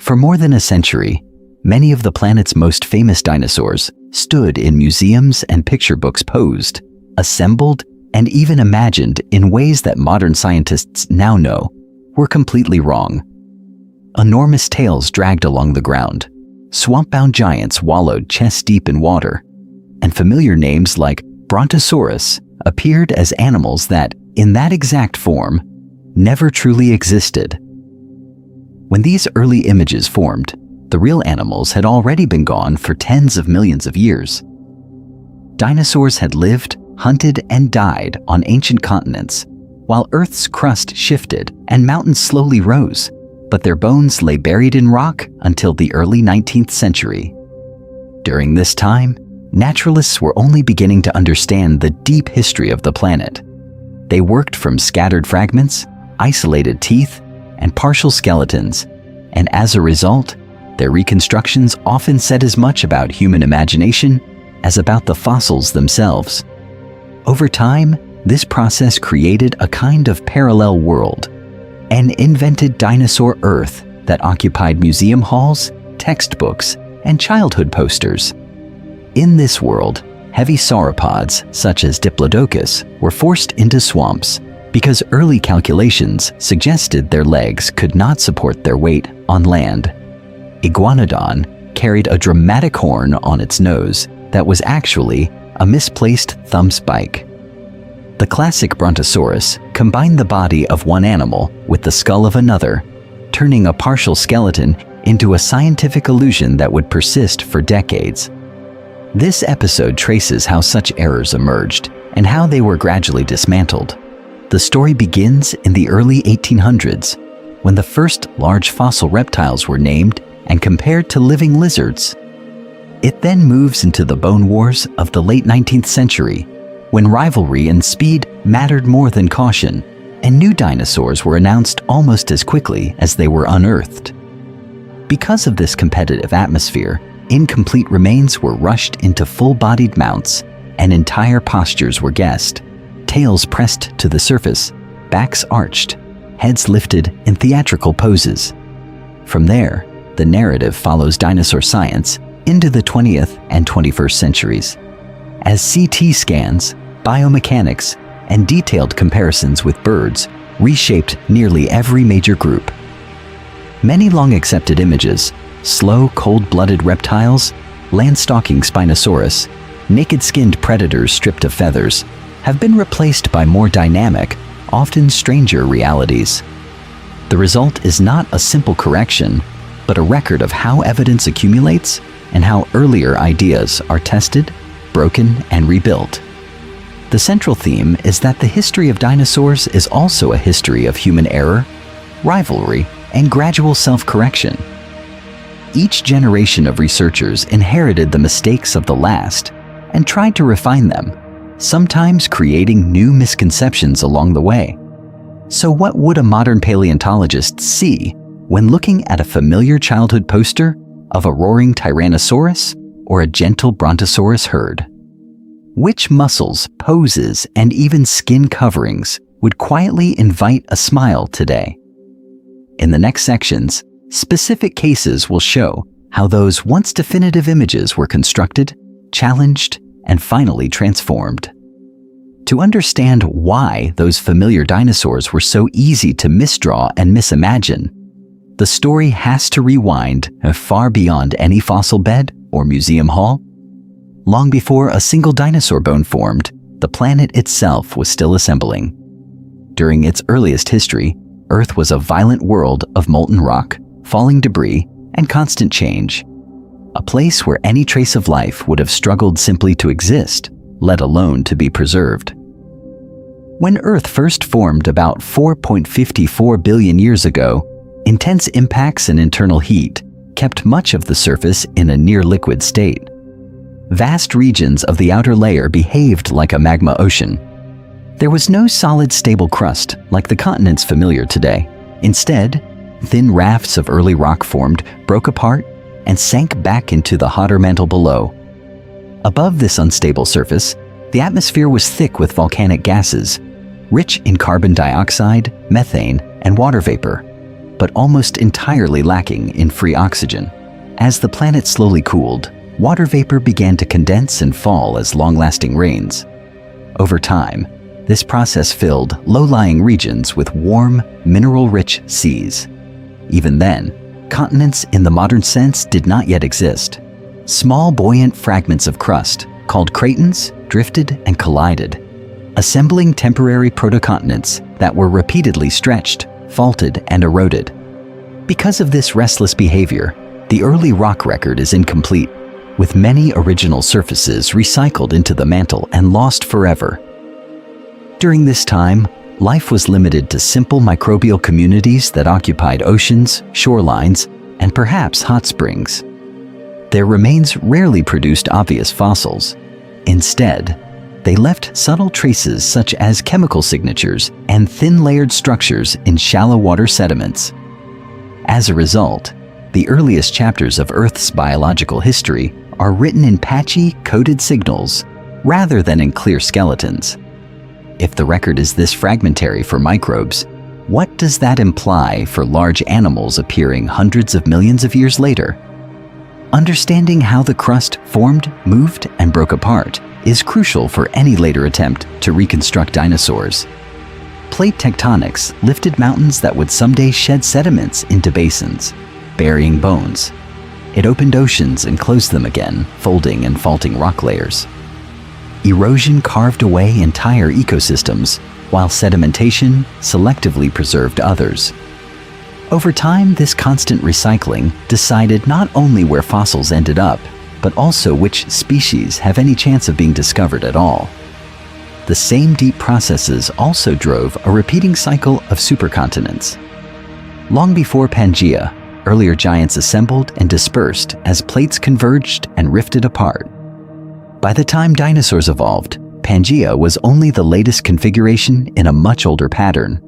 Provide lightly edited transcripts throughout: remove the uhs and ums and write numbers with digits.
For more than a century, many of the planet's most famous dinosaurs stood in museums and picture books posed, assembled, and even imagined in ways that modern scientists now know were completely wrong. Enormous tails dragged along the ground, swamp-bound giants wallowed chest-deep in water, and familiar names like Brontosaurus appeared as animals that, in that exact form, never truly existed. When these early images formed, the real animals had already been gone for tens of millions of years. Dinosaurs had lived, hunted, and died on ancient continents, while Earth's crust shifted and mountains slowly rose, but their bones lay buried in rock until the early 19th century. During this time, naturalists were only beginning to understand the deep history of the planet. They worked from scattered fragments, isolated teeth, and partial skeletons, and as a result, their reconstructions often said as much about human imagination as about the fossils themselves. Over time, this process created a kind of parallel world, an invented dinosaur Earth that occupied museum halls, textbooks, and childhood posters. In this world, heavy sauropods, such as Diplodocus, were forced into swamps because early calculations suggested their legs could not support their weight on land. Iguanodon carried a dramatic horn on its nose that was actually a misplaced thumb spike. The classic Brontosaurus combined the body of one animal with the skull of another, turning a partial skeleton into a scientific illusion that would persist for decades. This episode traces how such errors emerged and how they were gradually dismantled. The story begins in the early 1800s, when the first large fossil reptiles were named and compared to living lizards. It then moves into the bone wars of the late 19th century, when rivalry and speed mattered more than caution, and new dinosaurs were announced almost as quickly as they were unearthed. Because of this competitive atmosphere, incomplete remains were rushed into full-bodied mounts, and entire postures were guessed. Tails pressed to the surface, backs arched, heads lifted in theatrical poses. From there, the narrative follows dinosaur science into the 20th and 21st centuries. As CT scans, biomechanics, and detailed comparisons with birds reshaped nearly every major group. Many long-accepted images, slow, cold-blooded reptiles, land-stalking Spinosaurus, naked-skinned predators stripped of feathers, have been replaced by more dynamic, often stranger realities. The result is not a simple correction, but a record of how evidence accumulates and how earlier ideas are tested, broken, and rebuilt. The central theme is that the history of dinosaurs is also a history of human error, rivalry, and gradual self-correction. Each generation of researchers inherited the mistakes of the last and tried to refine them, sometimes creating new misconceptions along the way. So what would a modern paleontologist see when looking at a familiar childhood poster of a roaring Tyrannosaurus or a gentle Brontosaurus herd? Which muscles, poses, and even skin coverings would quietly invite a smile today? In the next sections, specific cases will show how those once definitive images were constructed, challenged, and finally transformed. To understand why those familiar dinosaurs were so easy to misdraw and misimagine, the story has to rewind far beyond any fossil bed or museum hall. Long before a single dinosaur bone formed, the planet itself was still assembling. During its earliest history, Earth was a violent world of molten rock, falling debris, and constant change. A place where any trace of life would have struggled simply to exist, let alone to be preserved. When Earth first formed about 4.54 billion years ago, intense impacts and internal heat kept much of the surface in a near-liquid state. Vast regions of the outer layer behaved like a magma ocean. There was no solid, stable crust like the continents familiar today. Instead, thin rafts of early rock formed, broke apart, and sank back into the hotter mantle below. Above this unstable surface, the atmosphere was thick with volcanic gases, rich in carbon dioxide, methane, and water vapor. but almost entirely lacking in free oxygen. As the planet slowly cooled, water vapor began to condense and fall as long-lasting rains. Over time, this process filled low-lying regions with warm, mineral-rich seas. Even then, continents in the modern sense did not yet exist. Small buoyant fragments of crust, called cratons, drifted and collided, assembling temporary protocontinents that were repeatedly stretched, faulted, and eroded. Because of this restless behavior, the early rock record is incomplete, with many original surfaces recycled into the mantle and lost forever. During this time, life was limited to simple microbial communities that occupied oceans, shorelines, and perhaps hot springs. Their remains rarely produced obvious fossils. Instead, they left subtle traces such as chemical signatures and thin-layered structures in shallow water sediments. As a result, the earliest chapters of Earth's biological history are written in patchy, coded signals rather than in clear skeletons. If the record is this fragmentary for microbes, what does that imply for large animals appearing hundreds of millions of years later? Understanding how the crust formed, moved, and broke apart is crucial for any later attempt to reconstruct dinosaurs. Plate tectonics lifted mountains that would someday shed sediments into basins, burying bones. It opened oceans and closed them again, folding and faulting rock layers. Erosion carved away entire ecosystems, while sedimentation selectively preserved others. Over time, this constant recycling decided not only where fossils ended up, but also which species have any chance of being discovered at all. The same deep processes also drove a repeating cycle of supercontinents. Long before Pangaea, earlier giants assembled and dispersed as plates converged and rifted apart. By the time dinosaurs evolved, Pangaea was only the latest configuration in a much older pattern.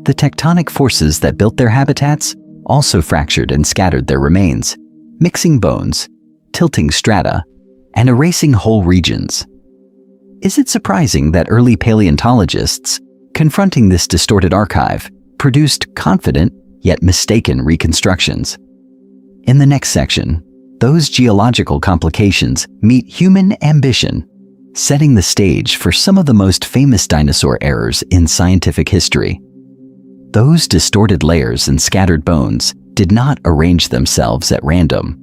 The tectonic forces that built their habitats also fractured and scattered their remains, mixing bones, tilting strata, and erasing whole regions. Is it surprising that early paleontologists, confronting this distorted archive, produced confident yet mistaken reconstructions? In the next section, those geological complications meet human ambition, setting the stage for some of the most famous dinosaur errors in scientific history. Those distorted layers and scattered bones did not arrange themselves at random.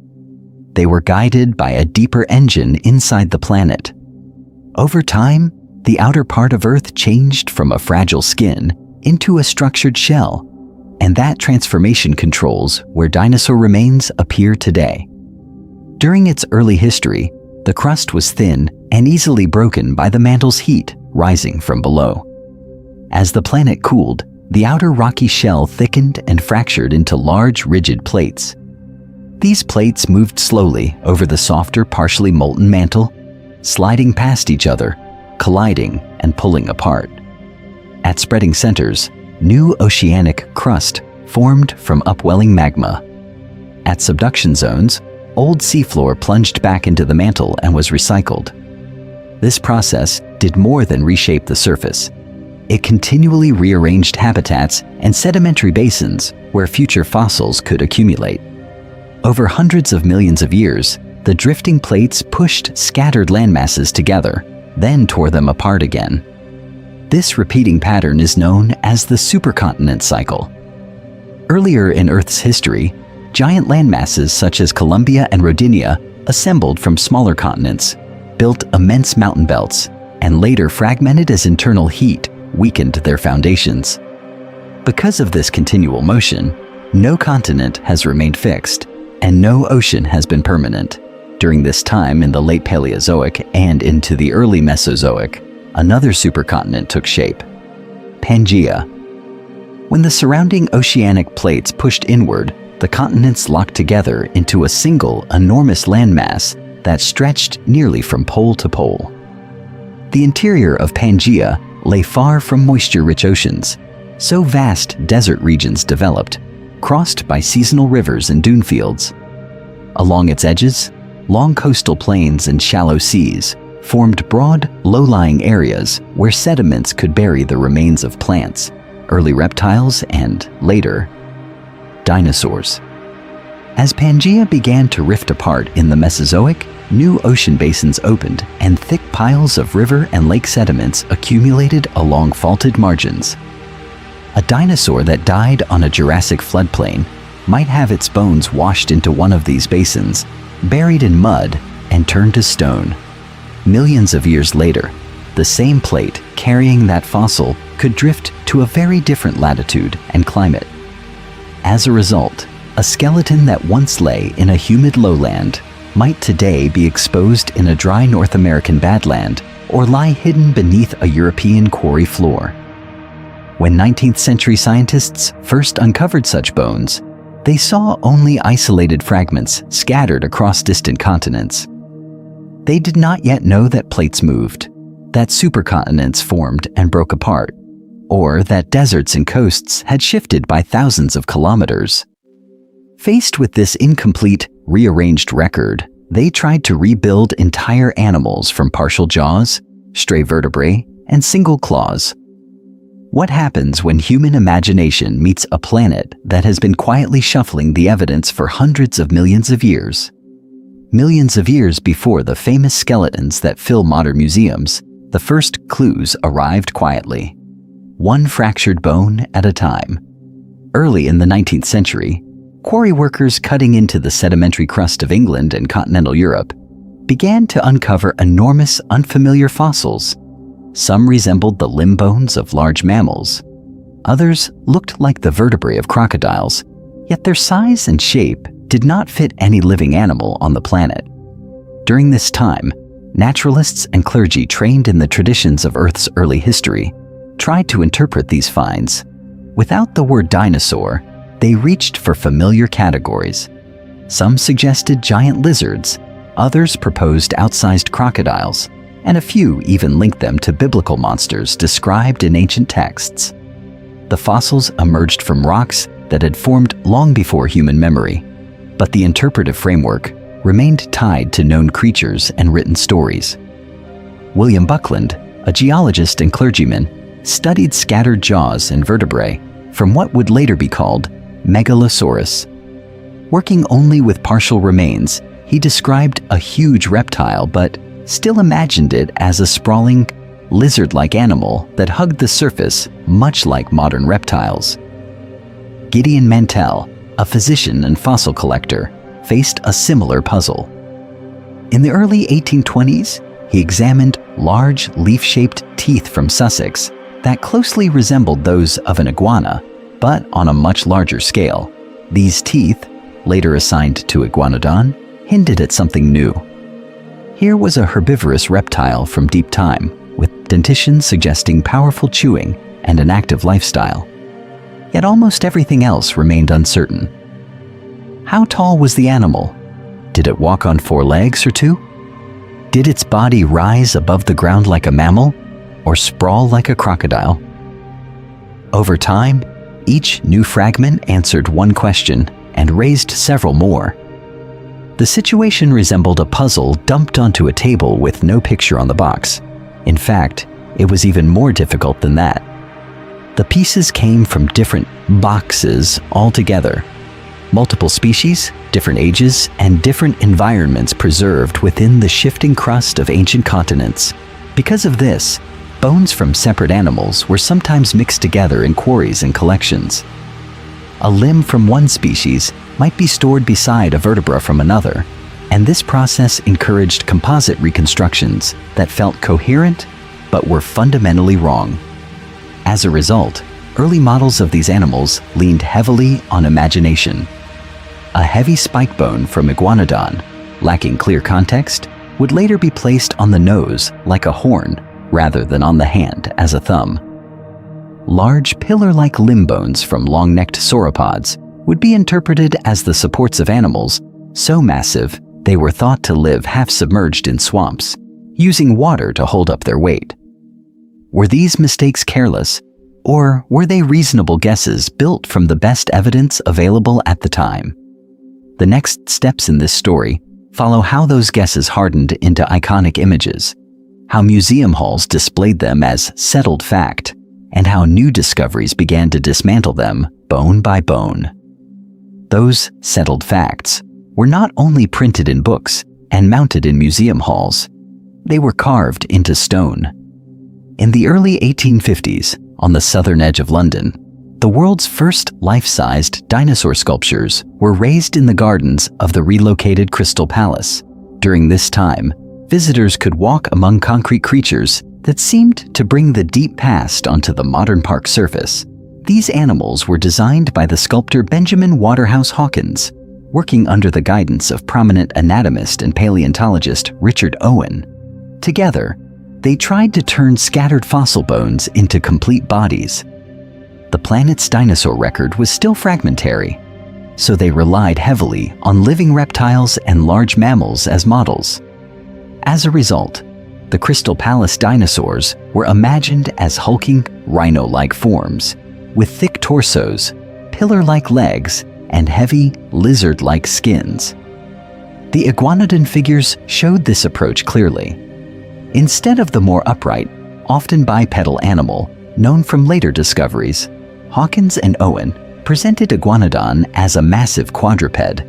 They were guided by a deeper engine inside the planet. Over time, the outer part of Earth changed from a fragile skin into a structured shell, and that transformation controls where dinosaur remains appear today. During its early history, the crust was thin and easily broken by the mantle's heat rising from below. As the planet cooled, the outer rocky shell thickened and fractured into large, rigid plates. These plates moved slowly over the softer, partially molten mantle, sliding past each other, colliding and pulling apart. At spreading centers, new oceanic crust formed from upwelling magma. At subduction zones, old seafloor plunged back into the mantle and was recycled. This process did more than reshape the surface. It continually rearranged habitats and sedimentary basins where future fossils could accumulate. Over hundreds of millions of years, the drifting plates pushed scattered landmasses together, then tore them apart again. This repeating pattern is known as the supercontinent cycle. Earlier in Earth's history, giant landmasses such as Columbia and Rodinia assembled from smaller continents, built immense mountain belts, and later fragmented as internal heat weakened their foundations. Because of this continual motion, no continent has remained fixed, and no ocean has been permanent. During this time in the late Paleozoic and into the early Mesozoic, another supercontinent took shape: Pangaea. When the surrounding oceanic plates pushed inward, the continents locked together into a single enormous landmass that stretched nearly from pole to pole. The interior of Pangaea lay far from moisture-rich oceans, so vast desert regions developed, crossed by seasonal rivers and dune fields. Along its edges, long coastal plains and shallow seas formed broad, low-lying areas where sediments could bury the remains of plants, early reptiles, and, later, dinosaurs. As Pangaea began to rift apart in the Mesozoic, new ocean basins opened and thick piles of river and lake sediments accumulated along faulted margins. A dinosaur that died on a Jurassic floodplain might have its bones washed into one of these basins, buried in mud, and turned to stone. Millions of years later, the same plate carrying that fossil could drift to a very different latitude and climate. As a result, a skeleton that once lay in a humid lowland might today be exposed in a dry North American badland or lie hidden beneath a European quarry floor. When 19th century scientists first uncovered such bones, they saw only isolated fragments scattered across distant continents. They did not yet know that plates moved, that supercontinents formed and broke apart, or that deserts and coasts had shifted by thousands of kilometers. Faced with this incomplete, rearranged record, they tried to rebuild entire animals from partial jaws, stray vertebrae, and single claws. What happens when human imagination meets a planet that has been quietly shuffling the evidence for hundreds of millions of years? Millions of years before the famous skeletons that fill modern museums, the first clues arrived quietly, one fractured bone at a time. Early in the 19th century, quarry workers cutting into the sedimentary crust of England and continental Europe began to uncover enormous, unfamiliar fossils. Some resembled the limb bones of large mammals. Others looked like the vertebrae of crocodiles, yet their size and shape did not fit any living animal on the planet. During this time, naturalists and clergy trained in the traditions of Earth's early history tried to interpret these finds. Without the word dinosaur, they reached for familiar categories. Some suggested giant lizards, others proposed outsized crocodiles, and a few even linked them to biblical monsters described in ancient texts. The fossils emerged from rocks that had formed long before human memory, but the interpretive framework remained tied to known creatures and written stories. William Buckland, a geologist and clergyman, studied scattered jaws and vertebrae from what would later be called Megalosaurus. Working only with partial remains, he described a huge reptile but still imagined it as a sprawling, lizard-like animal that hugged the surface much like modern reptiles. Gideon Mantell, a physician and fossil collector, faced a similar puzzle. In the early 1820s, he examined large, leaf-shaped teeth from Sussex that closely resembled those of an iguana, but on a much larger scale. These teeth, later assigned to Iguanodon, hinted at something new. Here was a herbivorous reptile from deep time, with dentition suggesting powerful chewing and an active lifestyle. Yet almost everything else remained uncertain. How tall was the animal? Did it walk on 4 legs or 2? Did its body rise above the ground like a mammal, or sprawl like a crocodile? Over time, each new fragment answered one question and raised several more. The situation resembled a puzzle dumped onto a table with no picture on the box. In fact, it was even more difficult than that. The pieces came from different boxes altogether. Multiple species, different ages, and different environments preserved within the shifting crust of ancient continents. Because of this, bones from separate animals were sometimes mixed together in quarries and collections. A limb from one species might be stored beside a vertebra from another, and this process encouraged composite reconstructions that felt coherent but were fundamentally wrong. As a result, early models of these animals leaned heavily on imagination. A heavy spike bone from Iguanodon, lacking clear context, would later be placed on the nose like a horn rather than on the hand as a thumb. Large pillar-like limb bones from long-necked sauropods would be interpreted as the supports of animals so massive they were thought to live half-submerged in swamps, using water to hold up their weight. Were these mistakes careless, or were they reasonable guesses built from the best evidence available at the time? The next steps in this story follow how those guesses hardened into iconic images, how museum halls displayed them as settled fact, and how new discoveries began to dismantle them bone by bone. Those settled facts were not only printed in books and mounted in museum halls, they were carved into stone. In the early 1850s, on the southern edge of London, the world's first life-sized dinosaur sculptures were raised in the gardens of the relocated Crystal Palace. During this time, visitors could walk among concrete creatures that seemed to bring the deep past onto the modern park surface. These animals were designed by the sculptor Benjamin Waterhouse Hawkins, working under the guidance of prominent anatomist and paleontologist Richard Owen. Together, they tried to turn scattered fossil bones into complete bodies. The planet's dinosaur record was still fragmentary, so they relied heavily on living reptiles and large mammals as models. As a result, the Crystal Palace dinosaurs were imagined as hulking, rhino-like forms, with thick torsos, pillar-like legs, and heavy, lizard-like skins. The iguanodon figures showed this approach clearly. Instead of the more upright, often bipedal animal known from later discoveries, Hawkins and Owen presented iguanodon as a massive quadruped,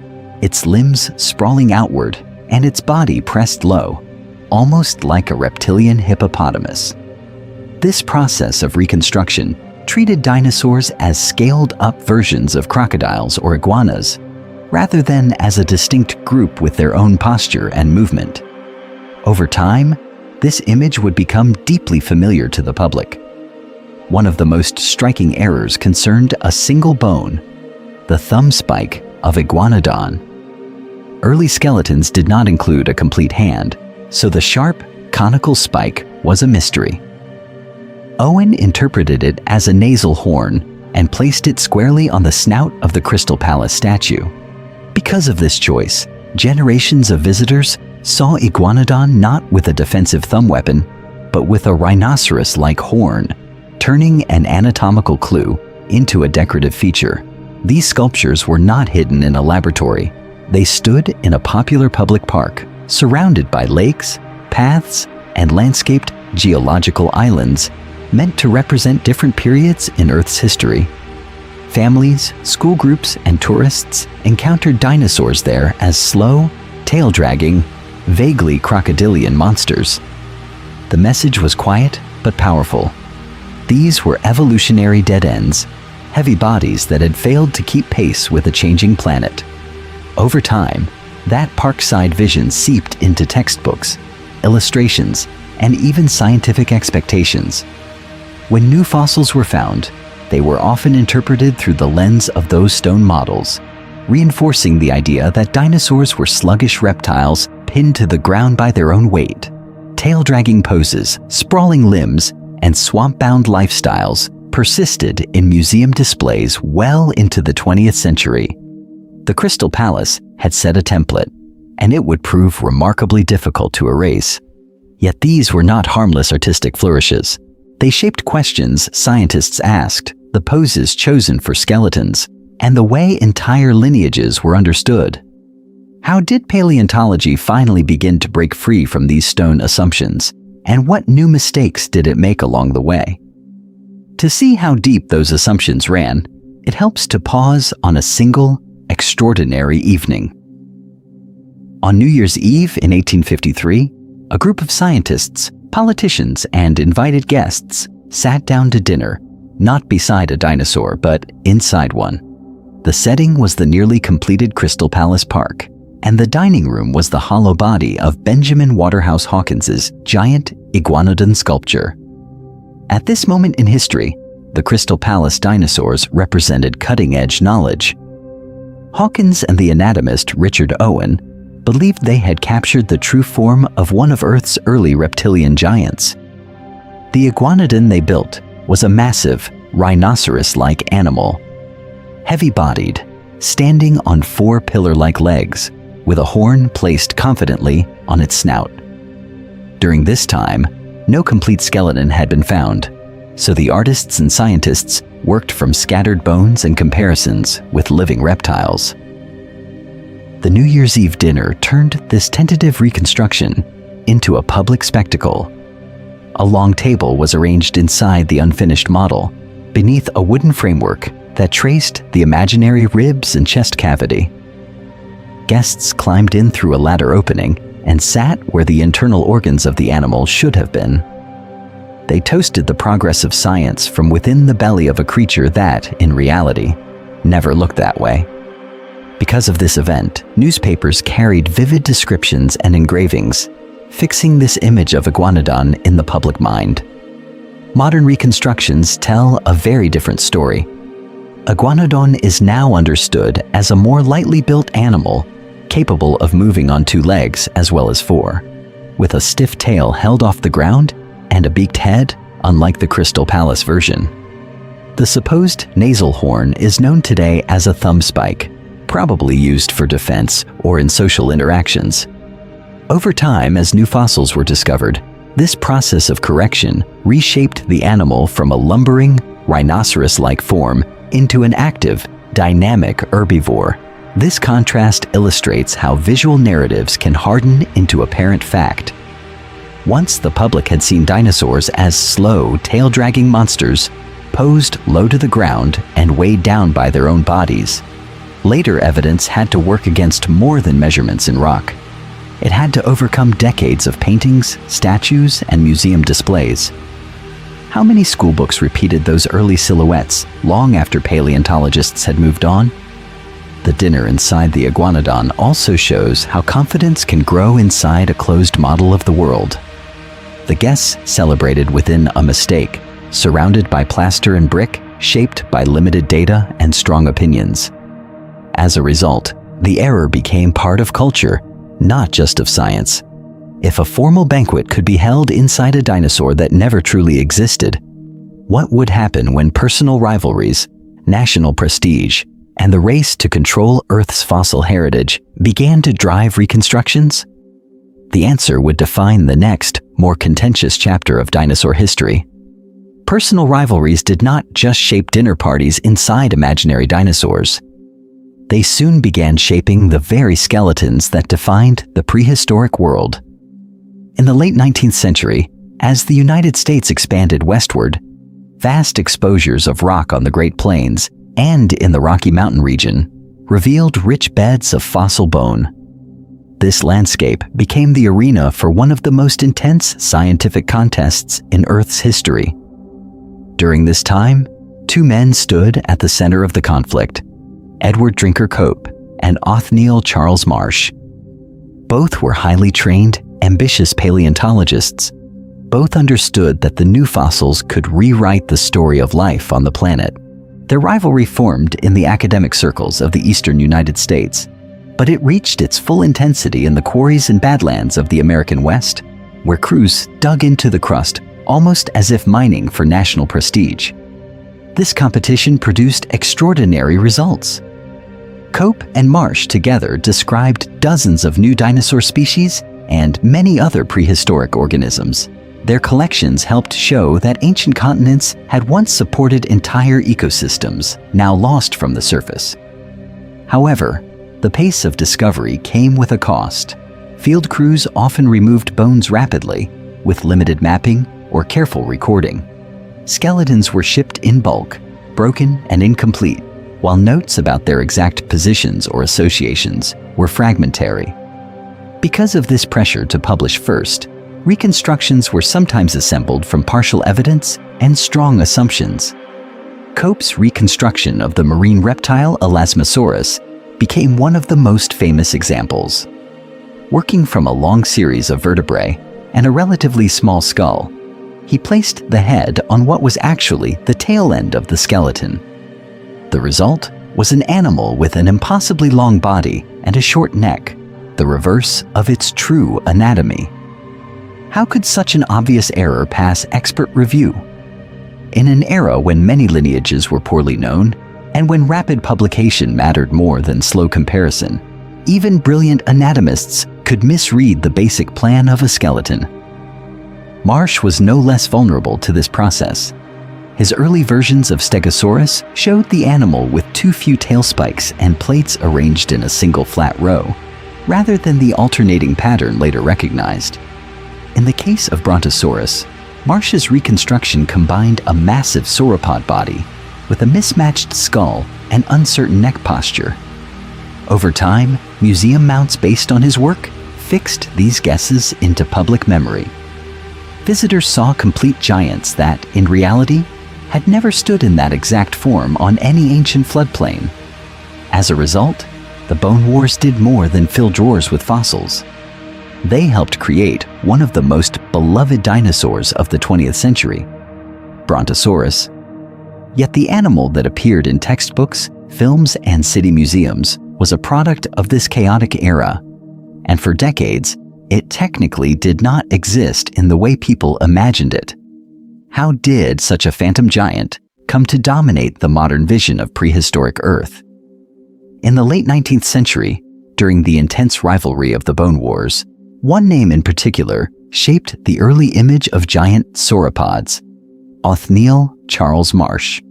its limbs sprawling outward and its body pressed low, almost like a reptilian hippopotamus. This process of reconstruction treated dinosaurs as scaled-up versions of crocodiles or iguanas, rather than as a distinct group with their own posture and movement. Over time, this image would become deeply familiar to the public. One of the most striking errors concerned a single bone, the thumb spike of iguanodon. Early skeletons did not include a complete hand, so the sharp, conical spike was a mystery. Owen interpreted it as a nasal horn and placed it squarely on the snout of the Crystal Palace statue. Because of this choice, generations of visitors saw iguanodon not with a defensive thumb weapon, but with a rhinoceros-like horn, turning an anatomical clue into a decorative feature. These sculptures were not hidden in a laboratory. They stood in a popular public park, surrounded by lakes, paths, and landscaped geological islands meant to represent different periods in Earth's history. Families, school groups, and tourists encountered dinosaurs there as slow, tail-dragging, vaguely crocodilian monsters. The message was quiet but powerful. These were evolutionary dead ends, heavy bodies that had failed to keep pace with a changing planet. Over time, that parkside vision seeped into textbooks, illustrations, and even scientific expectations. When new fossils were found, they were often interpreted through the lens of those stone models, reinforcing the idea that dinosaurs were sluggish reptiles pinned to the ground by their own weight. Tail-dragging poses, sprawling limbs, and swamp-bound lifestyles persisted in museum displays well into the 20th century. The Crystal Palace had set a template, and it would prove remarkably difficult to erase. Yet these were not harmless artistic flourishes. They shaped questions scientists asked, the poses chosen for skeletons, and the way entire lineages were understood. How did paleontology finally begin to break free from these stone assumptions, and what new mistakes did it make along the way? To see how deep those assumptions ran, it helps to pause on a single, extraordinary evening. On New Year's Eve in 1853, a group of scientists, politicians, and invited guests sat down to dinner, not beside a dinosaur, but inside one. The setting was the nearly completed Crystal Palace Park, and the dining room was the hollow body of Benjamin Waterhouse Hawkins's giant iguanodon sculpture. At this moment in history, the Crystal Palace dinosaurs represented cutting-edge knowledge. Hawkins and the anatomist Richard Owen believed they had captured the true form of one of Earth's early reptilian giants. The iguanodon they built was a massive, rhinoceros-like animal, heavy-bodied, standing on four pillar-like legs, with a horn placed confidently on its snout. During this time, no complete skeleton had been found, so the artists and scientists worked from scattered bones and comparisons with living reptiles. The New Year's Eve dinner turned this tentative reconstruction into a public spectacle. A long table was arranged inside the unfinished model, beneath a wooden framework that traced the imaginary ribs and chest cavity. Guests climbed in through a ladder opening and sat where the internal organs of the animal should have been. They toasted the progress of science from within the belly of a creature that, in reality, never looked that way. Because of this event, newspapers carried vivid descriptions and engravings, fixing this image of Iguanodon in the public mind. Modern reconstructions tell a very different story. Iguanodon is now understood as a more lightly built animal, capable of moving on 2 legs as well as 4, with a stiff tail held off the ground and a beaked head, unlike the Crystal Palace version. The supposed nasal horn is known today as a thumb spike, probably used for defense or in social interactions. Over time, as new fossils were discovered, this process of correction reshaped the animal from a lumbering, rhinoceros-like form into an active, dynamic herbivore. This contrast illustrates how visual narratives can harden into apparent fact. Once the public had seen dinosaurs as slow, tail-dragging monsters, posed low to the ground and weighed down by their own bodies. Later evidence had to work against more than measurements in rock. It had to overcome decades of paintings, statues, and museum displays. How many schoolbooks repeated those early silhouettes long after paleontologists had moved on? The dinner inside the Iguanodon also shows how confidence can grow inside a closed model of the world. The guests celebrated within a mistake, surrounded by plaster and brick, shaped by limited data and strong opinions. As a result, the error became part of culture, not just of science. If a formal banquet could be held inside a dinosaur that never truly existed, what would happen when personal rivalries, national prestige, and the race to control Earth's fossil heritage began to drive reconstructions? The answer would define the next, more contentious chapter of dinosaur history. Personal rivalries did not just shape dinner parties inside imaginary dinosaurs. They soon began shaping the very skeletons that defined the prehistoric world. In the late 19th century, as the United States expanded westward, vast exposures of rock on the Great Plains and in the Rocky Mountain region revealed rich beds of fossil bone. This landscape became the arena for one of the most intense scientific contests in Earth's history. During this time, 2 men stood at the center of the conflict: Edward Drinker Cope and Othniel Charles Marsh. Both were highly trained, ambitious paleontologists. Both understood that the new fossils could rewrite the story of life on the planet. Their rivalry formed in the academic circles of the eastern United States, but it reached its full intensity in the quarries and badlands of the American West, where crews dug into the crust almost as if mining for national prestige. This competition produced extraordinary results. Cope and Marsh together described dozens of new dinosaur species and many other prehistoric organisms. Their collections helped show that ancient continents had once supported entire ecosystems, now lost from the surface. However, the pace of discovery came with a cost. Field crews often removed bones rapidly, with limited mapping or careful recording. Skeletons were shipped in bulk, broken and incomplete, while notes about their exact positions or associations were fragmentary. Because of this pressure to publish first, reconstructions were sometimes assembled from partial evidence and strong assumptions. Cope's reconstruction of the marine reptile Elasmosaurus became one of the most famous examples. Working from a long series of vertebrae and a relatively small skull, he placed the head on what was actually the tail end of the skeleton. The result was an animal with an impossibly long body and a short neck, the reverse of its true anatomy. How could such an obvious error pass expert review? In an era when many lineages were poorly known, and when rapid publication mattered more than slow comparison, even brilliant anatomists could misread the basic plan of a skeleton. Marsh was no less vulnerable to this process. His early versions of Stegosaurus showed the animal with too few tail spikes and plates arranged in a single flat row, rather than the alternating pattern later recognized. In the case of Brontosaurus, Marsh's reconstruction combined a massive sauropod body, with a mismatched skull and uncertain neck posture. Over time, museum mounts based on his work fixed these guesses into public memory. Visitors saw complete giants that, in reality, had never stood in that exact form on any ancient floodplain. As a result, the Bone Wars did more than fill drawers with fossils. They helped create one of the most beloved dinosaurs of the 20th century, Brontosaurus. Yet the animal that appeared in textbooks, films, and city museums was a product of this chaotic era, and for decades, it technically did not exist in the way people imagined it. How did such a phantom giant come to dominate the modern vision of prehistoric Earth? In the late 19th century, during the intense rivalry of the Bone Wars, one name in particular shaped the early image of giant sauropods: Othniel Charles Marsh.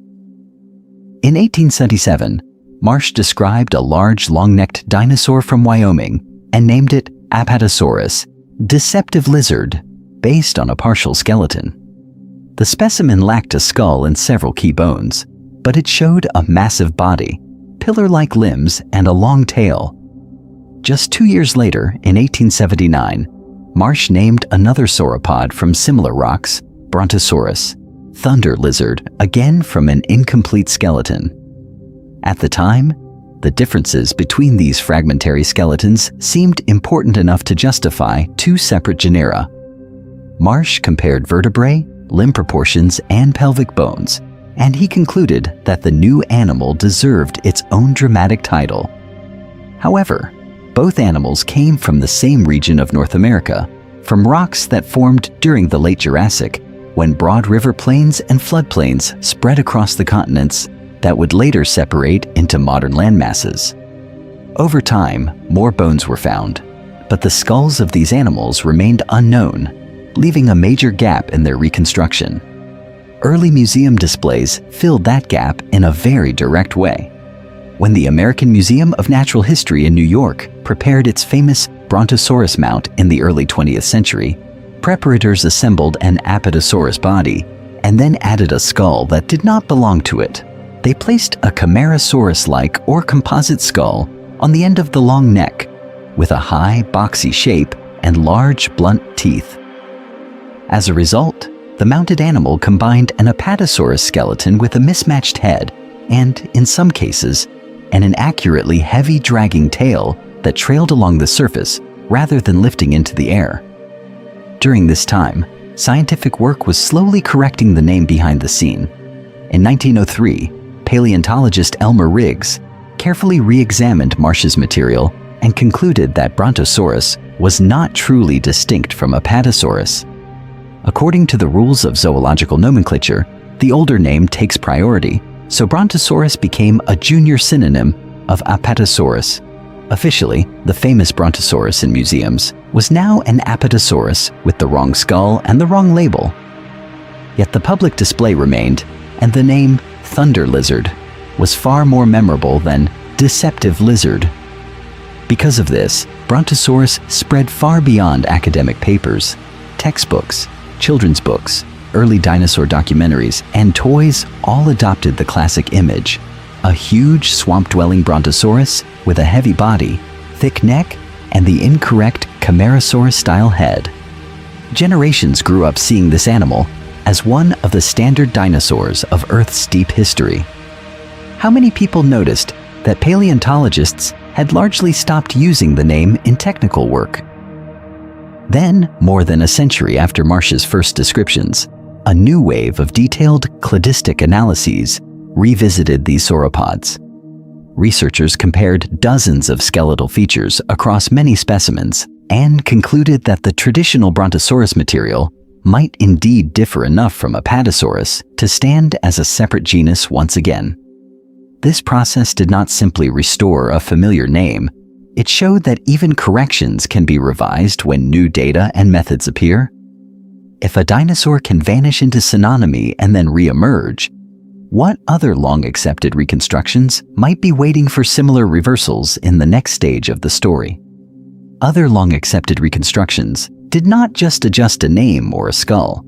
In 1877, Marsh described a large, long-necked dinosaur from Wyoming and named it Apatosaurus, deceptive lizard, based on a partial skeleton. The specimen lacked a skull and several key bones, but it showed a massive body, pillar-like limbs, and a long tail. Just 2 years later, in 1879, Marsh named another sauropod from similar rocks, Brontosaurus, thunder lizard, again from an incomplete skeleton. At the time, the differences between these fragmentary skeletons seemed important enough to justify two separate genera. Marsh compared vertebrae, limb proportions, and pelvic bones, and he concluded that the new animal deserved its own dramatic title. However, both animals came from the same region of North America, from rocks that formed during the late Jurassic, when broad river plains and floodplains spread across the continents that would later separate into modern landmasses. Over time, more bones were found, but the skulls of these animals remained unknown, leaving a major gap in their reconstruction. Early museum displays filled that gap in a very direct way. When the American Museum of Natural History in New York prepared its famous Brontosaurus mount in the early 20th century, preparators assembled an Apatosaurus body and then added a skull that did not belong to it. They placed a Camarasaurus-like or composite skull on the end of the long neck, with a high, boxy shape and large, blunt teeth. As a result, the mounted animal combined an Apatosaurus skeleton with a mismatched head and, in some cases, an inaccurately heavy dragging tail that trailed along the surface rather than lifting into the air. During this time, scientific work was slowly correcting the name behind the scene. In 1903, paleontologist Elmer Riggs carefully re-examined Marsh's material and concluded that Brontosaurus was not truly distinct from Apatosaurus. According to the rules of zoological nomenclature, the older name takes priority, so Brontosaurus became a junior synonym of Apatosaurus. Officially, the famous Brontosaurus in museums was now an Apatosaurus with the wrong skull and the wrong label. Yet the public display remained, and the name thunder lizard was far more memorable than deceptive lizard. Because of this, Brontosaurus spread far beyond academic papers. Textbooks, children's books, early dinosaur documentaries, and toys all adopted the classic image: a huge swamp-dwelling Brontosaurus with a heavy body, thick neck, and the incorrect Camarasaurus-style head. Generations grew up seeing this animal as one of the standard dinosaurs of Earth's deep history. How many people noticed that paleontologists had largely stopped using the name in technical work? Then, more than a century after Marsh's first descriptions, a new wave of detailed cladistic analyses revisited these sauropods. Researchers compared dozens of skeletal features across many specimens and concluded that the traditional Brontosaurus material might indeed differ enough from Apatosaurus to stand as a separate genus once again. This process did not simply restore a familiar name, it showed that even corrections can be revised when new data and methods appear. If a dinosaur can vanish into synonymy and then re-emerge, what other long-accepted reconstructions might be waiting for similar reversals in the next stage of the story? Other long-accepted reconstructions did not just adjust a name or a skull.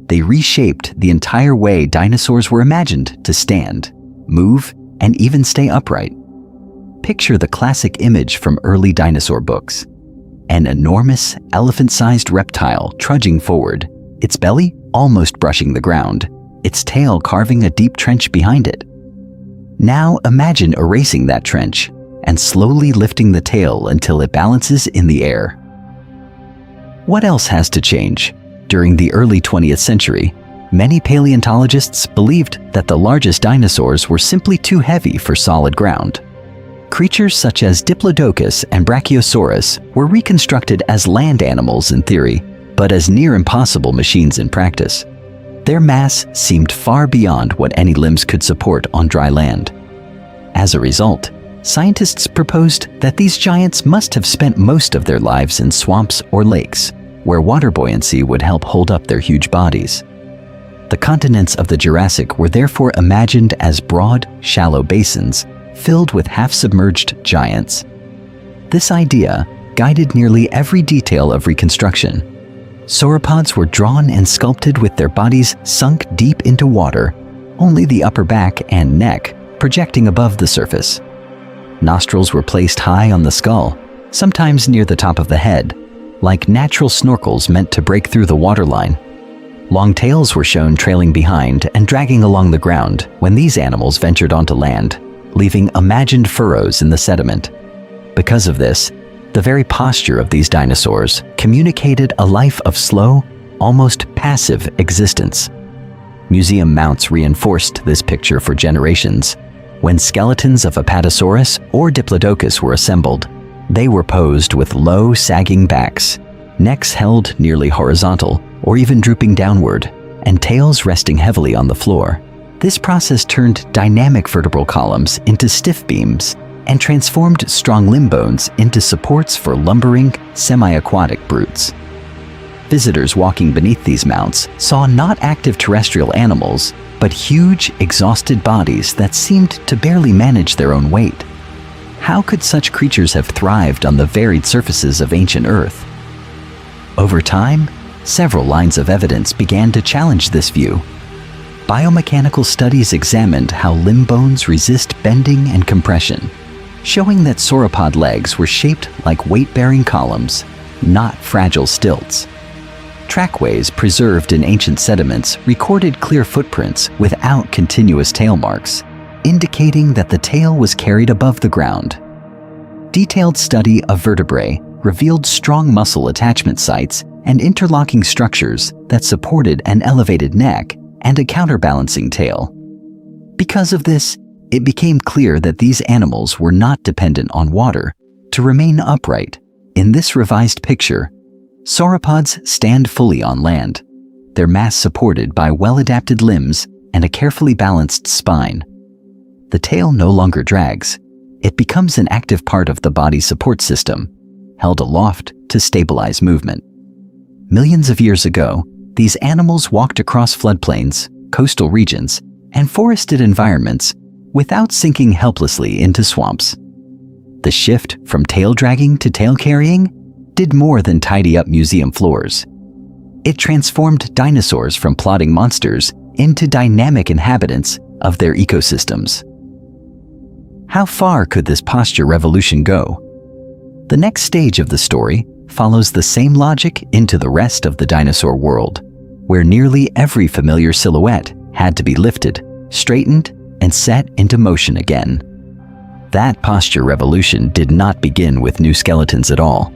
they reshaped the entire way dinosaurs were imagined to stand, move, and even stay upright. Picture the classic image from early dinosaur books: an enormous, elephant-sized reptile trudging forward, its belly almost brushing the ground, its tail carving a deep trench behind it. Now imagine erasing that trench and slowly lifting the tail until it balances in the air. What else has to change? During the early 20th century, many paleontologists believed that the largest dinosaurs were simply too heavy for solid ground. Creatures such as Diplodocus and Brachiosaurus were reconstructed as land animals in theory, but as near impossible machines in practice. Their mass seemed far beyond what any limbs could support on dry land. As a result, scientists proposed that these giants must have spent most of their lives in swamps or lakes, where water buoyancy would help hold up their huge bodies. The continents of the Jurassic were therefore imagined as broad, shallow basins filled with half-submerged giants. This idea guided nearly every detail of reconstruction. Sauropods were drawn and sculpted with their bodies sunk deep into water, only the upper back and neck projecting above the surface. Nostrils were placed high on the skull, sometimes near the top of the head, like natural snorkels meant to break through the waterline. Long tails were shown trailing behind and dragging along the ground when these animals ventured onto land, leaving imagined furrows in the sediment. Because of this, the very posture of these dinosaurs communicated a life of slow, almost passive existence. Museum mounts reinforced this picture for generations. When skeletons of Apatosaurus or Diplodocus were assembled, they were posed with low, sagging backs, necks held nearly horizontal or even drooping downward, and tails resting heavily on the floor. This process turned dynamic vertebral columns into stiff beams and transformed strong limb bones into supports for lumbering, semi-aquatic brutes. Visitors walking beneath these mounts saw not active terrestrial animals, but huge, exhausted bodies that seemed to barely manage their own weight. How could such creatures have thrived on the varied surfaces of ancient Earth? Over time, several lines of evidence began to challenge this view. Biomechanical studies examined how limb bones resist bending and compression, showing that sauropod legs were shaped like weight-bearing columns, not fragile stilts. Trackways preserved in ancient sediments recorded clear footprints without continuous tail marks, indicating that the tail was carried above the ground. Detailed study of vertebrae revealed strong muscle attachment sites and interlocking structures that supported an elevated neck and a counterbalancing tail. Because of this, it became clear that these animals were not dependent on water to remain upright. In this revised picture, sauropods stand fully on land, their mass supported by well-adapted limbs and a carefully balanced spine. The tail no longer drags. It becomes an active part of the body's support system, held aloft to stabilize movement. Millions of years ago, these animals walked across floodplains, coastal regions, and forested environments without sinking helplessly into swamps. The shift from tail dragging to tail carrying did more than tidy up museum floors. It transformed dinosaurs from plodding monsters into dynamic inhabitants of their ecosystems. How far could this posture revolution go? The next stage of the story follows the same logic into the rest of the dinosaur world, where nearly every familiar silhouette had to be lifted, straightened, and set into motion again. That posture revolution did not begin with new skeletons at all.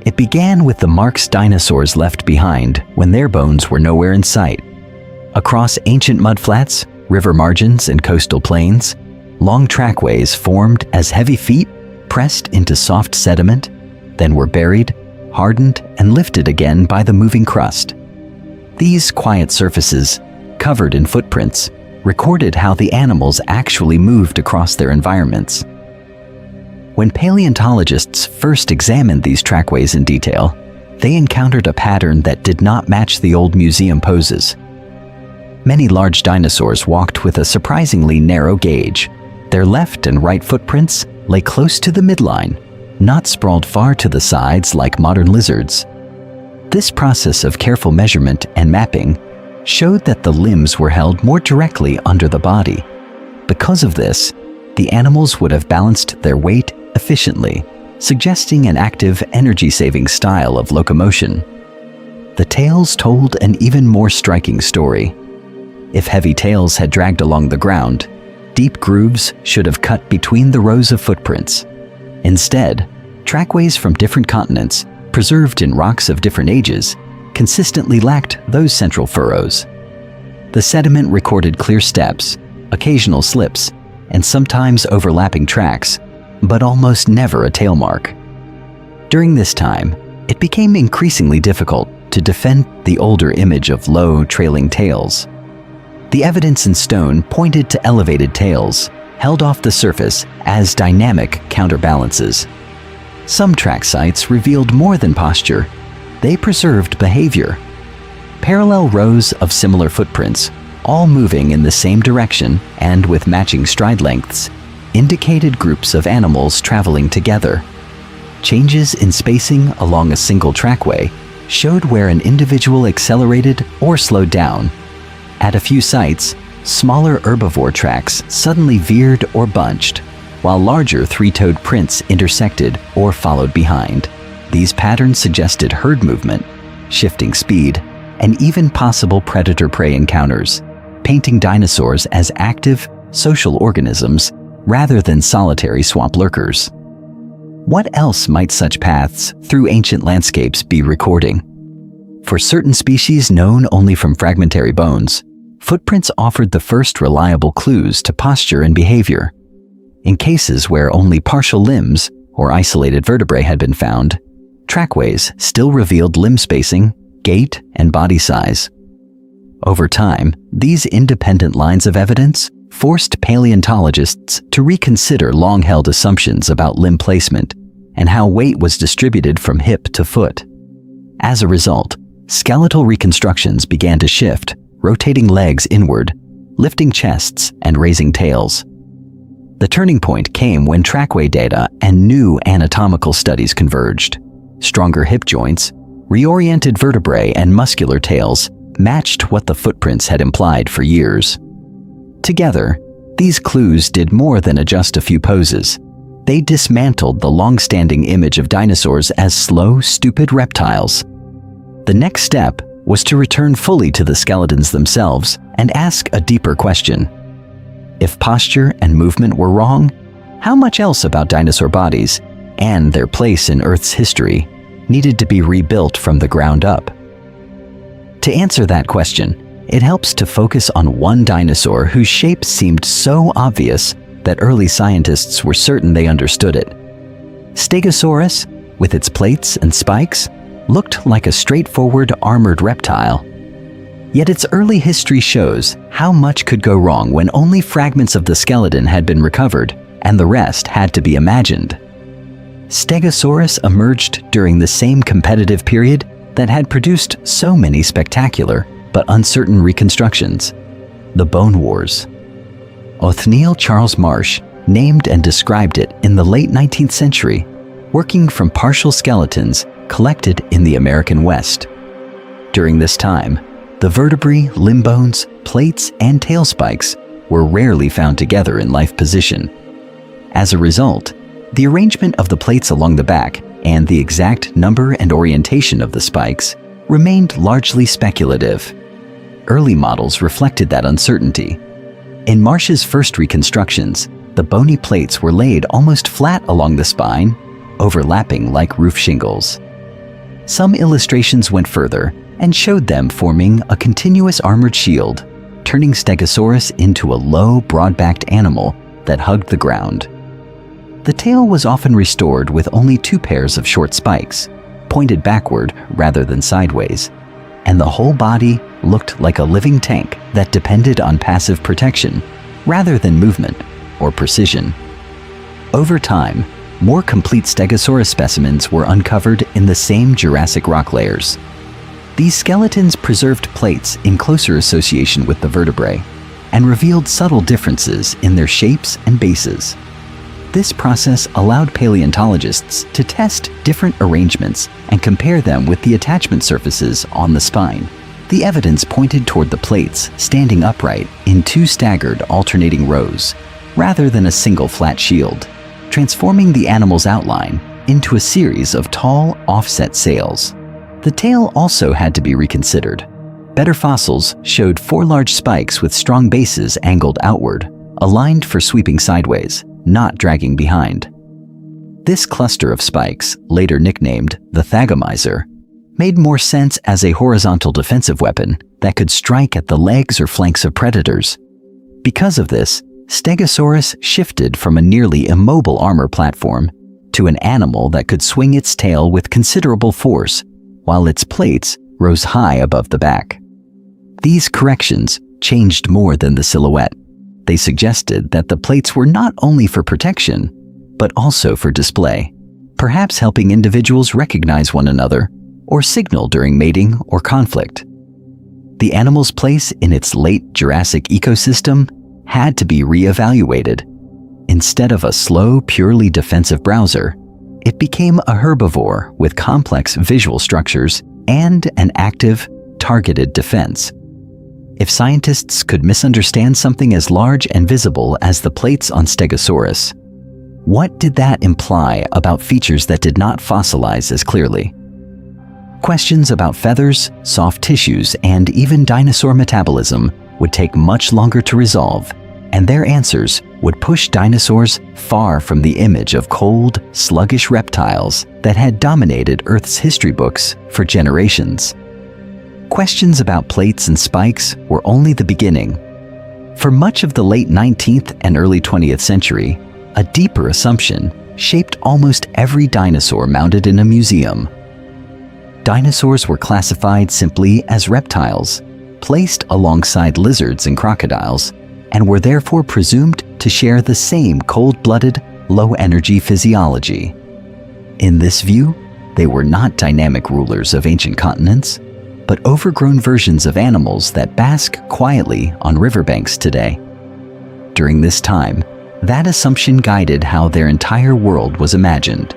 It began with the marks dinosaurs left behind when their bones were nowhere in sight. Across ancient mudflats, river margins, and coastal plains, long trackways formed as heavy feet pressed into soft sediment, then were buried, hardened, and lifted again by the moving crust. These quiet surfaces, covered in footprints, recorded how the animals actually moved across their environments. When paleontologists first examined these trackways in detail, they encountered a pattern that did not match the old museum poses. Many large dinosaurs walked with a surprisingly narrow gauge. Their left and right footprints lay close to the midline, not sprawled far to the sides like modern lizards. This process of careful measurement and mapping showed that the limbs were held more directly under the body. Because of this, the animals would have balanced their weight efficiently, suggesting an active, energy-saving style of locomotion. The tails told an even more striking story. If heavy tails had dragged along the ground, deep grooves should have cut between the rows of footprints. Instead, trackways from different continents, preserved in rocks of different ages, consistently lacked those central furrows. The sediment recorded clear steps, occasional slips, and sometimes overlapping tracks, but almost never a tail mark. During this time, it became increasingly difficult to defend the older image of low, trailing tails. The evidence in stone pointed to elevated tails, held off the surface as dynamic counterbalances. Some track sites revealed more than posture. They preserved behavior. Parallel rows of similar footprints, all moving in the same direction and with matching stride lengths, indicated groups of animals traveling together. Changes in spacing along a single trackway showed where an individual accelerated or slowed down. At a few sites, smaller herbivore tracks suddenly veered or bunched, while larger three-toed prints intersected or followed behind. These patterns suggested herd movement, shifting speed, and even possible predator-prey encounters, painting dinosaurs as active, social organisms rather than solitary swamp lurkers. What else might such paths through ancient landscapes be recording? For certain species known only from fragmentary bones, footprints offered the first reliable clues to posture and behavior. In cases where only partial limbs or isolated vertebrae had been found, trackways still revealed limb spacing, gait, and body size. Over time, these independent lines of evidence forced paleontologists to reconsider long-held assumptions about limb placement and how weight was distributed from hip to foot. As a result, skeletal reconstructions began to shift, rotating legs inward, lifting chests, and raising tails. The turning point came when trackway data and new anatomical studies converged. Stronger hip joints, reoriented vertebrae, and muscular tails matched what the footprints had implied for years. Together, these clues did more than adjust a few poses. They dismantled the long-standing image of dinosaurs as slow, stupid reptiles. The next step was to return fully to the skeletons themselves and ask a deeper question. If posture and movement were wrong, how much else about dinosaur bodies and their place in Earth's history needed to be rebuilt from the ground up? To answer that question, it helps to focus on one dinosaur whose shape seemed so obvious that early scientists were certain they understood it. Stegosaurus, with its plates and spikes, looked like a straightforward armored reptile. Yet its early history shows how much could go wrong when only fragments of the skeleton had been recovered and the rest had to be imagined. Stegosaurus emerged during the same competitive period that had produced so many spectacular but uncertain reconstructions, the Bone Wars. Othniel Charles Marsh named and described it in the late 19th century, working from partial skeletons collected in the American West. During this time, the vertebrae, limb bones, plates, and tail spikes were rarely found together in life position. As a result, the arrangement of the plates along the back and the exact number and orientation of the spikes remained largely speculative. Early models reflected that uncertainty. In Marsh's first reconstructions, the bony plates were laid almost flat along the spine, overlapping like roof shingles. Some illustrations went further and showed them forming a continuous armored shield, turning Stegosaurus into a low, broad-backed animal that hugged the ground. The tail was often restored with only two pairs of short spikes, pointed backward rather than sideways, and the whole body looked like a living tank that depended on passive protection rather than movement or precision. Over time, more complete Stegosaurus specimens were uncovered in the same Jurassic rock layers. These skeletons preserved plates in closer association with the vertebrae and revealed subtle differences in their shapes and bases. This process allowed paleontologists to test different arrangements and compare them with the attachment surfaces on the spine, The evidence pointed toward the plates standing upright in two staggered alternating rows, rather than a single flat shield, transforming the animal's outline into a series of tall, offset sails. The tail also had to be reconsidered. Better fossils showed four large spikes with strong bases angled outward, aligned for sweeping sideways, not dragging behind. This cluster of spikes, later nicknamed the thagomizer, made more sense as a horizontal defensive weapon that could strike at the legs or flanks of predators. Because of this, Stegosaurus shifted from a nearly immobile armor platform to an animal that could swing its tail with considerable force, while its plates rose high above the back. These corrections changed more than the silhouette. They suggested that the plates were not only for protection, but also for display, perhaps helping individuals recognize one another or signal during mating or conflict. The animal's place in its late Jurassic ecosystem had to be re-evaluated. Instead of a slow, purely defensive browser, it became a herbivore with complex visual structures and an active, targeted defense. If scientists could misunderstand something as large and visible as the plates on Stegosaurus, what did that imply about features that did not fossilize as clearly? Questions about feathers, soft tissues, and even dinosaur metabolism would take much longer to resolve, and their answers would push dinosaurs far from the image of cold, sluggish reptiles that had dominated Earth's history books for generations. Questions about plates and spikes were only the beginning. For much of the late 19th and early 20th century, a deeper assumption shaped almost every dinosaur mounted in a museum. Dinosaurs were classified simply as reptiles, placed alongside lizards and crocodiles, and were therefore presumed to share the same cold-blooded, low-energy physiology. In this view, they were not dynamic rulers of ancient continents, but overgrown versions of animals that bask quietly on riverbanks today. During this time, that assumption guided how their entire world was imagined.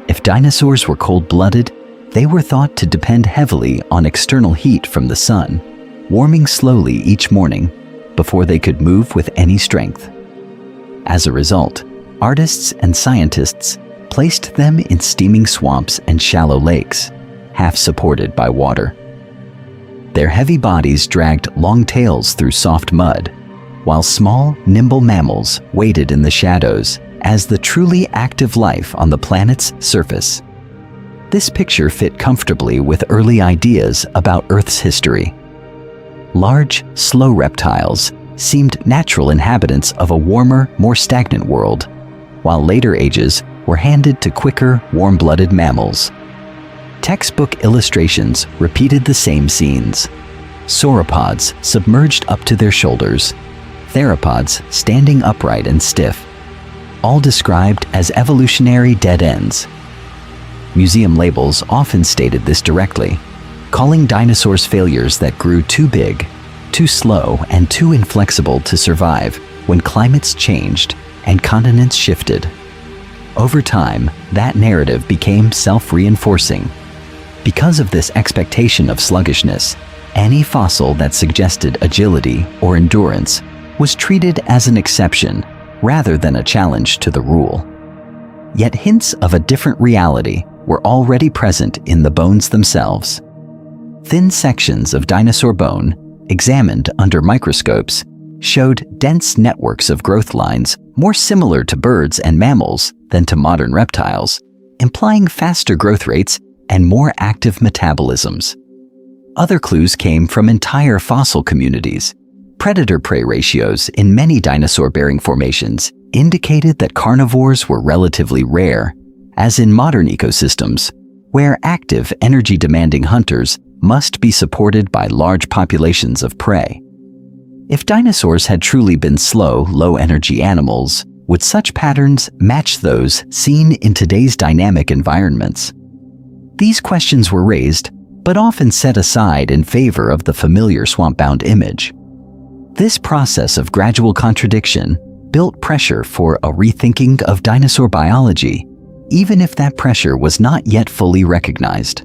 If dinosaurs were cold-blooded, they were thought to depend heavily on external heat from the sun, warming slowly each morning before they could move with any strength. As a result, artists and scientists placed them in steaming swamps and shallow lakes, half supported by water. Their heavy bodies dragged long tails through soft mud, while small, nimble mammals waited in the shadows as the truly active life on the planet's surface. This picture fit comfortably with early ideas about Earth's history. Large, slow reptiles seemed natural inhabitants of a warmer, more stagnant world, while later ages were handed to quicker, warm-blooded mammals. Textbook illustrations repeated the same scenes. Sauropods submerged up to their shoulders, theropods standing upright and stiff, all described as evolutionary dead ends. Museum labels often stated this directly, calling dinosaurs failures that grew too big, too slow, and too inflexible to survive when climates changed and continents shifted. Over time, that narrative became self-reinforcing. Because of this expectation of sluggishness, any fossil that suggested agility or endurance was treated as an exception rather than a challenge to the rule. Yet hints of a different reality were already present in the bones themselves. Thin sections of dinosaur bone, examined under microscopes, showed dense networks of growth lines more similar to birds and mammals than to modern reptiles, implying faster growth rates and more active metabolisms. Other clues came from entire fossil communities. Predator-prey ratios in many dinosaur-bearing formations indicated that carnivores were relatively rare, as in modern ecosystems, where active, energy-demanding hunters must be supported by large populations of prey. If dinosaurs had truly been slow, low-energy animals, would such patterns match those seen in today's dynamic environments? These questions were raised, but often set aside in favor of the familiar swamp-bound image. This process of gradual contradiction built pressure for a rethinking of dinosaur biology, even if that pressure was not yet fully recognized.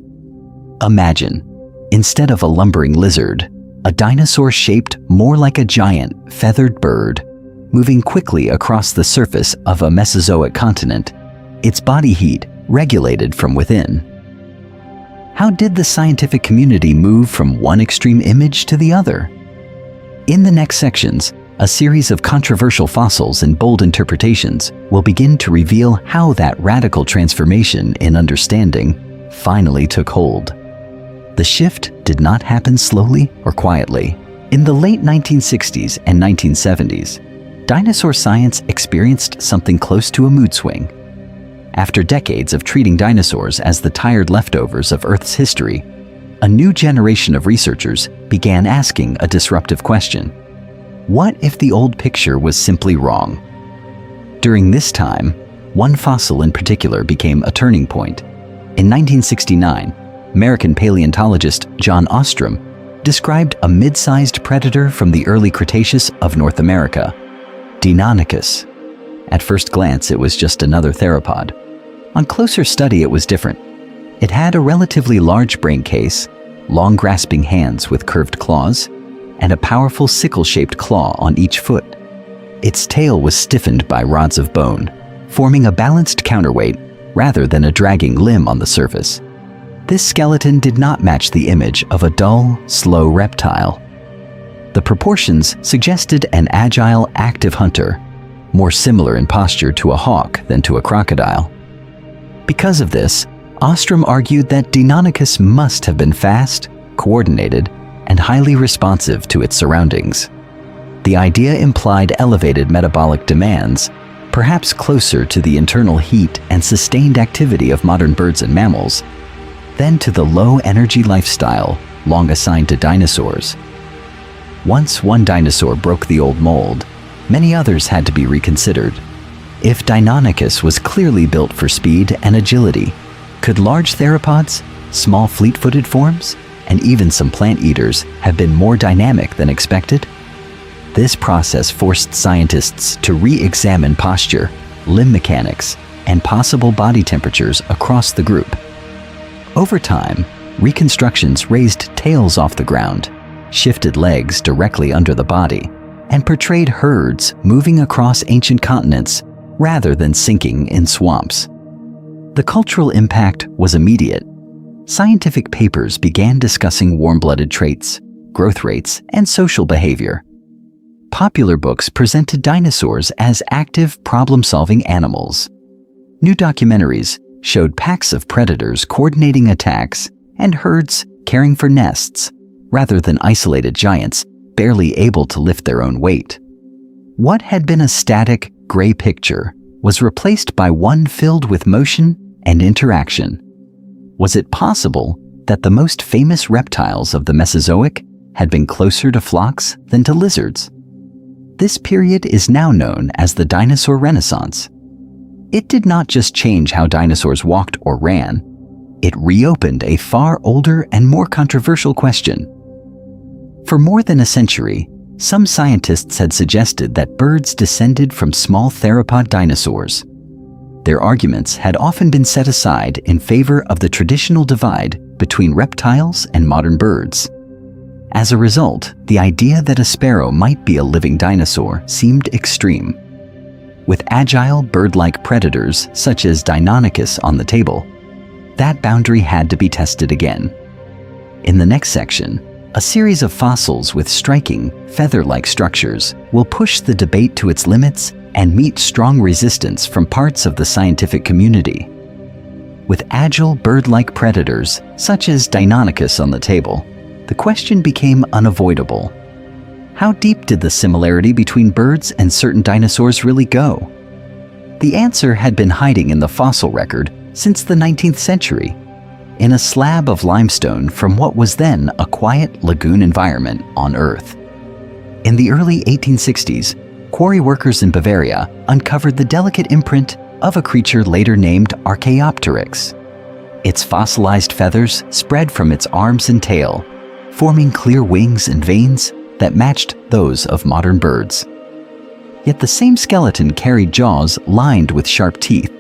Imagine, Instead of a lumbering lizard, a dinosaur shaped more like a giant, feathered bird, moving quickly across the surface of a Mesozoic continent, its body heat regulated from within. How did the scientific community move from one extreme image to the other? In the next sections, a series of controversial fossils and bold interpretations will begin to reveal how that radical transformation in understanding finally took hold. The shift did not happen slowly or quietly. In the late 1960s and 1970s, dinosaur science experienced something close to a mood swing. After decades of treating dinosaurs as the tired leftovers of Earth's history, a new generation of researchers began asking a disruptive question. What if the old picture was simply wrong? During this time, one fossil in particular became a turning point. In 1969, American paleontologist John Ostrom described a mid-sized predator from the early Cretaceous of North America, Deinonychus. At first glance, it was just another theropod. On closer study, it was different. It had a relatively large brain case, long grasping hands with curved claws, and a powerful sickle-shaped claw on each foot. Its tail was stiffened by rods of bone, forming a balanced counterweight rather than a dragging limb on the surface. This skeleton did not match the image of a dull, slow reptile. The proportions suggested an agile, active hunter, more similar in posture to a hawk than to a crocodile. Because of this, Ostrom argued that Deinonychus must have been fast, coordinated, and highly responsive to its surroundings. The idea implied elevated metabolic demands, perhaps closer to the internal heat and sustained activity of modern birds and mammals, than to the low-energy lifestyle long assigned to dinosaurs. Once one dinosaur broke the old mold, many others had to be reconsidered. If Deinonychus was clearly built for speed and agility, could large theropods, small fleet-footed forms, and even some plant eaters have been more dynamic than expected? This process forced scientists to re-examine posture, limb mechanics, and possible body temperatures across the group. Over time, reconstructions raised tails off the ground, shifted legs directly under the body, and portrayed herds moving across ancient continents rather than sinking in swamps. The cultural impact was immediate. Scientific papers began discussing warm-blooded traits, growth rates, and social behavior. Popular books presented dinosaurs as active, problem-solving animals. New documentaries showed packs of predators coordinating attacks and herds caring for nests, rather than isolated giants barely able to lift their own weight. What had been a static, gray picture was replaced by one filled with motion and interaction. Was it possible that the most famous reptiles of the Mesozoic had been closer to flocks than to lizards? This period is now known as the Dinosaur Renaissance. It did not just change how dinosaurs walked or ran, it reopened a far older and more controversial question. For more than a century, some scientists had suggested that birds descended from small theropod dinosaurs. Their arguments had often been set aside in favor of the traditional divide between reptiles and modern birds. As a result, the idea that a sparrow might be a living dinosaur seemed extreme. With agile, bird-like predators such as Deinonychus on the table, that boundary had to be tested again. In the next section, a series of fossils with striking, feather-like structures will push the debate to its limits and meet strong resistance from parts of the scientific community. With agile, bird-like predators such as Deinonychus on the table, the question became unavoidable. How deep did the similarity between birds and certain dinosaurs really go? The answer had been hiding in the fossil record since the 19th century, in a slab of limestone from what was then a quiet lagoon environment on Earth. In the early 1860s, quarry workers in Bavaria uncovered the delicate imprint of a creature later named Archaeopteryx. Its fossilized feathers spread from its arms and tail, forming clear wings and veins that matched those of modern birds. Yet the same skeleton carried jaws lined with sharp teeth,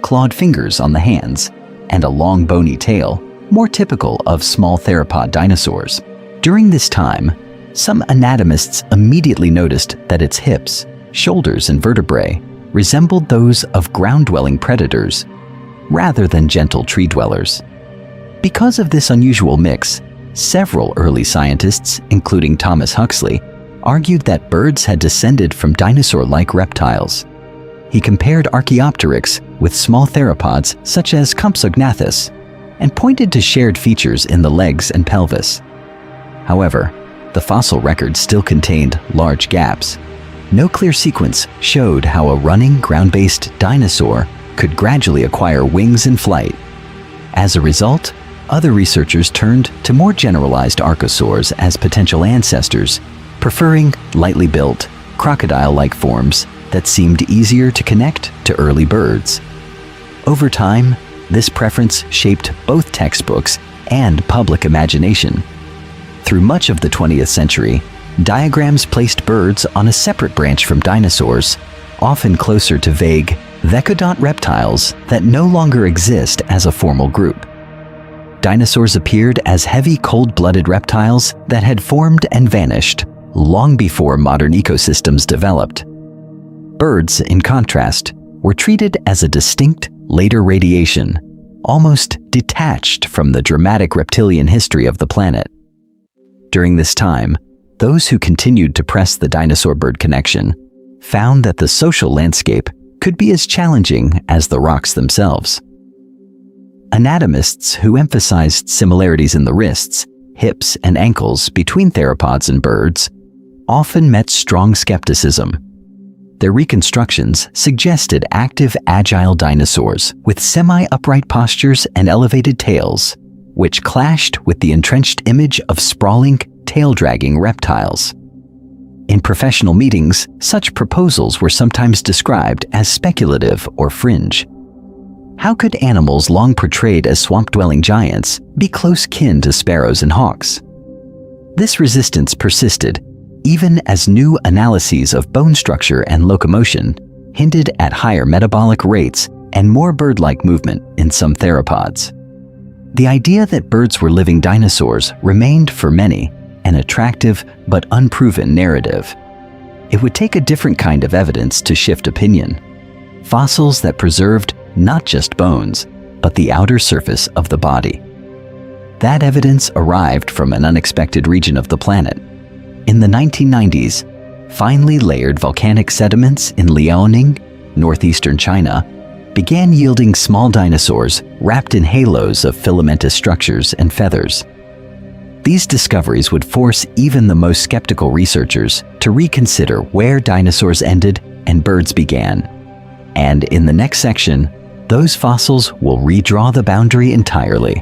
clawed fingers on the hands, and a long bony tail more typical of small theropod dinosaurs. During this time, some anatomists immediately noticed that its hips, shoulders, and vertebrae resembled those of ground-dwelling predators rather than gentle tree dwellers. Because of this unusual mix, several early scientists, including Thomas Huxley, argued that birds had descended from dinosaur-like reptiles. He compared Archaeopteryx with small theropods such as Compsognathus and pointed to shared features in the legs and pelvis. However, the fossil record still contained large gaps. No clear sequence showed how a running, ground-based dinosaur could gradually acquire wings and flight. As a result, other researchers turned to more generalized archosaurs as potential ancestors, preferring lightly built, crocodile-like forms that seemed easier to connect to early birds. Over time, this preference shaped both textbooks and public imagination. Through much of the 20th century, diagrams placed birds on a separate branch from dinosaurs, often closer to vague, vecodont reptiles that no longer exist as a formal group. Dinosaurs appeared as heavy, cold-blooded reptiles that had formed and vanished long before modern ecosystems developed. Birds, in contrast, were treated as a distinct, later radiation, almost detached from the dramatic reptilian history of the planet. During this time, those who continued to press the dinosaur-bird connection found that the social landscape could be as challenging as the rocks themselves. Anatomists who emphasized similarities in the wrists, hips, and ankles between theropods and birds often met strong skepticism. Their reconstructions suggested active, agile dinosaurs with semi-upright postures and elevated tails, which clashed with the entrenched image of sprawling, tail-dragging reptiles. In professional meetings, such proposals were sometimes described as speculative or fringe. How could animals long portrayed as swamp-dwelling giants be close kin to sparrows and hawks? This resistance persisted even as new analyses of bone structure and locomotion hinted at higher metabolic rates and more bird-like movement in some theropods. The idea that birds were living dinosaurs remained for many an attractive but unproven narrative. It would take a different kind of evidence to shift opinion. Fossils that preserved not just bones, but the outer surface of the body. That evidence arrived from an unexpected region of the planet. In the 1990s, finely layered volcanic sediments in Liaoning, northeastern China, began yielding small dinosaurs wrapped in halos of filamentous structures and feathers. These discoveries would force even the most skeptical researchers to reconsider where dinosaurs ended and birds began. And in the next section, those fossils will redraw the boundary entirely.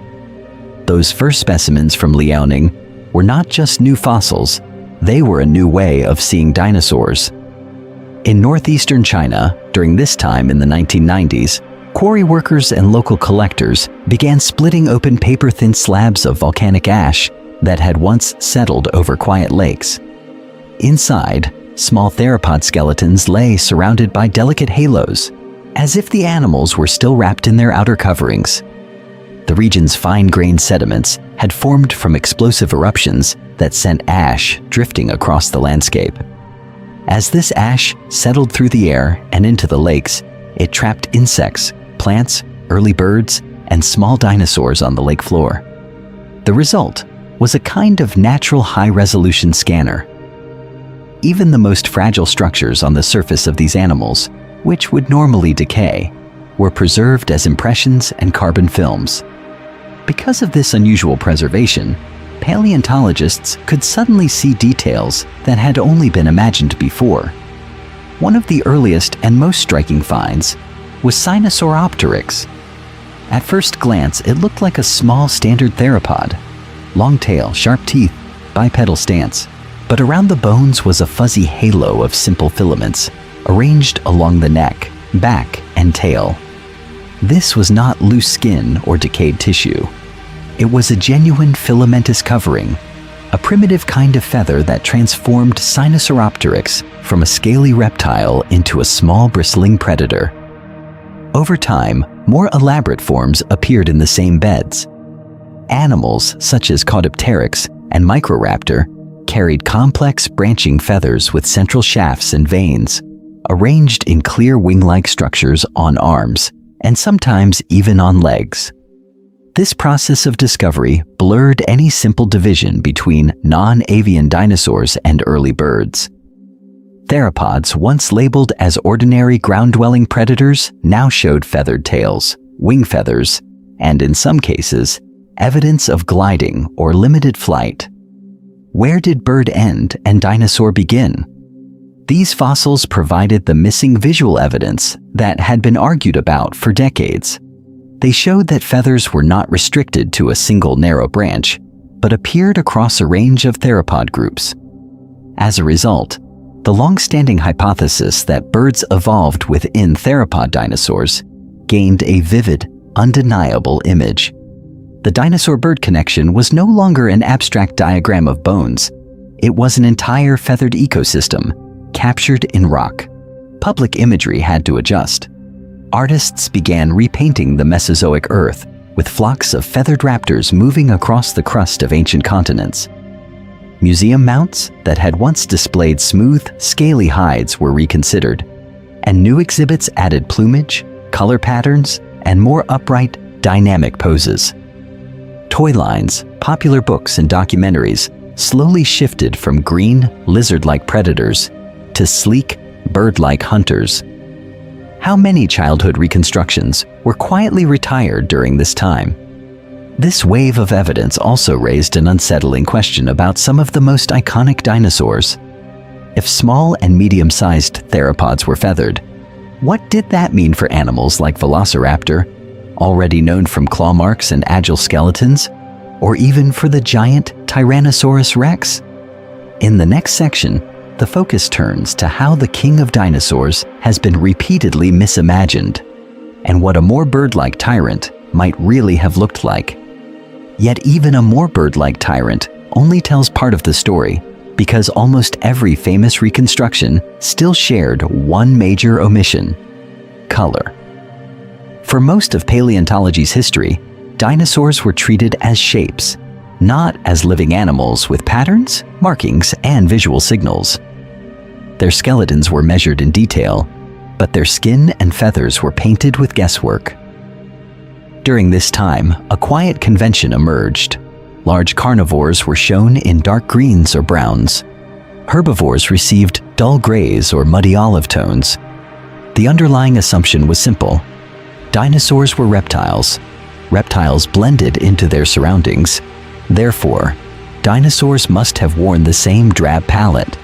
Those first specimens from Liaoning were not just new fossils, they were a new way of seeing dinosaurs. In northeastern China, during this time in the 1990s, quarry workers and local collectors began splitting open paper-thin slabs of volcanic ash that had once settled over quiet lakes. Inside, small theropod skeletons lay surrounded by delicate halos, as if the animals were still wrapped in their outer coverings. The region's fine-grained sediments had formed from explosive eruptions that sent ash drifting across the landscape. As this ash settled through the air and into the lakes, it trapped insects, plants, early birds, and small dinosaurs on the lake floor. The result was a kind of natural high-resolution scanner. Even the most fragile structures on the surface of these animals, which would normally decay, were preserved as impressions and carbon films. Because of this unusual preservation, paleontologists could suddenly see details that had only been imagined before. One of the earliest and most striking finds was Sinosauropteryx. At first glance, it looked like a small standard theropod. Long tail, sharp teeth, bipedal stance. But around the bones was a fuzzy halo of simple filaments, arranged along the neck, back, and tail. This was not loose skin or decayed tissue. It was a genuine filamentous covering, a primitive kind of feather that transformed Sinosauropteryx from a scaly reptile into a small bristling predator. Over time, more elaborate forms appeared in the same beds. Animals such as Caudipteryx and Microraptor carried complex branching feathers with central shafts and veins, arranged in clear wing-like structures on arms, and sometimes even on legs. This process of discovery blurred any simple division between non-avian dinosaurs and early birds. Theropods, once labeled as ordinary ground-dwelling predators, now showed feathered tails, wing feathers, and in some cases, evidence of gliding or limited flight. Where did bird end and dinosaur begin? These fossils provided the missing visual evidence that had been argued about for decades. They showed that feathers were not restricted to a single narrow branch, but appeared across a range of theropod groups. As a result, the long-standing hypothesis that birds evolved within theropod dinosaurs gained a vivid, undeniable image. The dinosaur-bird connection was no longer an abstract diagram of bones. It was an entire feathered ecosystem, captured in rock. Public imagery had to adjust. Artists began repainting the Mesozoic Earth, with flocks of feathered raptors moving across the crust of ancient continents. Museum mounts that had once displayed smooth, scaly hides were reconsidered, and new exhibits added plumage, color patterns, and more upright, dynamic poses. Toy lines, popular books, and documentaries slowly shifted from green, lizard-like predators to sleek, bird-like hunters. How many childhood reconstructions were quietly retired during this time? This wave of evidence also raised an unsettling question about some of the most iconic dinosaurs. If small and medium-sized theropods were feathered, what did that mean for animals like Velociraptor, already known from claw marks and agile skeletons, or even for the giant Tyrannosaurus rex? In the next section, the focus turns to how the king of dinosaurs has been repeatedly misimagined, and what a more bird-like tyrant might really have looked like. Yet even a more bird-like tyrant only tells part of the story, because almost every famous reconstruction still shared one major omission: color. For most of paleontology's history, dinosaurs were treated as shapes, not as living animals with patterns, markings, and visual signals. Their skeletons were measured in detail, but their skin and feathers were painted with guesswork. During this time, a quiet convention emerged. Large carnivores were shown in dark greens or browns. Herbivores received dull grays or muddy olive tones. The underlying assumption was simple: dinosaurs were reptiles. Reptiles blended into their surroundings. Therefore, dinosaurs must have worn the same drab palette.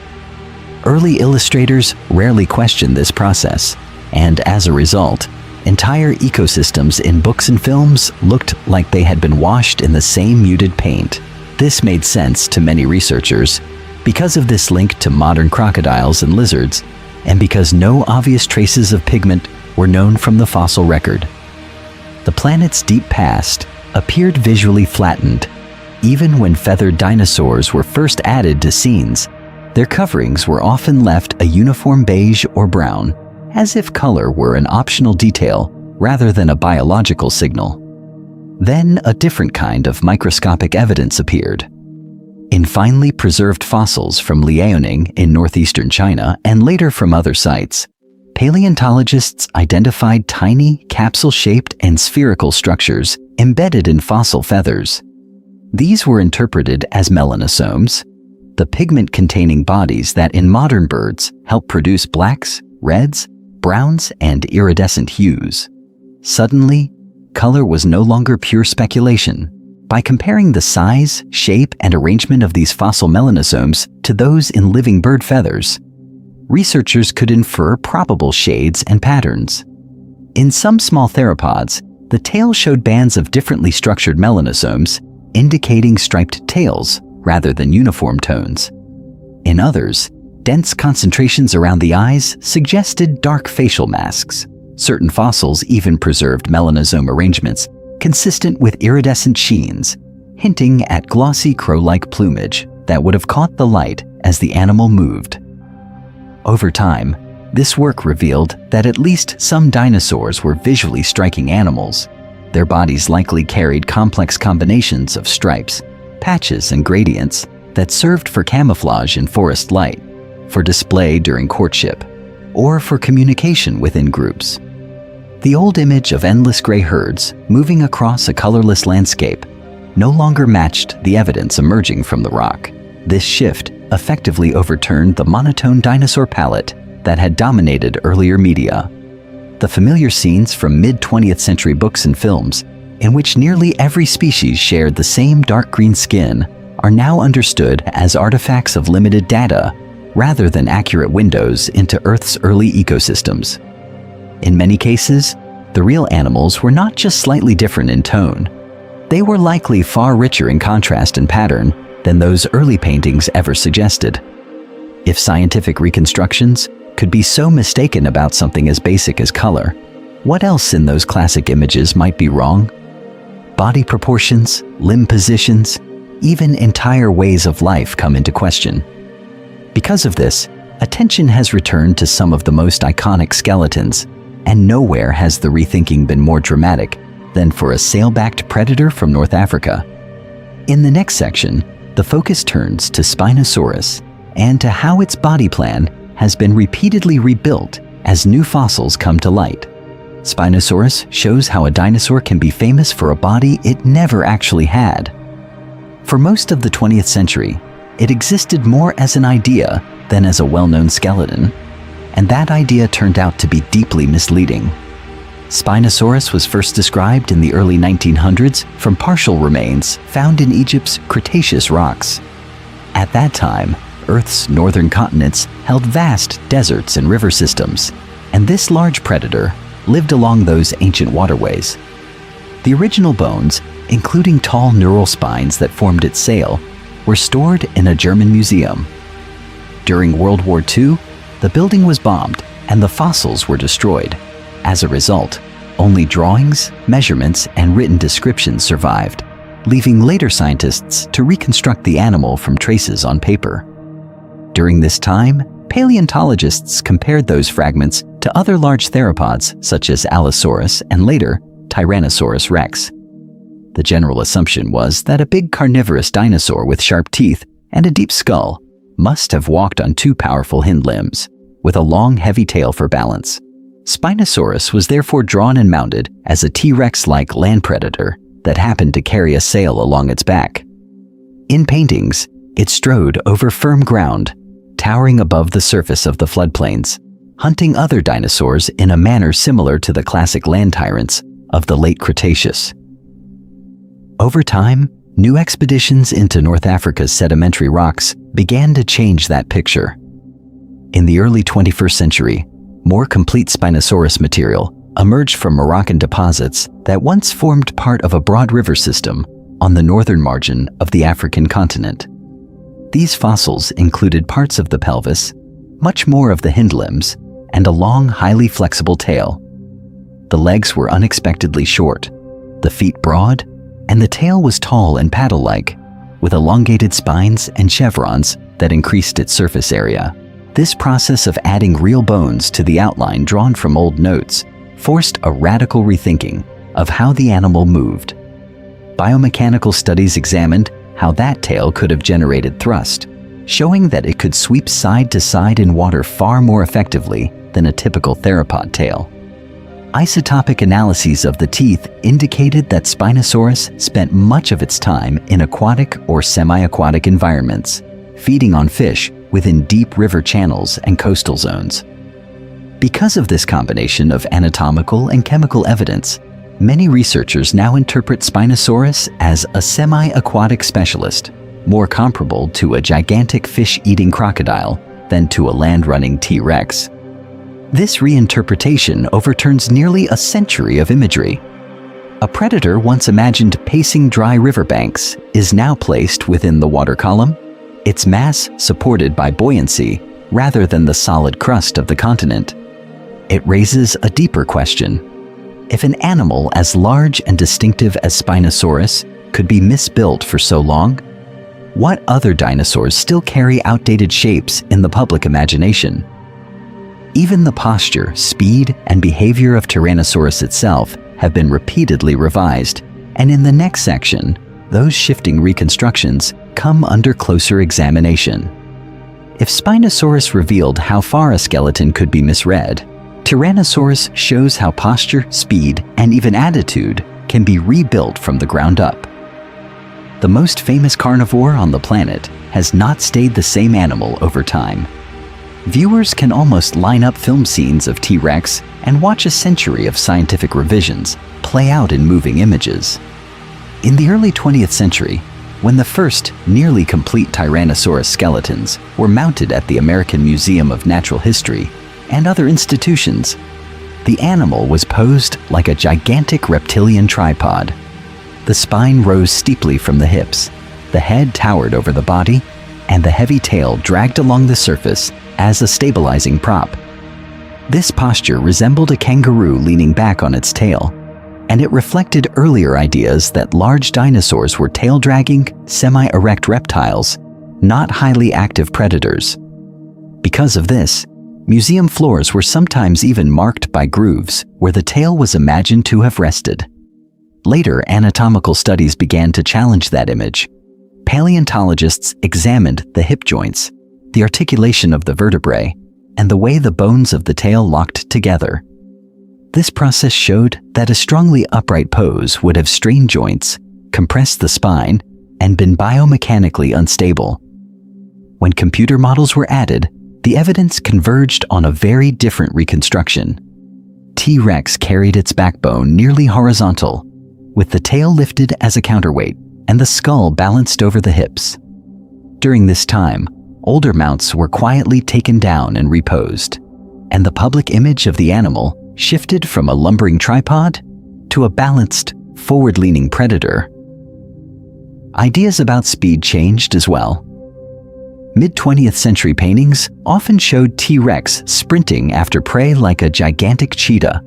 Early illustrators rarely questioned this process, and as a result, entire ecosystems in books and films looked like they had been washed in the same muted paint. This made sense to many researchers because of this link to modern crocodiles and lizards, and because no obvious traces of pigment were known from the fossil record. The planet's deep past appeared visually flattened. Even when feathered dinosaurs were first added to scenes, their coverings were often left a uniform beige or brown, as if color were an optional detail rather than a biological signal. Then a different kind of microscopic evidence appeared. In finely preserved fossils from Liaoning in northeastern China and later from other sites, paleontologists identified tiny, capsule-shaped and spherical structures embedded in fossil feathers. These were interpreted as melanosomes, the pigment-containing bodies that in modern birds help produce blacks, reds, browns, and iridescent hues. Suddenly, color was no longer pure speculation. By comparing the size, shape, and arrangement of these fossil melanosomes to those in living bird feathers, researchers could infer probable shades and patterns. In some small theropods, the tail showed bands of differently structured melanosomes, indicating striped tails rather than uniform tones. In others, dense concentrations around the eyes suggested dark facial masks. Certain fossils even preserved melanosome arrangements consistent with iridescent sheens, hinting at glossy crow-like plumage that would have caught the light as the animal moved. Over time, this work revealed that at least some dinosaurs were visually striking animals. Their bodies likely carried complex combinations of stripes, patches, and gradients that served for camouflage in forest light, for display during courtship, or for communication within groups. The old image of endless gray herds moving across a colorless landscape no longer matched the evidence emerging from the rock. This shift effectively overturned the monotone dinosaur palette that had dominated earlier media. The familiar scenes from mid-20th century books and films, in which nearly every species shared the same dark green skin, are now understood as artifacts of limited data rather than accurate windows into Earth's early ecosystems. In many cases, the real animals were not just slightly different in tone. They were likely far richer in contrast and pattern than those early paintings ever suggested. If scientific reconstructions could be so mistaken about something as basic as color, what else in those classic images might be wrong? Body proportions, limb positions, even entire ways of life come into question. Because of this, attention has returned to some of the most iconic skeletons, and nowhere has the rethinking been more dramatic than for a sail-backed predator from North Africa. In the next section, the focus turns to Spinosaurus and to how its body plan has been repeatedly rebuilt as new fossils come to light. Spinosaurus shows how a dinosaur can be famous for a body it never actually had. For most of the 20th century, it existed more as an idea than as a well-known skeleton, and that idea turned out to be deeply misleading. Spinosaurus was first described in the early 1900s from partial remains found in Egypt's Cretaceous rocks. At that time, Earth's northern continents held vast deserts and river systems, and this large predator lived along those ancient waterways. The original bones, including tall neural spines that formed its sail, were stored in a German museum. During World War II, the building was bombed and the fossils were destroyed. As a result, only drawings, measurements, and written descriptions survived, leaving later scientists to reconstruct the animal from traces on paper. During this time, paleontologists compared those fragments to other large theropods such as Allosaurus and later Tyrannosaurus rex. The general assumption was that a big carnivorous dinosaur with sharp teeth and a deep skull must have walked on two powerful hind limbs, with a long, heavy tail for balance. Spinosaurus was therefore drawn and mounted as a T-Rex-like land predator that happened to carry a sail along its back. In paintings, it strode over firm ground, towering above the surface of the floodplains, hunting other dinosaurs in a manner similar to the classic land tyrants of the late Cretaceous. Over time, new expeditions into North Africa's sedimentary rocks began to change that picture. In the early 21st century, more complete Spinosaurus material emerged from Moroccan deposits that once formed part of a broad river system on the northern margin of the African continent. These fossils included parts of the pelvis, much more of the hind limbs, and a long, highly flexible tail. The legs were unexpectedly short, the feet broad, and the tail was tall and paddle-like, with elongated spines and chevrons that increased its surface area. This process of adding real bones to the outline drawn from old notes forced a radical rethinking of how the animal moved. Biomechanical studies examined how that tail could have generated thrust, showing that it could sweep side to side in water far more effectively than a typical theropod tail. Isotopic analyses of the teeth indicated that Spinosaurus spent much of its time in aquatic or semi-aquatic environments, feeding on fish within deep river channels and coastal zones. Because of this combination of anatomical and chemical evidence, many researchers now interpret Spinosaurus as a semi-aquatic specialist, more comparable to a gigantic fish-eating crocodile than to a land-running T-Rex. This reinterpretation overturns nearly a century of imagery. A predator once imagined pacing dry riverbanks is now placed within the water column, its mass supported by buoyancy rather than the solid crust of the continent. It raises a deeper question. If an animal as large and distinctive as Spinosaurus could be misbuilt for so long, what other dinosaurs still carry outdated shapes in the public imagination? Even the posture, speed, and behavior of Tyrannosaurus itself have been repeatedly revised, and in the next section, those shifting reconstructions come under closer examination. If Spinosaurus revealed how far a skeleton could be misread, Tyrannosaurus shows how posture, speed, and even attitude can be rebuilt from the ground up. The most famous carnivore on the planet has not stayed the same animal over time. Viewers can almost line up film scenes of T-Rex and watch a century of scientific revisions play out in moving images. In the early 20th century, when the first nearly complete Tyrannosaurus skeletons were mounted at the American Museum of Natural History and other institutions, the animal was posed like a gigantic reptilian tripod. The spine rose steeply from the hips, the head towered over the body, and the heavy tail dragged along the surface as a stabilizing prop. This posture resembled a kangaroo leaning back on its tail, and it reflected earlier ideas that large dinosaurs were tail-dragging, semi-erect reptiles, not highly active predators. Because of this, museum floors were sometimes even marked by grooves where the tail was imagined to have rested. Later, anatomical studies began to challenge that image. Paleontologists examined the hip joints, the articulation of the vertebrae, and the way the bones of the tail locked together. This process showed that a strongly upright pose would have strained joints, compressed the spine, and been biomechanically unstable. When computer models were added, the evidence converged on a very different reconstruction. T-Rex carried its backbone nearly horizontal, with the tail lifted as a counterweight and the skull balanced over the hips. During this time, older mounts were quietly taken down and reposed, and the public image of the animal shifted from a lumbering tripod to a balanced, forward-leaning predator. Ideas about speed changed as well. Mid-20th century paintings often showed T-Rex sprinting after prey like a gigantic cheetah.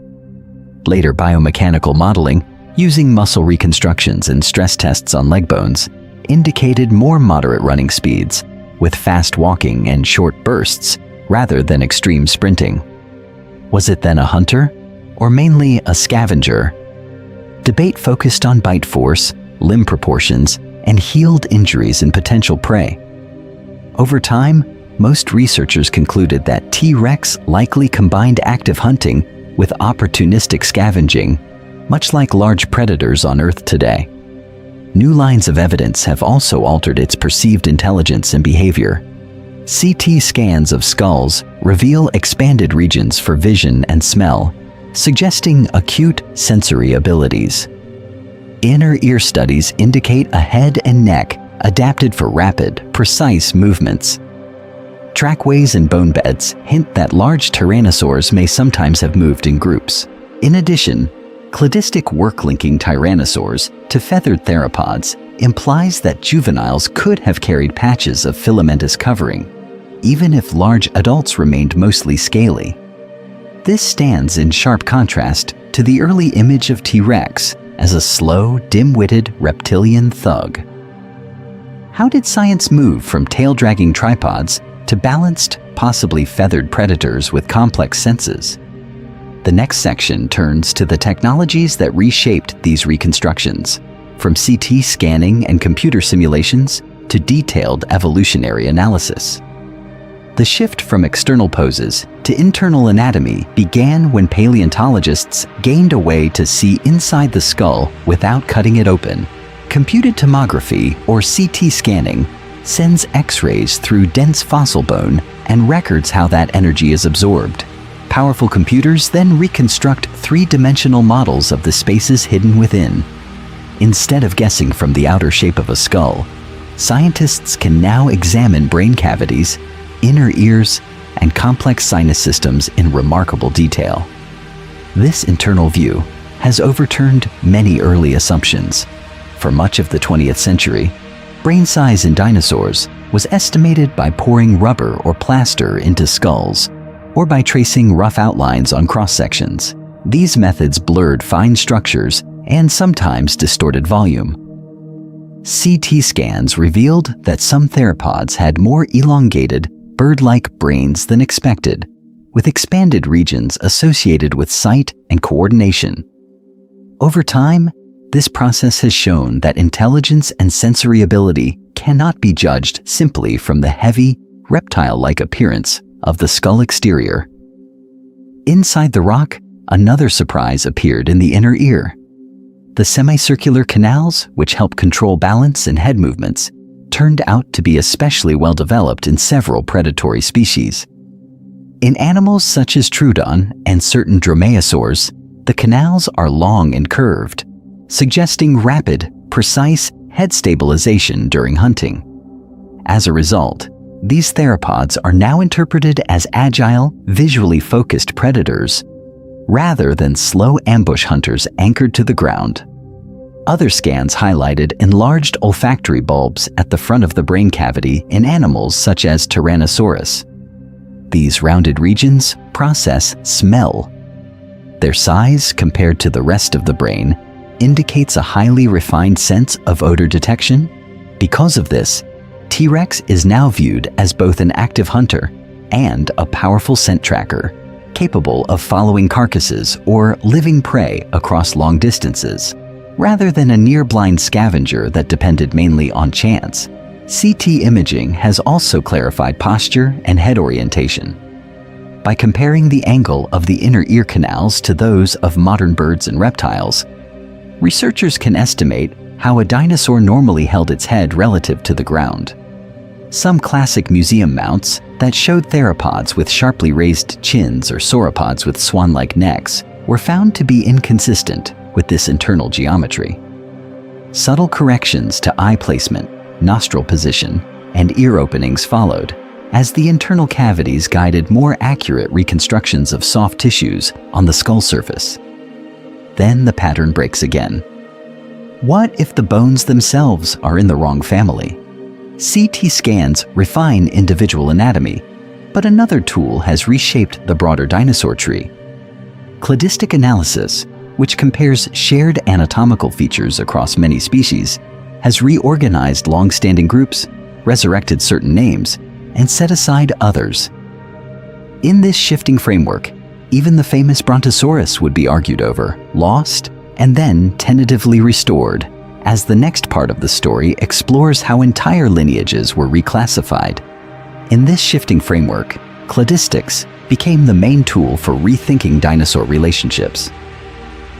Later biomechanical modeling, using muscle reconstructions and stress tests on leg bones, indicated more moderate running speeds, with fast walking and short bursts rather than extreme sprinting. Was it then a hunter, or mainly a scavenger? Debate focused on bite force, limb proportions, and healed injuries in potential prey. Over time, most researchers concluded that T-Rex likely combined active hunting with opportunistic scavenging, much like large predators on Earth today. New lines of evidence have also altered its perceived intelligence and behavior. CT scans of skulls reveal expanded regions for vision and smell, suggesting acute sensory abilities. Inner ear studies indicate a head and neck adapted for rapid, precise movements. Trackways and bone beds hint that large tyrannosaurs may sometimes have moved in groups. In addition, cladistic work-linking tyrannosaurs to feathered theropods implies that juveniles could have carried patches of filamentous covering, even if large adults remained mostly scaly. This stands in sharp contrast to the early image of T-Rex as a slow, dim-witted reptilian thug. How did science move from tail-dragging tripods to balanced, possibly feathered predators with complex senses? The next section turns to the technologies that reshaped these reconstructions, from CT scanning and computer simulations to detailed evolutionary analysis. The shift from external poses to internal anatomy began when paleontologists gained a way to see inside the skull without cutting it open. Computed tomography, or CT scanning, sends X-rays through dense fossil bone and records how that energy is absorbed. Powerful computers then reconstruct three-dimensional models of the spaces hidden within. Instead of guessing from the outer shape of a skull, scientists can now examine brain cavities, inner ears, and complex sinus systems in remarkable detail. This internal view has overturned many early assumptions. For much of the 20th century, brain size in dinosaurs was estimated by pouring rubber or plaster into skulls, or by tracing rough outlines on cross-sections. These methods blurred fine structures and sometimes distorted volume. CT scans revealed that some theropods had more elongated, bird-like brains than expected, with expanded regions associated with sight and coordination. Over time, this process has shown that intelligence and sensory ability cannot be judged simply from the heavy, reptile-like appearance of the skull exterior. Inside the rock, another surprise appeared in the inner ear. The semicircular canals, which help control balance and head movements, turned out to be especially well developed in several predatory species. In animals such as Troodon and certain dromaeosaurs, the canals are long and curved, suggesting rapid, precise head stabilization during hunting. As a result, these theropods are now interpreted as agile, visually focused predators, rather than slow ambush hunters anchored to the ground. Other scans highlighted enlarged olfactory bulbs at the front of the brain cavity in animals such as Tyrannosaurus. These rounded regions process smell. Their size, compared to the rest of the brain, indicates a highly refined sense of odor detection. Because of this, T-Rex is now viewed as both an active hunter and a powerful scent tracker, capable of following carcasses or living prey across long distances. Rather than a near-blind scavenger that depended mainly on chance, CT imaging has also clarified posture and head orientation. By comparing the angle of the inner ear canals to those of modern birds and reptiles, researchers can estimate how a dinosaur normally held its head relative to the ground. Some classic museum mounts that showed theropods with sharply raised chins or sauropods with swan-like necks were found to be inconsistent with this internal geometry. Subtle corrections to eye placement, nostril position, and ear openings followed, as the internal cavities guided more accurate reconstructions of soft tissues on the skull surface. Then the pattern breaks again. What if the bones themselves are in the wrong family? CT scans refine individual anatomy, but another tool has reshaped the broader dinosaur tree. Cladistic analysis, which compares shared anatomical features across many species, has reorganized long-standing groups, resurrected certain names, and set aside others. In this shifting framework, even the famous Brontosaurus would be argued over, lost, and then tentatively restored, as the next part of the story explores how entire lineages were reclassified. In this shifting framework, cladistics became the main tool for rethinking dinosaur relationships.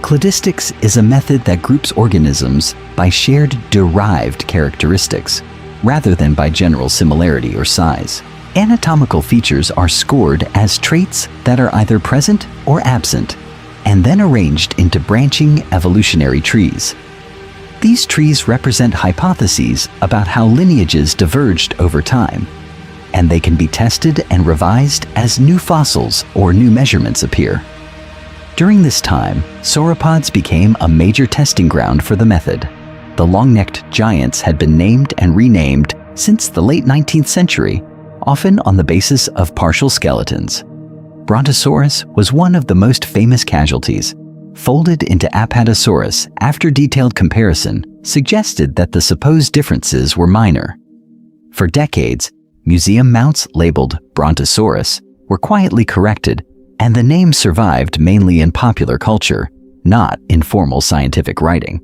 Cladistics is a method that groups organisms by shared derived characteristics, rather than by general similarity or size. Anatomical features are scored as traits that are either present or absent, and then arranged into branching evolutionary trees. These trees represent hypotheses about how lineages diverged over time, and they can be tested and revised as new fossils or new measurements appear. During this time, sauropods became a major testing ground for the method. The long-necked giants had been named and renamed since the late 19th century, often on the basis of partial skeletons. Brontosaurus was one of the most famous casualties. Folded into Apatosaurus after detailed comparison suggested that the supposed differences were minor. For decades, museum mounts labeled Brontosaurus were quietly corrected, and the name survived mainly in popular culture, not in formal scientific writing.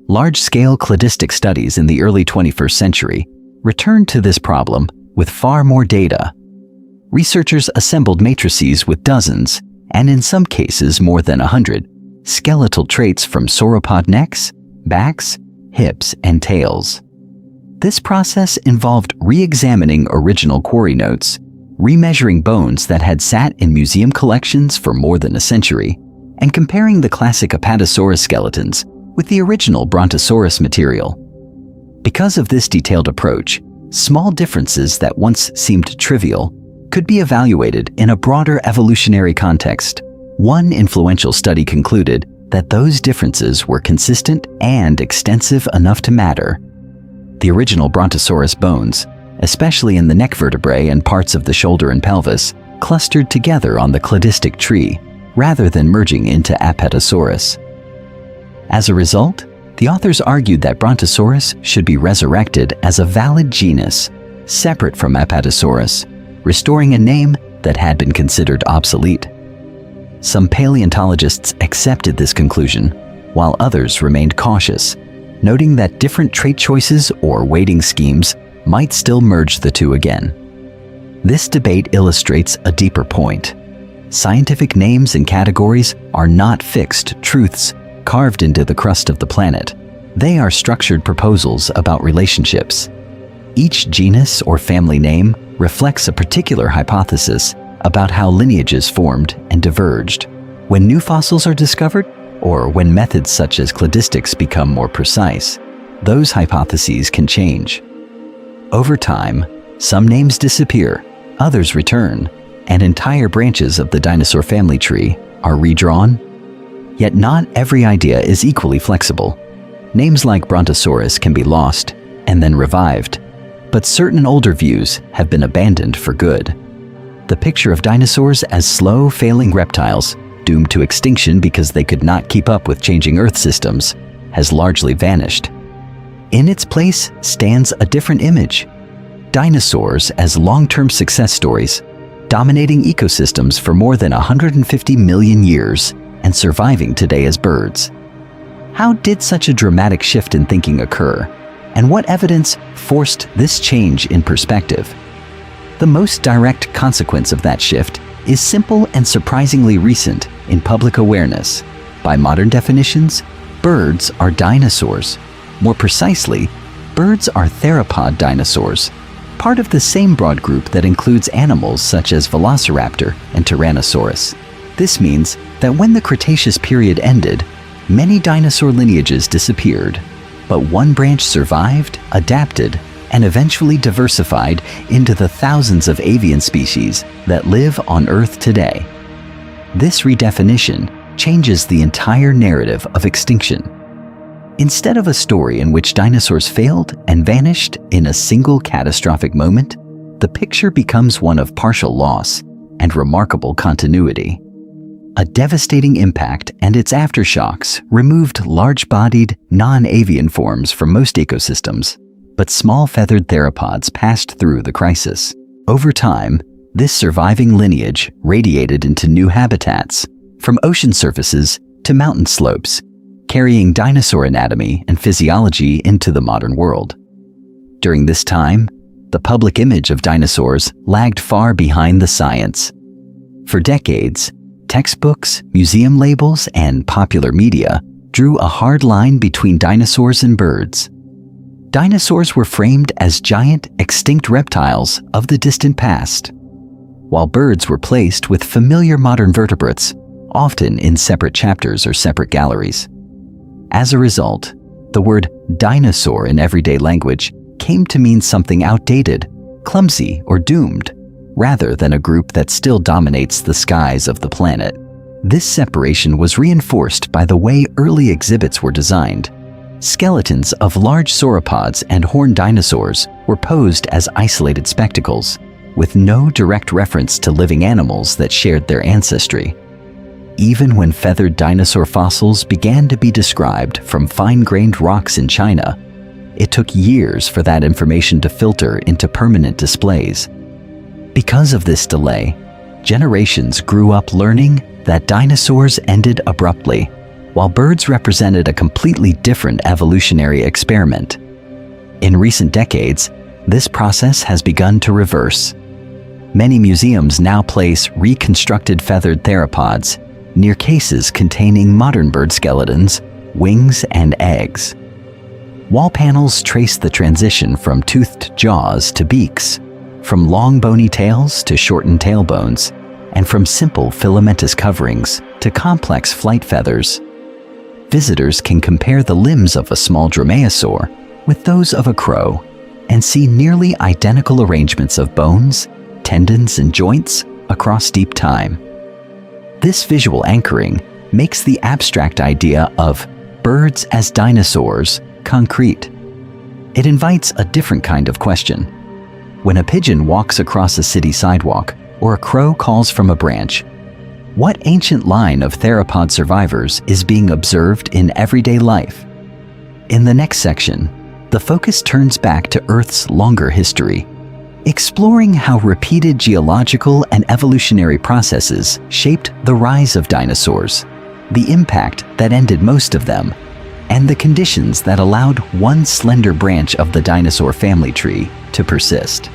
Large-scale cladistic studies in the early 21st century returned to this problem with far more data. Researchers assembled matrices with dozens, and in some cases more than 100, skeletal traits from sauropod necks, backs, hips, and tails. This process involved re-examining original quarry notes, remeasuring bones that had sat in museum collections for more than a century, and comparing the classic Apatosaurus skeletons with the original Brontosaurus material. Because of this detailed approach, small differences that once seemed trivial could be evaluated in a broader evolutionary context. One influential study concluded that those differences were consistent and extensive enough to matter. The original Brontosaurus bones, especially in the neck vertebrae and parts of the shoulder and pelvis, clustered together on the cladistic tree rather than merging into Apatosaurus. As a result, the authors argued that Brontosaurus should be resurrected as a valid genus, separate from Apatosaurus, restoring a name that had been considered obsolete. Some paleontologists accepted this conclusion, while others remained cautious, noting that different trait choices or weighting schemes might still merge the two again. This debate illustrates a deeper point. Scientific names and categories are not fixed truths carved into the crust of the planet. They are structured proposals about relationships. Each genus or family name reflects a particular hypothesis about how lineages formed and diverged. When new fossils are discovered, or when methods such as cladistics become more precise, those hypotheses can change. Over time, some names disappear, others return, and entire branches of the dinosaur family tree are redrawn. Yet not every idea is equally flexible. Names like Brontosaurus can be lost and then revived, but certain older views have been abandoned for good. The picture of dinosaurs as slow, failing reptiles, doomed to extinction because they could not keep up with changing Earth systems, has largely vanished. In its place stands a different image: dinosaurs as long-term success stories, dominating ecosystems for more than 150 million years and surviving today as birds. How did such a dramatic shift in thinking occur, and what evidence forced this change in perspective? The most direct consequence of that shift is simple and surprisingly recent in public awareness. By modern definitions, birds are dinosaurs. More precisely, birds are theropod dinosaurs, part of the same broad group that includes animals such as Velociraptor and Tyrannosaurus. This means that when the Cretaceous period ended, many dinosaur lineages disappeared, but one branch survived, adapted, and eventually diversified into the thousands of avian species that live on Earth today. This redefinition changes the entire narrative of extinction. Instead of a story in which dinosaurs failed and vanished in a single catastrophic moment, the picture becomes one of partial loss and remarkable continuity. A devastating impact and its aftershocks removed large-bodied, non-avian forms from most ecosystems, but small feathered theropods passed through the crisis. Over time, this surviving lineage radiated into new habitats, from ocean surfaces to mountain slopes, carrying dinosaur anatomy and physiology into the modern world. During this time, the public image of dinosaurs lagged far behind the science. For decades, textbooks, museum labels, and popular media drew a hard line between dinosaurs and birds. Dinosaurs were framed as giant, extinct reptiles of the distant past, while birds were placed with familiar modern vertebrates, often in separate chapters or separate galleries. As a result, the word dinosaur in everyday language came to mean something outdated, clumsy, or doomed, rather than a group that still dominates the skies of the planet. This separation was reinforced by the way early exhibits were designed. Skeletons of large sauropods and horned dinosaurs were posed as isolated spectacles, with no direct reference to living animals that shared their ancestry. Even when feathered dinosaur fossils began to be described from fine-grained rocks in China, it took years for that information to filter into permanent displays. Because of this delay, generations grew up learning that dinosaurs ended abruptly, while birds represented a completely different evolutionary experiment. In recent decades, this process has begun to reverse. Many museums now place reconstructed feathered theropods near cases containing modern bird skeletons, wings, and eggs. Wall panels trace the transition from toothed jaws to beaks, from long bony tails to shortened tailbones, and from simple filamentous coverings to complex flight feathers. Visitors can compare the limbs of a small dromaeosaur with those of a crow and see nearly identical arrangements of bones, tendons, and joints across deep time. This visual anchoring makes the abstract idea of birds as dinosaurs concrete. It invites a different kind of question. When a pigeon walks across a city sidewalk or a crow calls from a branch, what ancient line of theropod survivors is being observed in everyday life? In the next section, the focus turns back to Earth's longer history, exploring how repeated geological and evolutionary processes shaped the rise of dinosaurs. the impact that ended most of them, and the conditions that allowed one slender branch of the dinosaur family tree to persist.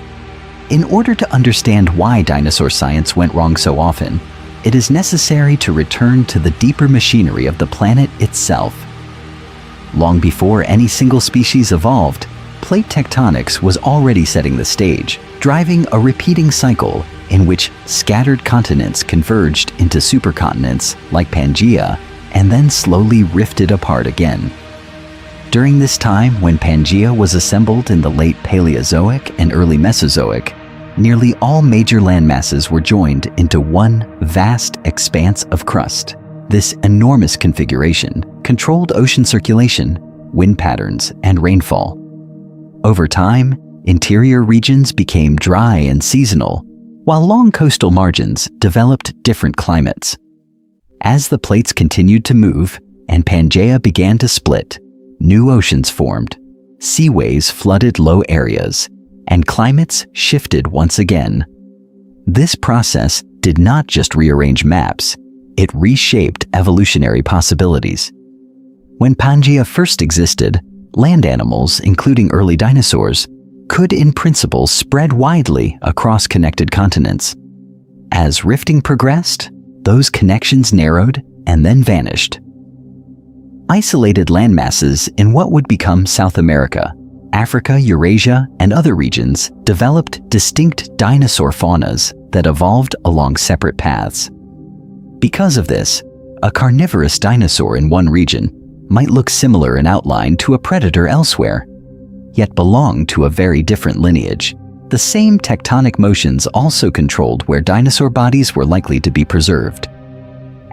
In order to understand why dinosaur science went wrong so often, it is necessary to return to the deeper machinery of the planet itself. Long before any single species evolved, plate tectonics was already setting the stage, driving a repeating cycle in which scattered continents converged into supercontinents like Pangaea and then slowly rifted apart again. During this time, when Pangaea was assembled in the late Paleozoic and early Mesozoic, nearly all major landmasses were joined into one vast expanse of crust. This enormous configuration controlled ocean circulation, wind patterns, and rainfall. Over time, interior regions became dry and seasonal, while long coastal margins developed different climates. As the plates continued to move and Pangaea began to split, new oceans formed, seaways flooded low areas, and climates shifted once again. This process did not just rearrange maps, it reshaped evolutionary possibilities. When Pangaea first existed, land animals, including early dinosaurs, could in principle spread widely across connected continents. As rifting progressed, those connections narrowed and then vanished. Isolated landmasses in what would become South America, Africa, Eurasia, and other regions developed distinct dinosaur faunas that evolved along separate paths. Because of this, a carnivorous dinosaur in one region might look similar in outline to a predator elsewhere, yet belong to a very different lineage. The same tectonic motions also controlled where dinosaur bodies were likely to be preserved.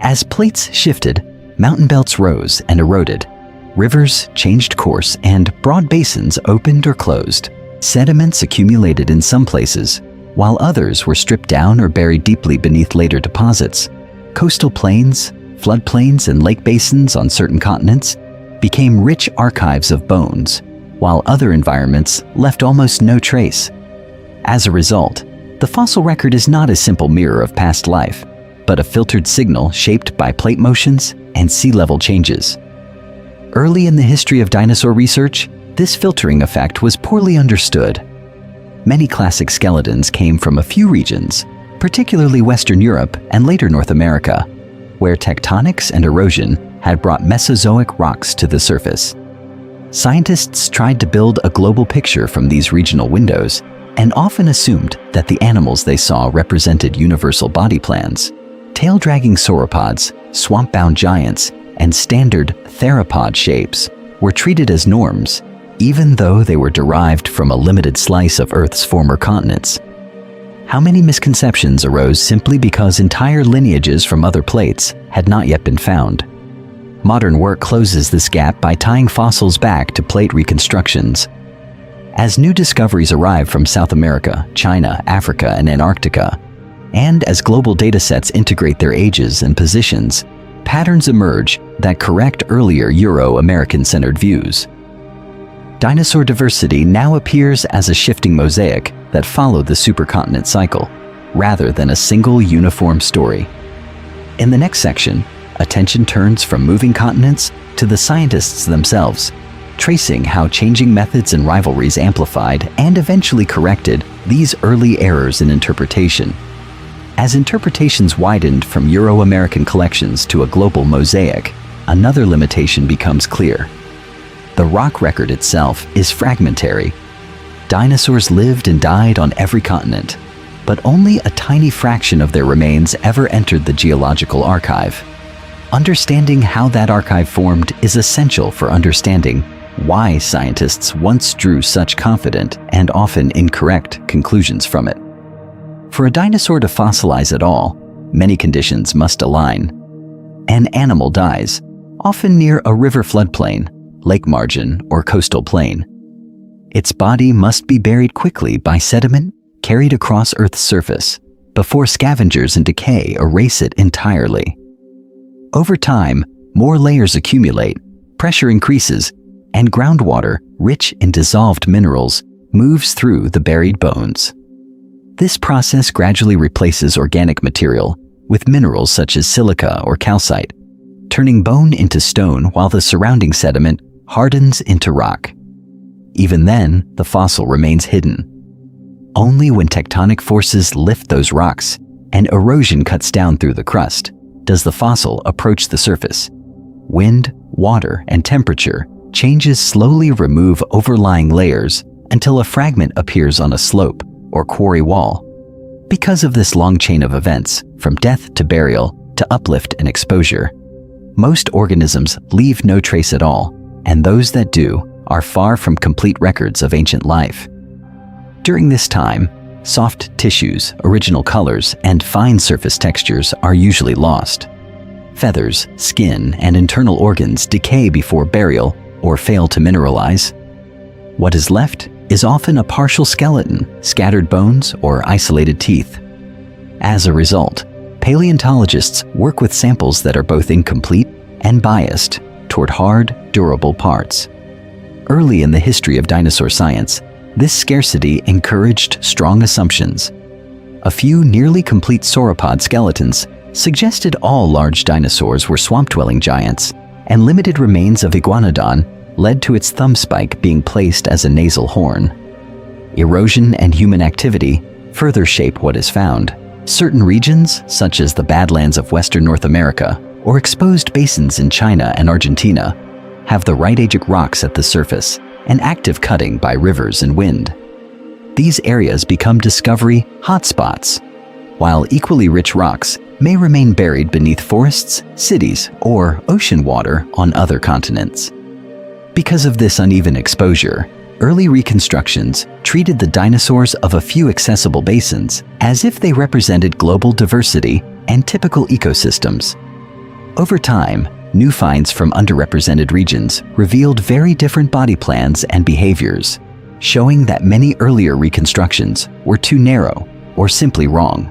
As plates shifted, mountain belts rose and eroded. Rivers changed course and broad basins opened or closed. Sediments accumulated in some places, while others were stripped down or buried deeply beneath later deposits. Coastal plains, floodplains, and lake basins on certain continents became rich archives of bones, while other environments left almost no trace. As a result, the fossil record is not a simple mirror of past life, but a filtered signal shaped by plate motions and sea level changes. Early in the history of dinosaur research, this filtering effect was poorly understood. Many classic skeletons came from a few regions, particularly Western Europe and later North America, where tectonics and erosion had brought Mesozoic rocks to the surface. Scientists tried to build a global picture from these regional windows and often assumed that the animals they saw represented universal body plans. Tail-dragging sauropods, swamp-bound giants, and standard theropod shapes were treated as norms, even though they were derived from a limited slice of Earth's former continents. How many misconceptions arose simply because entire lineages from other plates had not yet been found? Modern work closes this gap by tying fossils back to plate reconstructions. As new discoveries arrive from South America, China, Africa, and Antarctica, and as global datasets integrate their ages and positions, patterns emerge that correct earlier Euro-American-centered views. Dinosaur diversity now appears as a shifting mosaic that followed the supercontinent cycle, rather than a single uniform story. In the next section, attention turns from moving continents to the scientists themselves, tracing how changing methods and rivalries amplified and eventually corrected these early errors in interpretation. As interpretations widened from Euro-American collections to a global mosaic, another limitation becomes clear. The rock record itself is fragmentary. Dinosaurs lived and died on every continent, but only a tiny fraction of their remains ever entered the geological archive. Understanding how that archive formed is essential for understanding why scientists once drew such confident and often incorrect conclusions from it. For a dinosaur to fossilize at all, many conditions must align. An animal dies, often near a river floodplain, lake margin, or coastal plain. Its body must be buried quickly by sediment carried across Earth's surface before scavengers and decay erase it entirely. Over time, more layers accumulate, pressure increases, and groundwater, rich in dissolved minerals, moves through the buried bones. This process gradually replaces organic material with minerals such as silica or calcite, turning bone into stone while the surrounding sediment hardens into rock. Even then, the fossil remains hidden. Only when tectonic forces lift those rocks and erosion cuts down through the crust does the fossil approach the surface. Wind, water, and temperature changes slowly remove overlying layers until a fragment appears on a slope or quarry wall. Because of this long chain of events, from death to burial to uplift and exposure, most organisms leave no trace at all, and those that do are far from complete records of ancient life. During this time, soft tissues, original colors, and fine surface textures are usually lost. Feathers, skin, and internal organs decay before burial or fail to mineralize. What is left is often a partial skeleton, scattered bones, or isolated teeth. As a result, paleontologists work with samples that are both incomplete and biased toward hard, durable parts. Early in the history of dinosaur science, this scarcity encouraged strong assumptions. A few nearly complete sauropod skeletons suggested all large dinosaurs were swamp-dwelling giants, and limited remains of iguanodon led to its thumb spike being placed as a nasal horn. Erosion and human activity further shape what is found. Certain regions, such as the Badlands of Western North America or exposed basins in China and Argentina, have the rhydagic rocks at the surface and active cutting by rivers and wind. These areas become discovery hotspots, while equally rich rocks may remain buried beneath forests, cities, or ocean water on other continents. Because of this uneven exposure, early reconstructions treated the dinosaurs of a few accessible basins as if they represented global diversity and typical ecosystems. Over time, new finds from underrepresented regions revealed very different body plans and behaviors, showing that many earlier reconstructions were too narrow or simply wrong.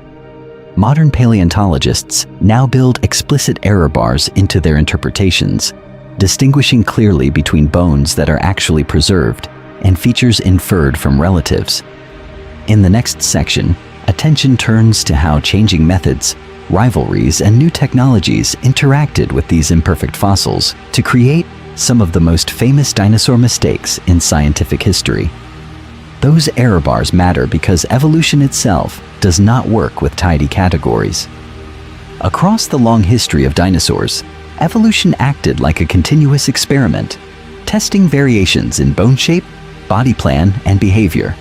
Modern paleontologists now build explicit error bars into their interpretations, distinguishing clearly between bones that are actually preserved and features inferred from relatives. In the next section, attention turns to how changing methods, rivalries, and new technologies interacted with these imperfect fossils to create some of the most famous dinosaur mistakes in scientific history. Those error bars matter because evolution itself does not work with tidy categories. Across the long history of dinosaurs, evolution acted like a continuous experiment, testing variations in bone shape, body plan, and behavior.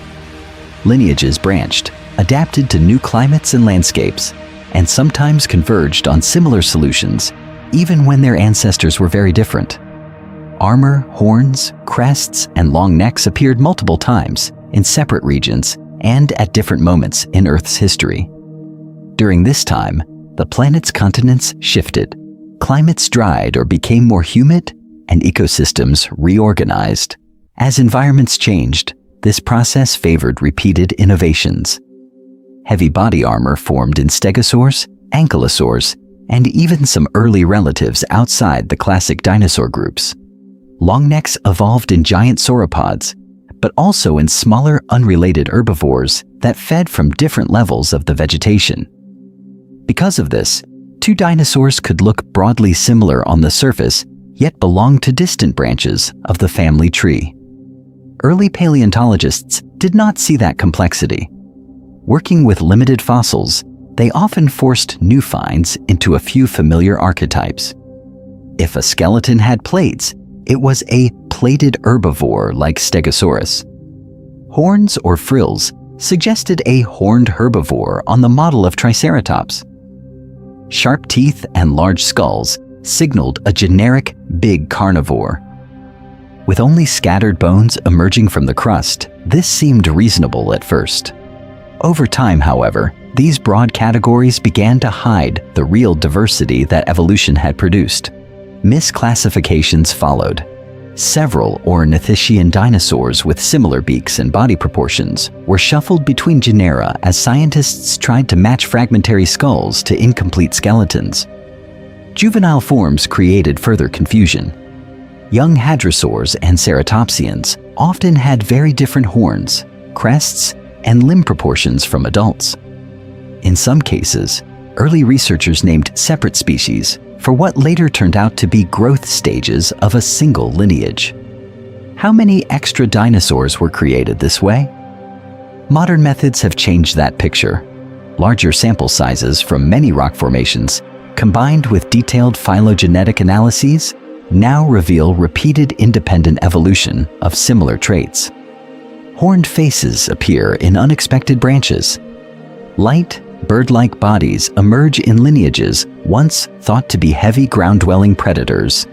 Lineages branched, adapted to new climates and landscapes, and sometimes converged on similar solutions, even when their ancestors were very different. Armor, horns, crests, and long necks appeared multiple times in separate regions and at different moments in Earth's history. During this time, the planet's continents shifted, climates dried or became more humid, and ecosystems reorganized. As environments changed, this process favored repeated innovations. Heavy body armor formed in stegosaurs, ankylosaurs, and even some early relatives outside the classic dinosaur groups. Long necks evolved in giant sauropods, but also in smaller, unrelated herbivores that fed from different levels of the vegetation. Because of this, two dinosaurs could look broadly similar on the surface, yet belong to distant branches of the family tree. Early paleontologists did not see that complexity. Working with limited fossils, they often forced new finds into a few familiar archetypes. If a skeleton had plates, it was a plated herbivore like Stegosaurus. Horns or frills suggested a horned herbivore on the model of Triceratops. Sharp teeth and large skulls signaled a generic big carnivore. With only scattered bones emerging from the crust, this seemed reasonable at first. Over time, however, these broad categories began to hide the real diversity that evolution had produced. Misclassifications followed. Several ornithischian dinosaurs with similar beaks and body proportions were shuffled between genera as scientists tried to match fragmentary skulls to incomplete skeletons. Juvenile forms created further confusion. Young hadrosaurs and ceratopsians often had very different horns, crests, and limb proportions from adults. In some cases, early researchers named separate species for what later turned out to be growth stages of a single lineage. How many extra dinosaurs were created this way? Modern methods have changed that picture. Larger sample sizes from many rock formations, combined with detailed phylogenetic analyses, now reveal repeated independent evolution of similar traits. Horned faces appear in unexpected branches. Light, bird-like bodies emerge in lineages once thought to be heavy ground-dwelling predators.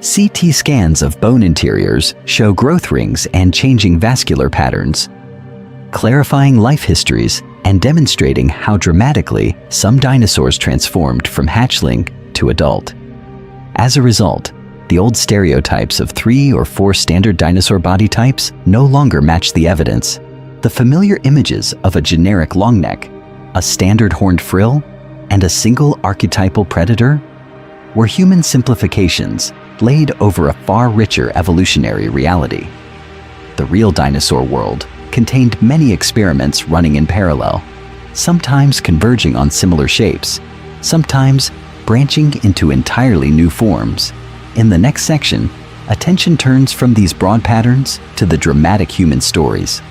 CT scans of bone interiors show growth rings and changing vascular patterns, clarifying life histories and demonstrating how dramatically some dinosaurs transformed from hatchling to adult. As a result, the old stereotypes of 3 or 4 standard dinosaur body types no longer match the evidence. The familiar images of a generic longneck, a standard horned frill, and a single archetypal predator were human simplifications laid over a far richer evolutionary reality. The real dinosaur world contained many experiments running in parallel, sometimes converging on similar shapes, sometimes branching into entirely new forms. In the next section, attention turns from these broad patterns to the dramatic human stories,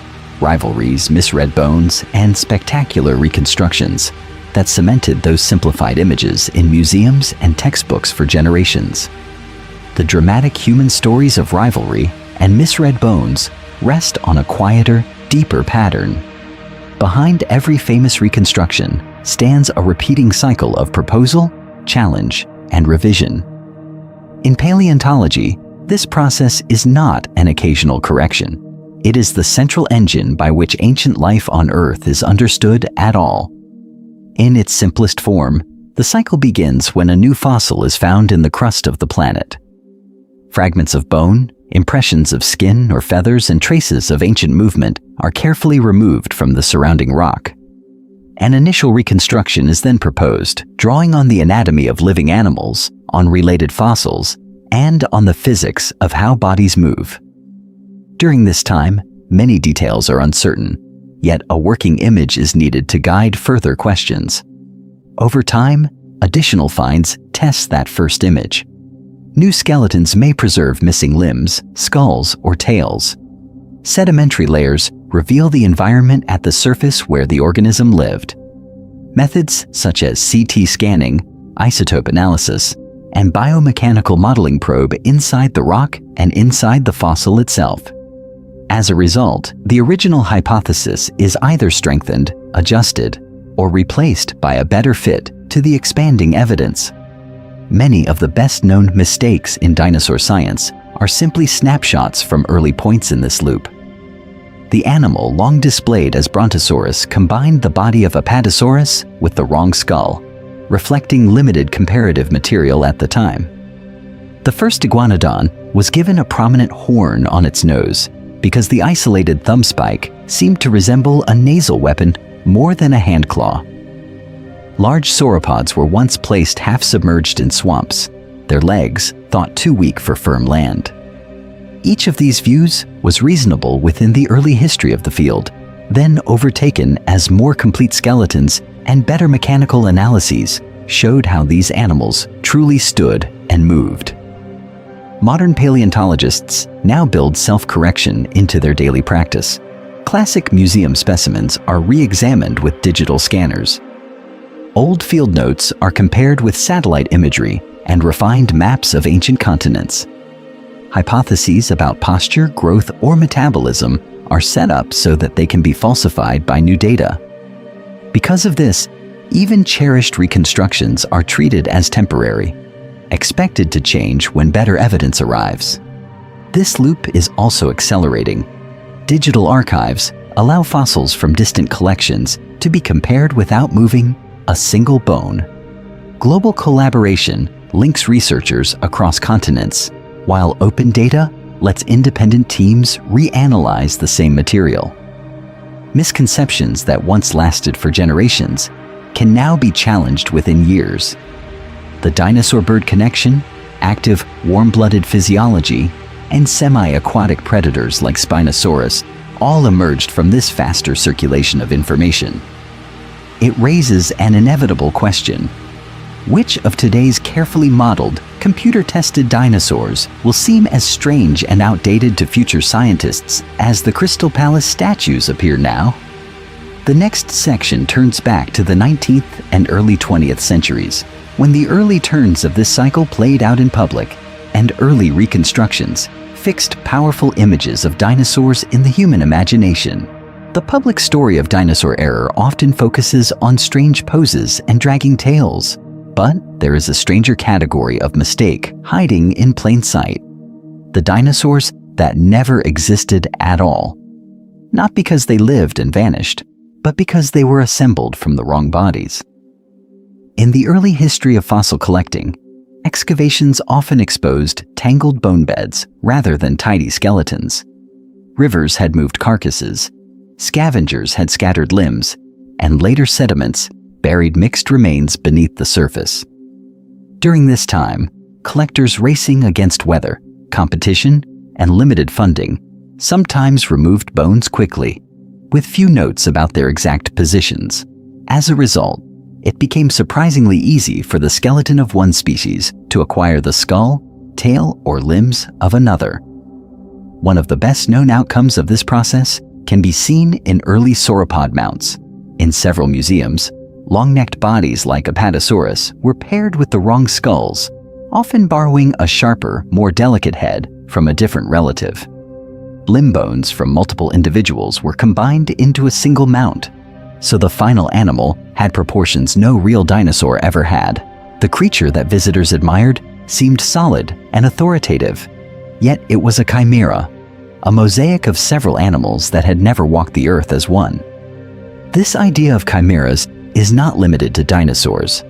rivalries, misread bones, and spectacular reconstructions that cemented those simplified images in museums and textbooks for generations. The dramatic human stories of rivalry and misread bones rest on a quieter, deeper pattern. Behind every famous reconstruction stands a repeating cycle of proposal, challenge, and revision. In paleontology, this process is not an occasional correction. It is the central engine by which ancient life on Earth is understood at all. In its simplest form, the cycle begins when a new fossil is found in the crust of the planet. Fragments of bone, impressions of skin or feathers, and traces of ancient movement are carefully removed from the surrounding rock. An initial reconstruction is then proposed, drawing on the anatomy of living animals, on related fossils, and on the physics of how bodies move. During this time, many details are uncertain, yet a working image is needed to guide further questions. Over time, additional finds test that first image. New skeletons may preserve missing limbs, skulls, or tails. Sedimentary layers reveal the environment at the surface where the organism lived. Methods such as CT scanning, isotope analysis, and biomechanical modeling probe inside the rock and inside the fossil itself. As a result, the original hypothesis is either strengthened, adjusted, or replaced by a better fit to the expanding evidence. Many of the best-known mistakes in dinosaur science are simply snapshots from early points in this loop. The animal long displayed as Brontosaurus combined the body of Apatosaurus with the wrong skull, reflecting limited comparative material at the time. The first iguanodon was given a prominent horn on its nose because the isolated thumb spike seemed to resemble a nasal weapon more than a hand claw. Large sauropods were once placed half-submerged in swamps, their legs thought too weak for firm land. Each of these views was reasonable within the early history of the field, then overtaken as more complete skeletons and better mechanical analyses showed how these animals truly stood and moved. Modern paleontologists now build self-correction into their daily practice. Classic museum specimens are re-examined with digital scanners. Old field notes are compared with satellite imagery and refined maps of ancient continents. Hypotheses about posture, growth, or metabolism are set up so that they can be falsified by new data. Because of this, even cherished reconstructions are treated as temporary, expected to change when better evidence arrives. This loop is also accelerating. Digital archives allow fossils from distant collections to be compared without moving a single bone. Global collaboration links researchers across continents, while open data lets independent teams reanalyze the same material. Misconceptions that once lasted for generations can now be challenged within years. The dinosaur-bird connection, active warm-blooded physiology, and semi-aquatic predators like Spinosaurus all emerged from this faster circulation of information. It raises an inevitable question. Which of today's carefully modeled, computer-tested dinosaurs will seem as strange and outdated to future scientists as the Crystal Palace statues appear now? The next section turns back to the 19th and early 20th centuries, when the early turns of this cycle played out in public, and early reconstructions fixed powerful images of dinosaurs in the human imagination. The public story of dinosaur era often focuses on strange poses and dragging tails, but there is a stranger category of mistake hiding in plain sight: the dinosaurs that never existed at all. Not because they lived and vanished, but because they were assembled from the wrong bodies. In the early history of fossil collecting, excavations often exposed tangled bone beds rather than tidy skeletons. Rivers had moved carcasses, scavengers had scattered limbs, and later sediments buried mixed remains beneath the surface. During this time, collectors racing against weather, competition, and limited funding sometimes removed bones quickly, with few notes about their exact positions. As a result, it became surprisingly easy for the skeleton of one species to acquire the skull, tail, or limbs of another. One of the best-known outcomes of this process can be seen in early sauropod mounts. In several museums, long-necked bodies like Apatosaurus were paired with the wrong skulls, often borrowing a sharper, more delicate head from a different relative. Limb bones from multiple individuals were combined into a single mount, so the final animal had proportions no real dinosaur ever had. The creature that visitors admired seemed solid and authoritative, yet it was a chimera, a mosaic of several animals that had never walked the earth as one. This idea of chimeras is not limited to dinosaurs.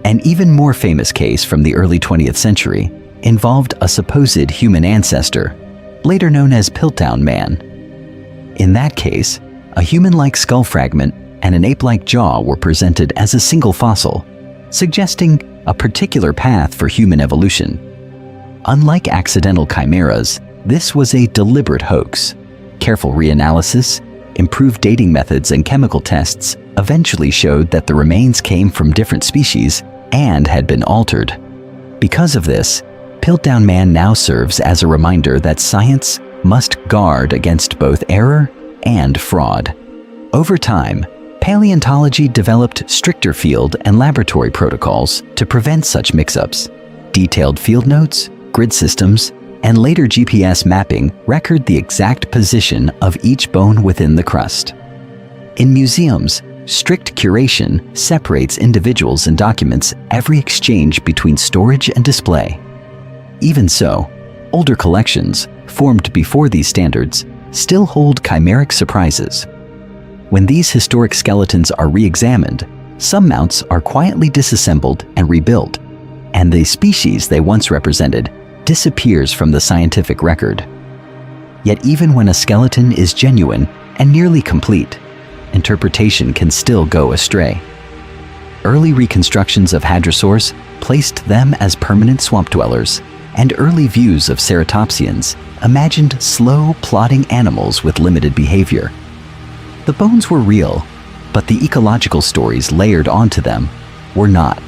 An even more famous case from the early 20th century involved a supposed human ancestor, later known as Piltdown Man. In that case, a human-like skull fragment and an ape-like jaw were presented as a single fossil, suggesting a particular path for human evolution. Unlike accidental chimeras, this was a deliberate hoax. Careful reanalysis, improved dating methods, and chemical tests eventually showed that the remains came from different species and had been altered. Because of this, Piltdown Man now serves as a reminder that science must guard against both error and fraud. Over time, paleontology developed stricter field and laboratory protocols to prevent such mix-ups. Detailed field notes, grid systems, and later GPS mapping record the exact position of each bone within the crust. In museums, strict curation separates individuals and documents every exchange between storage and display. Even so, older collections, formed before these standards, still hold chimeric surprises. When these historic skeletons are re-examined, some mounts are quietly disassembled and rebuilt, and the species they once represented disappears from the scientific record. Yet even when a skeleton is genuine and nearly complete, interpretation can still go astray. Early reconstructions of hadrosaurs placed them as permanent swamp dwellers, and early views of ceratopsians imagined slow, plodding animals with limited behavior. The bones were real, but the ecological stories layered onto them were not.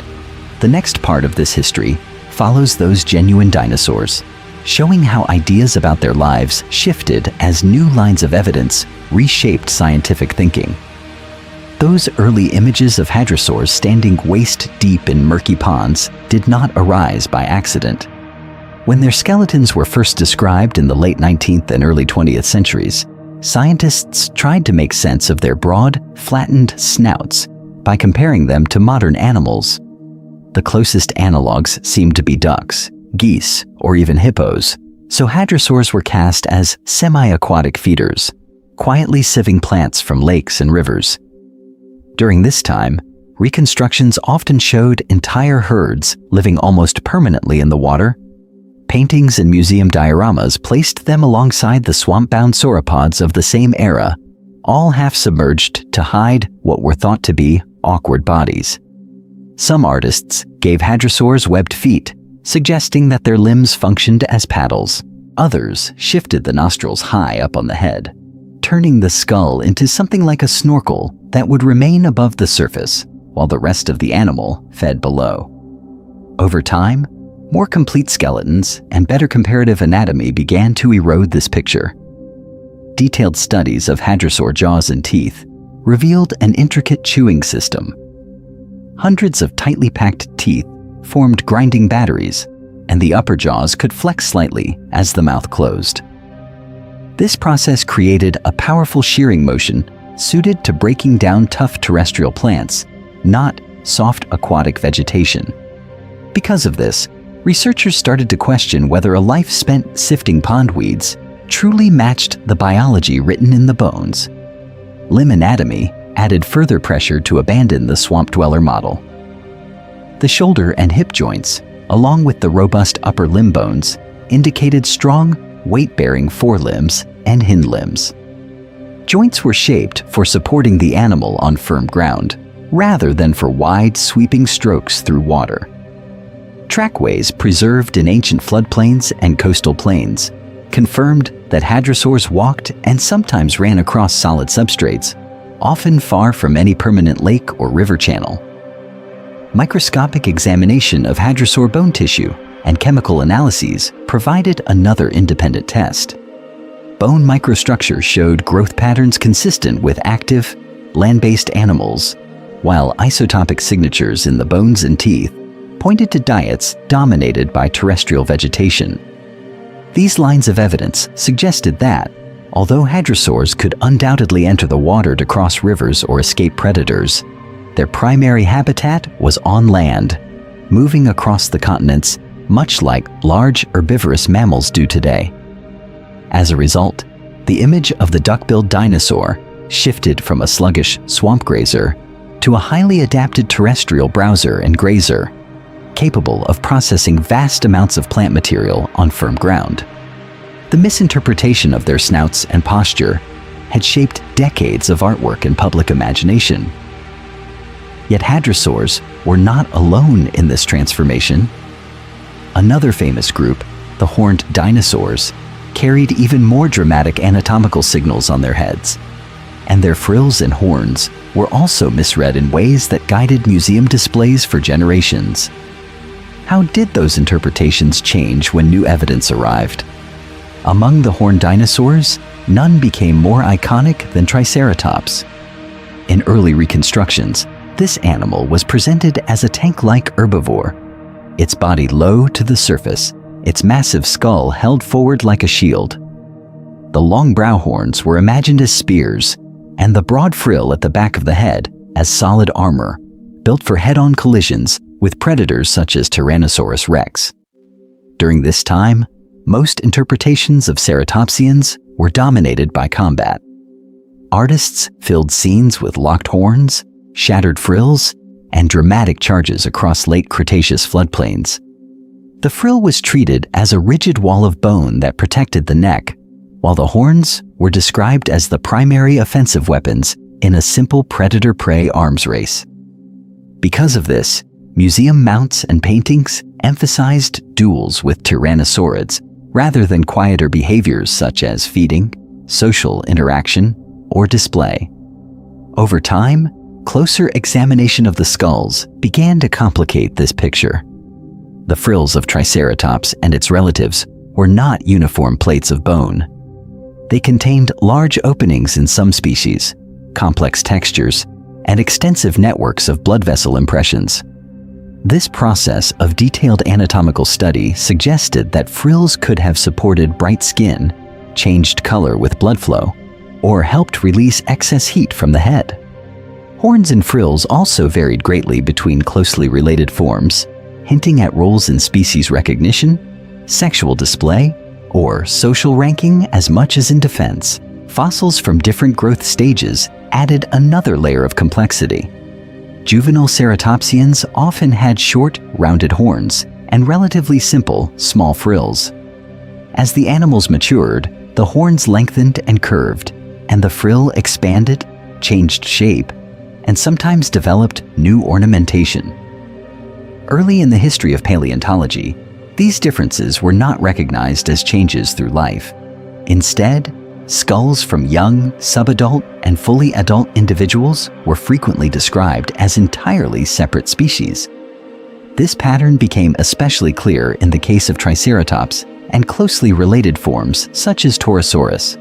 The next part of this history follows those genuine dinosaurs, showing how ideas about their lives shifted as new lines of evidence reshaped scientific thinking. Those early images of hadrosaurs standing waist-deep in murky ponds did not arise by accident. When their skeletons were first described in the late 19th and early 20th centuries, scientists tried to make sense of their broad, flattened snouts by comparing them to modern animals. The closest analogs seemed to be ducks, geese, or even hippos, so hadrosaurs were cast as semi-aquatic feeders, quietly sieving plants from lakes and rivers. During this time, reconstructions often showed entire herds living almost permanently in the water. Paintings and museum dioramas placed them alongside the swamp-bound sauropods of the same era, all half-submerged to hide what were thought to be awkward bodies. Some artists gave hadrosaurs webbed feet, suggesting that their limbs functioned as paddles. Others shifted the nostrils high up on the head, turning the skull into something like a snorkel that would remain above the surface. while the rest of the animal fed below. Over time, more complete skeletons and better comparative anatomy began to erode this picture. Detailed studies of hadrosaur jaws and teeth revealed an intricate chewing system. Hundreds of tightly packed teeth formed grinding batteries, and the upper jaws could flex slightly as the mouth closed. This process created a powerful shearing motion suited to breaking down tough terrestrial plants, not soft aquatic vegetation. Because of this, researchers started to question whether a life spent sifting pondweeds truly matched the biology written in the bones. Limb anatomy added further pressure to abandon the swamp dweller model. The shoulder and hip joints, along with the robust upper limb bones, indicated strong, weight-bearing forelimbs and hind limbs. Joints were shaped for supporting the animal on firm ground, rather than for wide, sweeping strokes through water. Trackways preserved in ancient floodplains and coastal plains confirmed that hadrosaurs walked and sometimes ran across solid substrates, often far from any permanent lake or river channel. Microscopic examination of hadrosaur bone tissue and chemical analyses provided another independent test. Bone microstructure showed growth patterns consistent with active, land-based animals, while isotopic signatures in the bones and teeth pointed to diets dominated by terrestrial vegetation. These lines of evidence suggested that, although hadrosaurs could undoubtedly enter the water to cross rivers or escape predators, their primary habitat was on land, moving across the continents much like large herbivorous mammals do today. As a result, the image of the duck-billed dinosaur shifted from a sluggish swamp grazer to a highly adapted terrestrial browser and grazer, capable of processing vast amounts of plant material on firm ground. The misinterpretation of their snouts and posture had shaped decades of artwork and public imagination. Yet hadrosaurs were not alone in this transformation. Another famous group, the horned dinosaurs, carried even more dramatic anatomical signals on their heads, and their frills and horns were also misread in ways that guided museum displays for generations. How did those interpretations change when new evidence arrived? Among the horned dinosaurs, none became more iconic than Triceratops. In early reconstructions, this animal was presented as a tank-like herbivore, its body low to the surface, its massive skull held forward like a shield. The long brow horns were imagined as spears, and the broad frill at the back of the head as solid armor, built for head-on collisions with predators such as Tyrannosaurus rex. During this time, most interpretations of ceratopsians were dominated by combat. Artists filled scenes with locked horns, shattered frills, and dramatic charges across late Cretaceous floodplains. The frill was treated as a rigid wall of bone that protected the neck, while the horns were described as the primary offensive weapons in a simple predator-prey arms race. Because of this, museum mounts and paintings emphasized duels with tyrannosaurids rather than quieter behaviors such as feeding, social interaction, or display. Over time, closer examination of the skulls began to complicate this picture. The frills of Triceratops and its relatives were not uniform plates of bone. They contained large openings in some species, complex textures, and extensive networks of blood vessel impressions. This process of detailed anatomical study suggested that frills could have supported bright skin, changed color with blood flow, or helped release excess heat from the head. Horns and frills also varied greatly between closely related forms, hinting at roles in species recognition, sexual display, or social ranking as much as in defense. Fossils from different growth stages added another layer of complexity. Juvenile ceratopsians often had short, rounded horns and relatively simple, small frills. As the animals matured, the horns lengthened and curved, and the frill expanded, changed shape, and sometimes developed new ornamentation. Early in the history of paleontology, these differences were not recognized as changes through life. Instead, Skulls from young, subadult, and fully adult individuals were frequently described as entirely separate species. This pattern became especially clear in the case of Triceratops and closely related forms such as Torosaurus.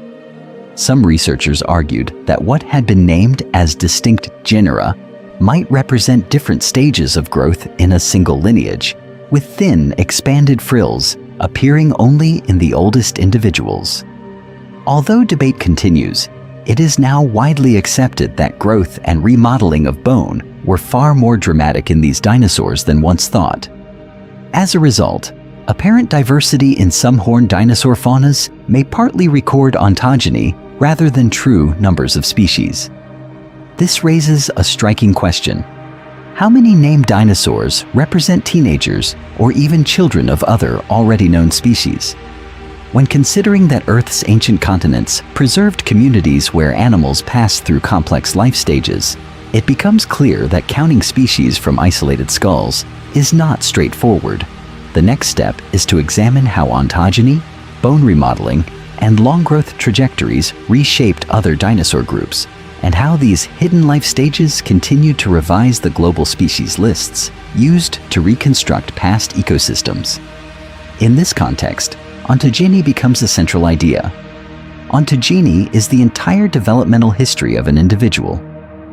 Some researchers argued that what had been named as distinct genera might represent different stages of growth in a single lineage, with thin, expanded frills appearing only in the oldest individuals. Although debate continues, it is now widely accepted that growth and remodeling of bone were far more dramatic in these dinosaurs than once thought. As a result, apparent diversity in some horned dinosaur faunas may partly record ontogeny rather than true numbers of species. This raises a striking question. How many named dinosaurs represent teenagers or even children of other already known species? When considering that Earth's ancient continents preserved communities where animals passed through complex life stages, it becomes clear that counting species from isolated skulls is not straightforward. The next step is to examine how ontogeny, bone remodeling, and long-growth trajectories reshaped other dinosaur groups, and how these hidden life stages continued to revise the global species lists used to reconstruct past ecosystems. In this context, ontogeny becomes a central idea. Ontogeny is the entire developmental history of an individual,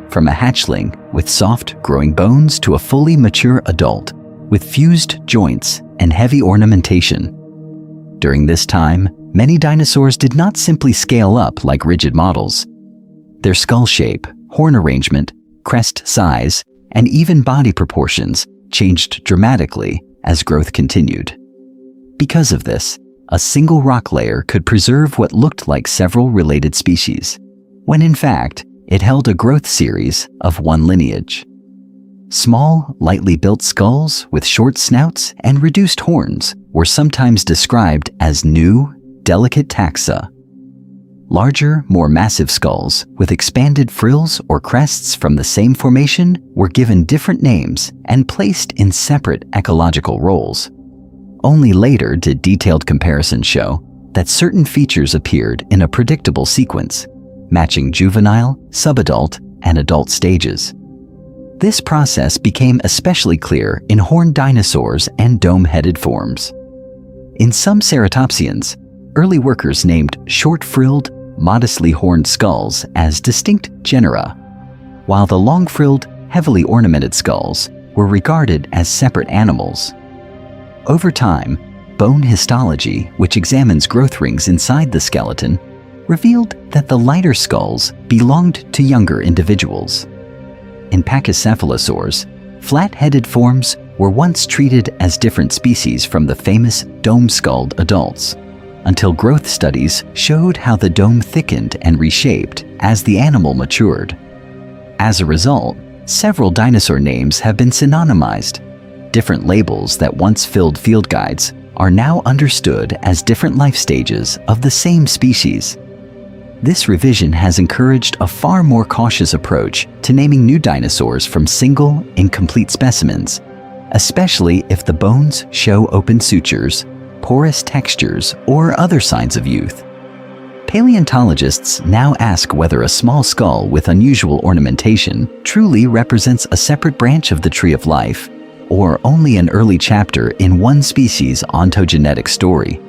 from a hatchling with soft, growing bones to a fully mature adult with fused joints and heavy ornamentation. During this time, many dinosaurs did not simply scale up like rigid models. Their skull shape, horn arrangement, crest size, and even body proportions changed dramatically as growth continued. Because of this, a single rock layer could preserve what looked like several related species, when in fact, it held a growth series of one lineage. Small, lightly built skulls with short snouts and reduced horns were sometimes described as new, delicate taxa. Larger, more massive skulls with expanded frills or crests from the same formation were given different names and placed in separate ecological roles. Only later did detailed comparisons show that certain features appeared in a predictable sequence, matching juvenile, subadult, and adult stages. This process became especially clear in horned dinosaurs and dome-headed forms. In some ceratopsians, early workers named short-frilled, modestly horned skulls as distinct genera, while the long-frilled, heavily ornamented skulls were regarded as separate animals. Over time, bone histology, which examines growth rings inside the skeleton, revealed that the lighter skulls belonged to younger individuals. In pachycephalosaurs, flat-headed forms were once treated as different species from the famous dome-skulled adults, until growth studies showed how the dome thickened and reshaped as the animal matured. As a result, several dinosaur names have been synonymized. Different labels that once filled field guides are now understood as different life stages of the same species. This revision has encouraged a far more cautious approach to naming new dinosaurs from single, incomplete specimens, especially if the bones show open sutures, porous textures, or other signs of youth. Paleontologists now ask whether a small skull with unusual ornamentation truly represents a separate branch of the tree of life, or only an early chapter in one species' ontogenetic story.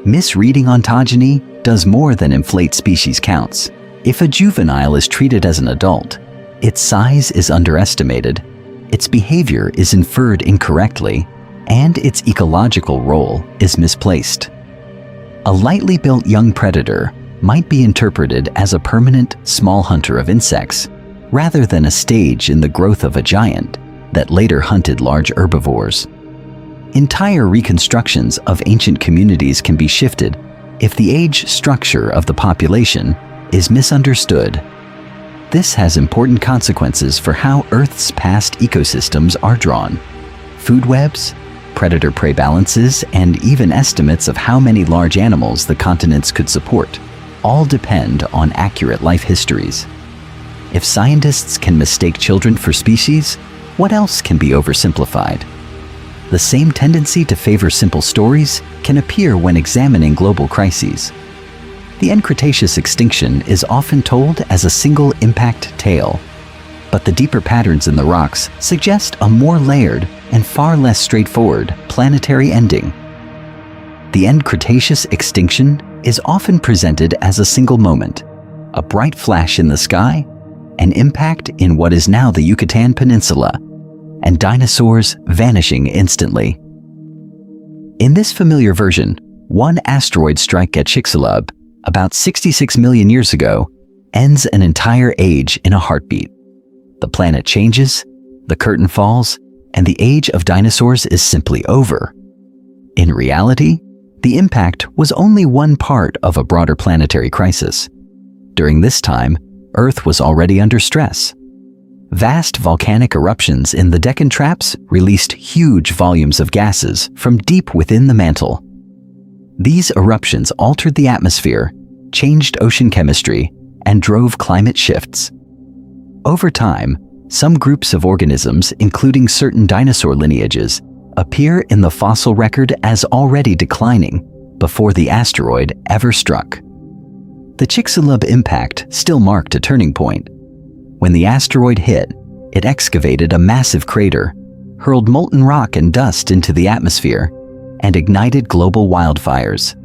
Misreading ontogeny does more than inflate species counts. If a juvenile is treated as an adult, its size is underestimated, its behavior is inferred incorrectly, and its ecological role is misplaced. A lightly built young predator might be interpreted as a permanent, small hunter of insects, rather than a stage in the growth of a giant that later hunted large herbivores. Entire reconstructions of ancient communities can be shifted if the age structure of the population is misunderstood. This has important consequences for how Earth's past ecosystems are drawn. Food webs, predator-prey balances, and even estimates of how many large animals the continents could support all depend on accurate life histories. If scientists can mistake children for species, what else can be oversimplified? The same tendency to favor simple stories can appear when examining global crises. The end Cretaceous extinction is often told as a single impact tale, but the deeper patterns in the rocks suggest a more layered and far less straightforward planetary ending. The end Cretaceous extinction is often presented as a single moment, a bright flash in the sky, an impact in what is now the Yucatan Peninsula, and dinosaurs vanishing instantly. In this familiar version, one asteroid strike at Chicxulub, about 66 million years ago, ends an entire age in a heartbeat. The planet changes, the curtain falls, and the age of dinosaurs is simply over. In reality, the impact was only one part of a broader planetary crisis. During this time, Earth was already under stress. Vast volcanic eruptions in the Deccan Traps released huge volumes of gases from deep within the mantle. These eruptions altered the atmosphere, changed ocean chemistry, and drove climate shifts. Over time, some groups of organisms, including certain dinosaur lineages, appear in the fossil record as already declining before the asteroid ever struck. The Chicxulub impact still marked a turning point. When the asteroid hit, it excavated a massive crater, hurled molten rock and dust into the atmosphere, and ignited global wildfires.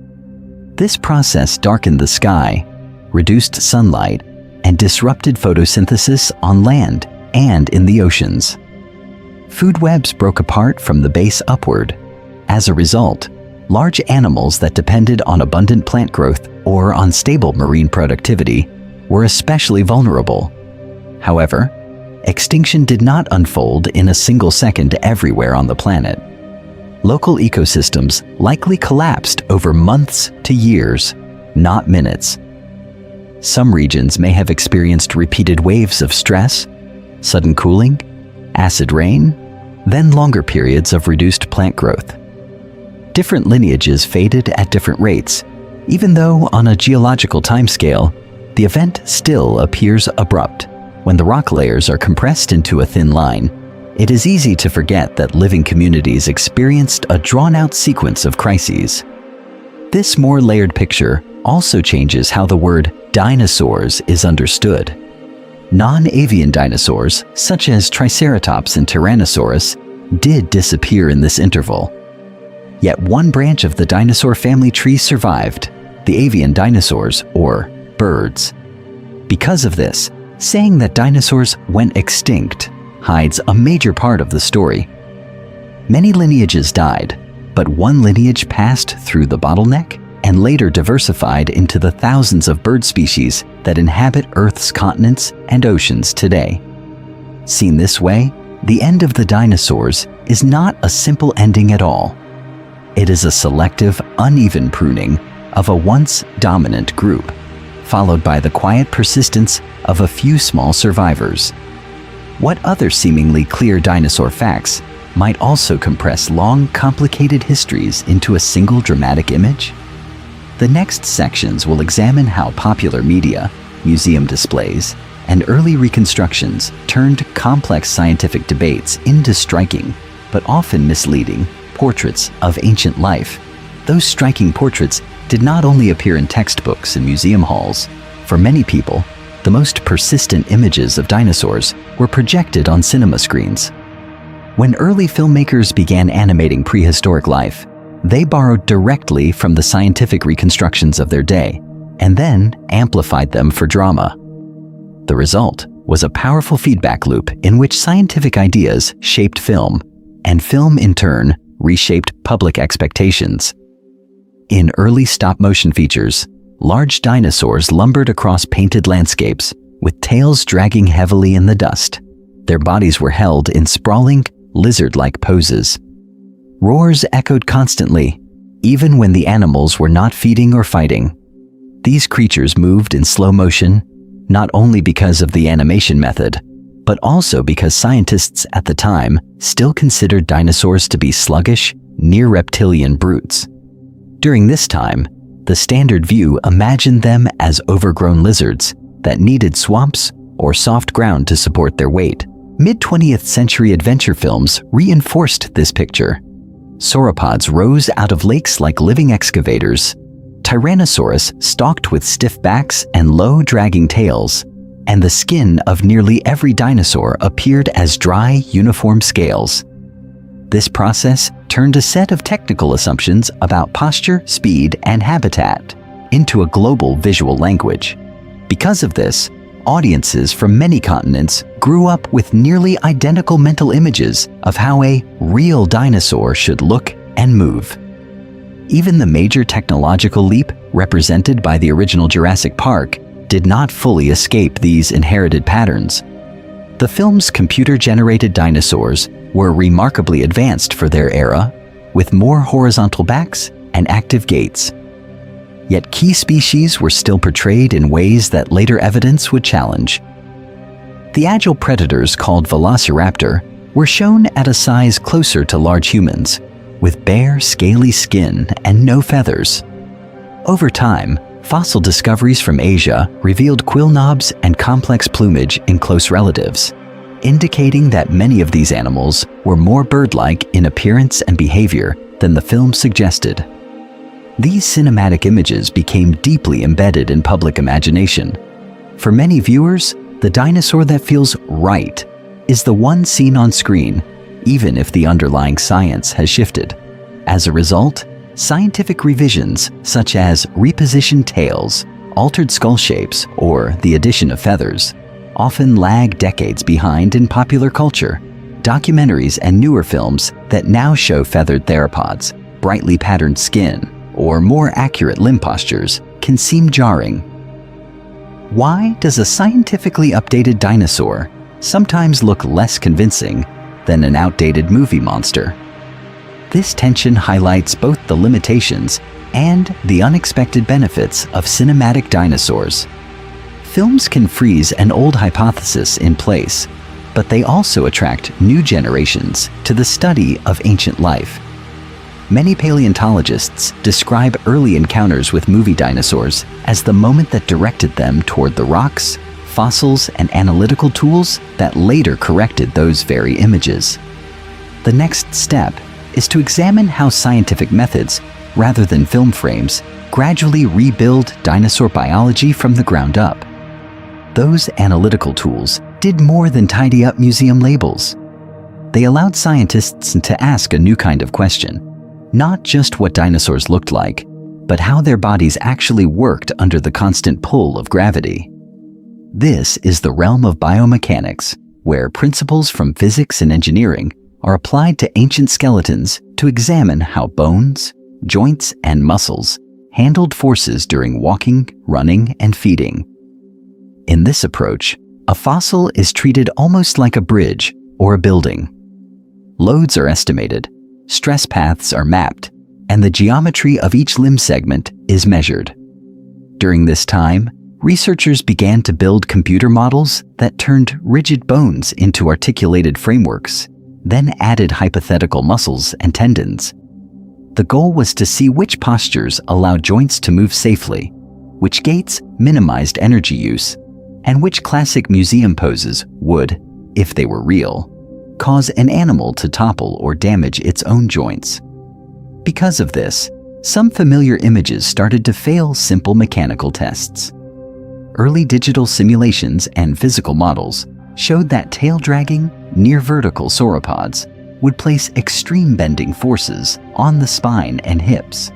This process darkened the sky, reduced sunlight, and disrupted photosynthesis on land and in the oceans. Food webs broke apart from the base upward. As a result, large animals that depended on abundant plant growth or on stable marine productivity were especially vulnerable. However, extinction did not unfold in a single second everywhere on the planet. Local ecosystems likely collapsed over months to years, not minutes. Some regions may have experienced repeated waves of stress, sudden cooling, acid rain, then longer periods of reduced plant growth. Different lineages faded at different rates, even though on a geological timescale, the event still appears abrupt. When the rock layers are compressed into a thin line, it is easy to forget that living communities experienced a drawn-out sequence of crises. This more layered picture also changes how the word dinosaurs is understood. Non-avian dinosaurs, such as Triceratops and Tyrannosaurus, did disappear in this interval. Yet one branch of the dinosaur family tree survived, the avian dinosaurs, or birds. Because of this, saying that dinosaurs went extinct hides a major part of the story. Many lineages died, but one lineage passed through the bottleneck and later diversified into the thousands of bird species that inhabit Earth's continents and oceans today. Seen this way, the end of the dinosaurs is not a simple ending at all. It is a selective, uneven pruning of a once dominant group, followed by the quiet persistence of a few small survivors. What other seemingly clear dinosaur facts might also compress long, complicated histories into a single dramatic image? The next sections will examine how popular media, museum displays, and early reconstructions turned complex scientific debates into striking, but often misleading, portraits of ancient life. Those striking portraits did not only appear in textbooks and museum halls. For many people, the most persistent images of dinosaurs were projected on cinema screens. When early filmmakers began animating prehistoric life, they borrowed directly from the scientific reconstructions of their day and then amplified them for drama. The result was a powerful feedback loop in which scientific ideas shaped film, and film in turn reshaped public expectations. In early stop-motion features, large dinosaurs lumbered across painted landscapes, with tails dragging heavily in the dust. Their bodies were held in sprawling, lizard-like poses. Roars echoed constantly, even when the animals were not feeding or fighting. These creatures moved in slow motion, not only because of the animation method, but also because scientists at the time still considered dinosaurs to be sluggish, near-reptilian brutes. During this time, the standard view imagined them as overgrown lizards that needed swamps or soft ground to support their weight. Mid-20th century adventure films reinforced this picture. Sauropods rose out of lakes like living excavators. Tyrannosaurus stalked with stiff backs and low, dragging tails, and the skin of nearly every dinosaur appeared as dry, uniform scales. This process turned a set of technical assumptions about posture, speed, and habitat into a global visual language. Because of this, audiences from many continents grew up with nearly identical mental images of how a real dinosaur should look and move. Even the major technological leap represented by the original Jurassic Park did not fully escape these inherited patterns. The film's computer-generated dinosaurs were remarkably advanced for their era, with more horizontal backs and active gaits. Yet key species were still portrayed in ways that later evidence would challenge. The agile predators called velociraptor were shown at a size closer to large humans, with bare, scaly skin and no feathers. Over time, fossil discoveries from Asia revealed quill knobs and complex plumage in close relatives, indicating that many of these animals were more bird-like in appearance and behavior than the film suggested. These cinematic images became deeply embedded in public imagination. For many viewers, the dinosaur that feels right is the one seen on screen, even if the underlying science has shifted. As a result, scientific revisions such as repositioned tails, altered skull shapes, or the addition of feathers often lag decades behind in popular culture. Documentaries and newer films that now show feathered theropods, brightly patterned skin, or more accurate limb postures can seem jarring. Why does a scientifically updated dinosaur sometimes look less convincing than an outdated movie monster? This tension highlights both the limitations and the unexpected benefits of cinematic dinosaurs. Films can freeze an old hypothesis in place, but they also attract new generations to the study of ancient life. Many paleontologists describe early encounters with movie dinosaurs as the moment that directed them toward the rocks, fossils, and analytical tools that later corrected those very images. The next step is to examine how scientific methods, rather than film frames, gradually rebuild dinosaur biology from the ground up. Those analytical tools did more than tidy up museum labels. They allowed scientists to ask a new kind of question. Not just what dinosaurs looked like, but how their bodies actually worked under the constant pull of gravity. This is the realm of biomechanics, where principles from physics and engineering are applied to ancient skeletons to examine how bones, joints, and muscles handled forces during walking, running, and feeding. In this approach, a fossil is treated almost like a bridge or a building. Loads are estimated, stress paths are mapped, and the geometry of each limb segment is measured. During this time, researchers began to build computer models that turned rigid bones into articulated frameworks, then added hypothetical muscles and tendons. The goal was to see which postures allowed joints to move safely, which gaits minimized energy use, and which classic museum poses would, if they were real, cause an animal to topple or damage its own joints. Because of this, some familiar images started to fail simple mechanical tests. Early digital simulations and physical models showed that tail-dragging, near-vertical sauropods would place extreme bending forces on the spine and hips.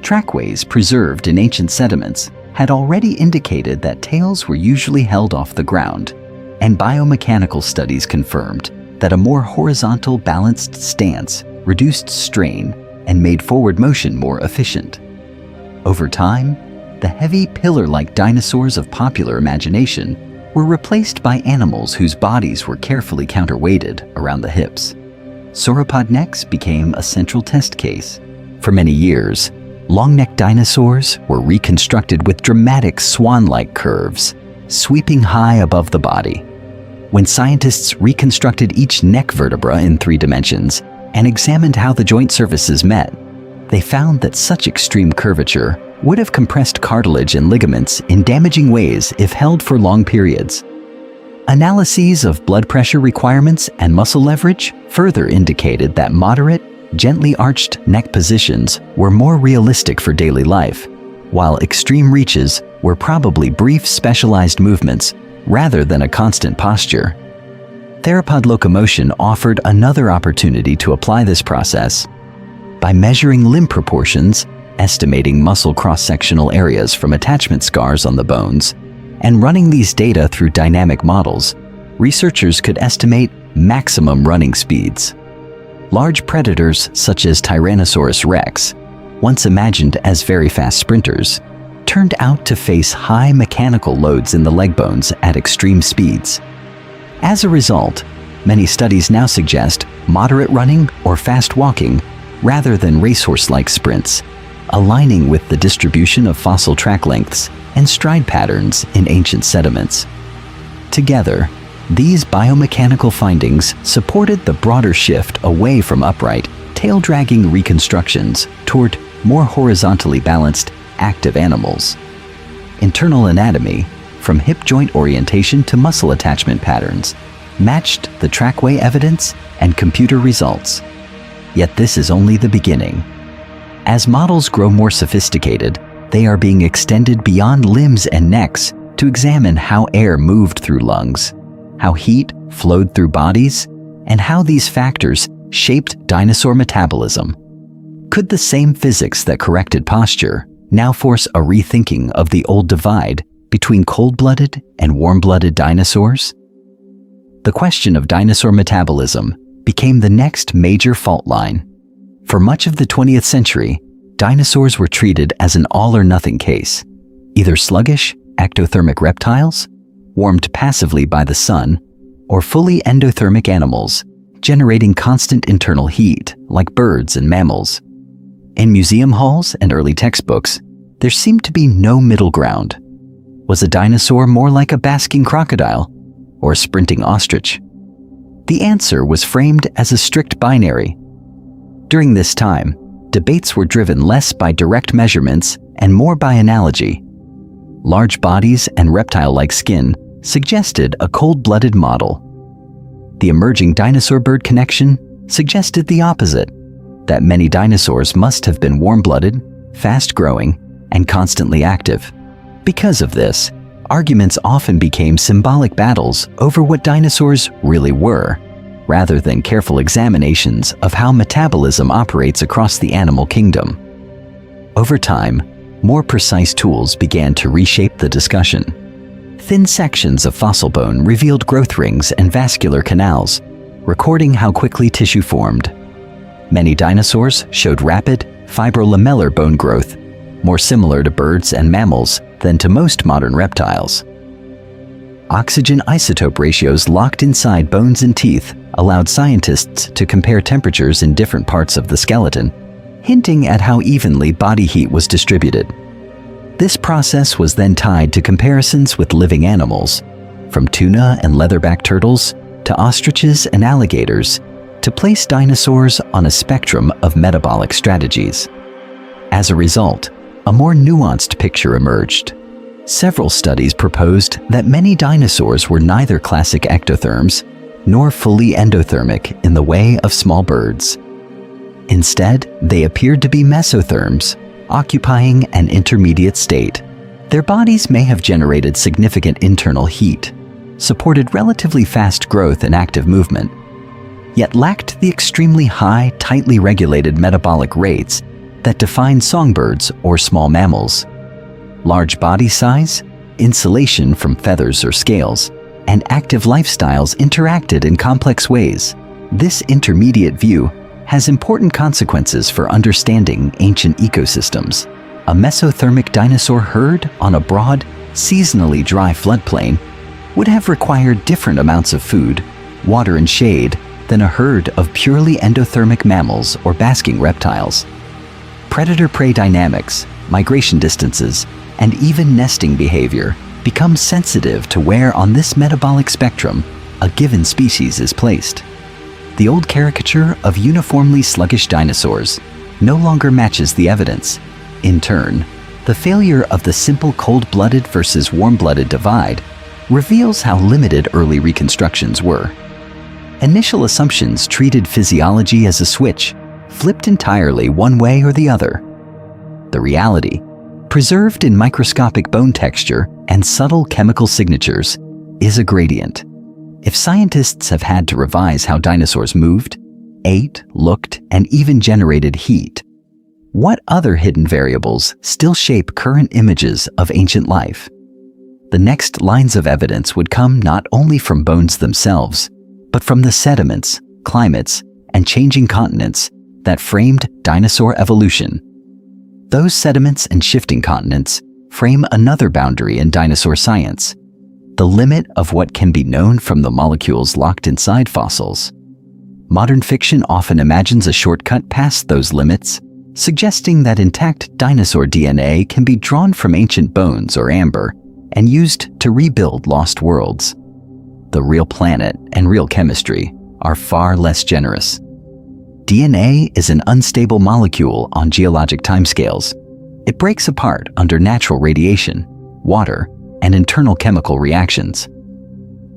Trackways preserved in ancient sediments had already indicated that tails were usually held off the ground, and biomechanical studies confirmed that a more horizontal, balanced stance reduced strain and made forward motion more efficient. Over time, the heavy pillar-like dinosaurs of popular imagination were replaced by animals whose bodies were carefully counterweighted around the hips. Sauropod necks became a central test case. For many years, long-necked dinosaurs were reconstructed with dramatic swan-like curves, sweeping high above the body. When scientists reconstructed each neck vertebra in 3 dimensions and examined how the joint surfaces met, they found that such extreme curvature would have compressed cartilage and ligaments in damaging ways if held for long periods. Analyses of blood pressure requirements and muscle leverage further indicated that moderate, gently arched neck positions were more realistic for daily life, while extreme reaches were probably brief specialized movements rather than a constant posture. Theropod locomotion offered another opportunity to apply this process. By measuring limb proportions, estimating muscle cross-sectional areas from attachment scars on the bones, and running these data through dynamic models, researchers could estimate maximum running speeds. Large predators such as Tyrannosaurus rex, once imagined as very fast sprinters, turned out to face high mechanical loads in the leg bones at extreme speeds. As a result, many studies now suggest moderate running or fast walking rather than racehorse-like sprints, aligning with the distribution of fossil track lengths and stride patterns in ancient sediments. Together, these biomechanical findings supported the broader shift away from upright, tail-dragging reconstructions toward more horizontally balanced, active animals. Internal anatomy, from hip joint orientation to muscle attachment patterns, matched the trackway evidence and computer results. Yet this is only the beginning. As models grow more sophisticated, they are being extended beyond limbs and necks to examine how air moved through lungs, how heat flowed through bodies, and how these factors shaped dinosaur metabolism. Could the same physics that corrected posture now force a rethinking of the old divide between cold-blooded and warm-blooded dinosaurs? The question of dinosaur metabolism became the next major fault line. For much of the 20th century, dinosaurs were treated as an all-or-nothing case, either sluggish, ectothermic reptiles, warmed passively by the sun, or fully endothermic animals, generating constant internal heat, like birds and mammals. In museum halls and early textbooks, there seemed to be no middle ground. Was a dinosaur more like a basking crocodile or a sprinting ostrich? The answer was framed as a strict binary. During this time, debates were driven less by direct measurements and more by analogy. Large bodies and reptile-like skin suggested a cold-blooded model. The emerging dinosaur-bird connection suggested the opposite, that many dinosaurs must have been warm-blooded, fast-growing, and constantly active. Because of this, arguments often became symbolic battles over what dinosaurs really were, rather than careful examinations of how metabolism operates across the animal kingdom. Over time, more precise tools began to reshape the discussion. Thin sections of fossil bone revealed growth rings and vascular canals, recording how quickly tissue formed. Many dinosaurs showed rapid, fibrolamellar bone growth, more similar to birds and mammals than to most modern reptiles. Oxygen isotope ratios locked inside bones and teeth allowed scientists to compare temperatures in different parts of the skeleton, hinting at how evenly body heat was distributed. This process was then tied to comparisons with living animals, from tuna and leatherback turtles to ostriches and alligators, to place dinosaurs on a spectrum of metabolic strategies. As a result, a more nuanced picture emerged. Several studies proposed that many dinosaurs were neither classic ectotherms nor fully endothermic in the way of small birds. Instead, they appeared to be mesotherms, occupying an intermediate state. Their bodies may have generated significant internal heat, supported relatively fast growth and active movement, yet lacked the extremely high, tightly regulated metabolic rates that define songbirds or small mammals. Large body size, insulation from feathers or scales, and active lifestyles interacted in complex ways. This intermediate view has important consequences for understanding ancient ecosystems. A mesothermic dinosaur herd on a broad, seasonally dry floodplain would have required different amounts of food, water, and shade than a herd of purely endothermic mammals or basking reptiles. Predator-prey dynamics, migration distances, and even nesting behavior become sensitive to where on this metabolic spectrum a given species is placed. The old caricature of uniformly sluggish dinosaurs no longer matches the evidence. In turn, the failure of the simple cold-blooded versus warm-blooded divide reveals how limited early reconstructions were. Initial assumptions treated physiology as a switch, flipped entirely one way or the other. The reality, Preserved in microscopic bone texture and subtle chemical signatures is a gradient. If scientists have had to revise how dinosaurs moved, ate, looked, and even generated heat, what other hidden variables still shape current images of ancient life? The next lines of evidence would come not only from bones themselves, but from the sediments, climates, and changing continents that framed dinosaur evolution. Those sediments and shifting continents frame another boundary in dinosaur science, the limit of what can be known from the molecules locked inside fossils. Modern fiction often imagines a shortcut past those limits, suggesting that intact dinosaur DNA can be drawn from ancient bones or amber and used to rebuild lost worlds. The real planet and real chemistry are far less generous. DNA is an unstable molecule on geologic timescales. It breaks apart under natural radiation, water, and internal chemical reactions.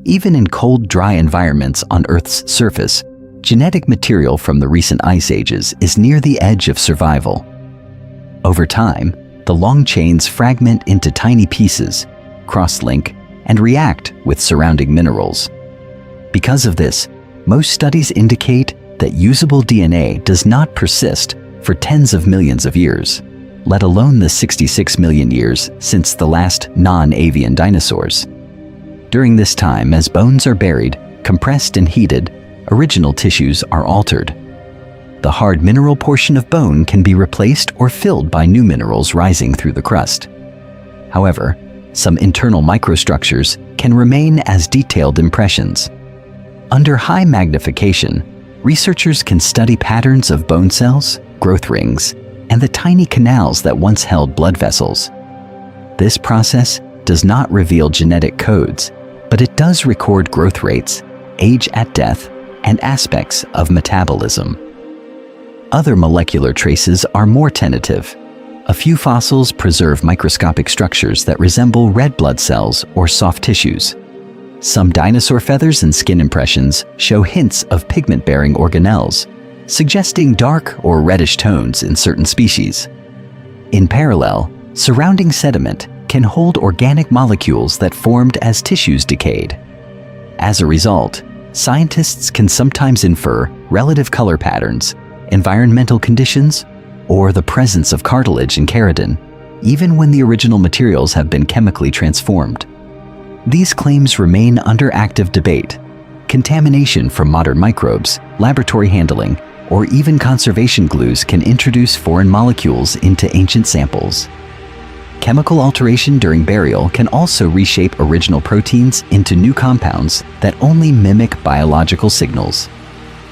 Even in cold, dry environments on Earth's surface, genetic material from the recent ice ages is near the edge of survival. Over time, the long chains fragment into tiny pieces, cross-link, and react with surrounding minerals. Because of this, most studies indicate that usable DNA does not persist for tens of millions of years, let alone the 66 million years since the last non-avian dinosaurs. During this time, as bones are buried, compressed and heated, original tissues are altered. The hard mineral portion of bone can be replaced or filled by new minerals rising through the crust. However, some internal microstructures can remain as detailed impressions. Under high magnification, researchers can study patterns of bone cells, growth rings, and the tiny canals that once held blood vessels. This process does not reveal genetic codes, but it does record growth rates, age at death, and aspects of metabolism. Other molecular traces are more tentative. A few fossils preserve microscopic structures that resemble red blood cells or soft tissues. Some dinosaur feathers and skin impressions show hints of pigment-bearing organelles, suggesting dark or reddish tones in certain species. In parallel, surrounding sediment can hold organic molecules that formed as tissues decayed. As a result, scientists can sometimes infer relative color patterns, environmental conditions, or the presence of cartilage and keratin, even when the original materials have been chemically transformed. These claims remain under active debate. Contamination from modern microbes, laboratory handling, or even conservation glues can introduce foreign molecules into ancient samples. Chemical alteration during burial can also reshape original proteins into new compounds that only mimic biological signals.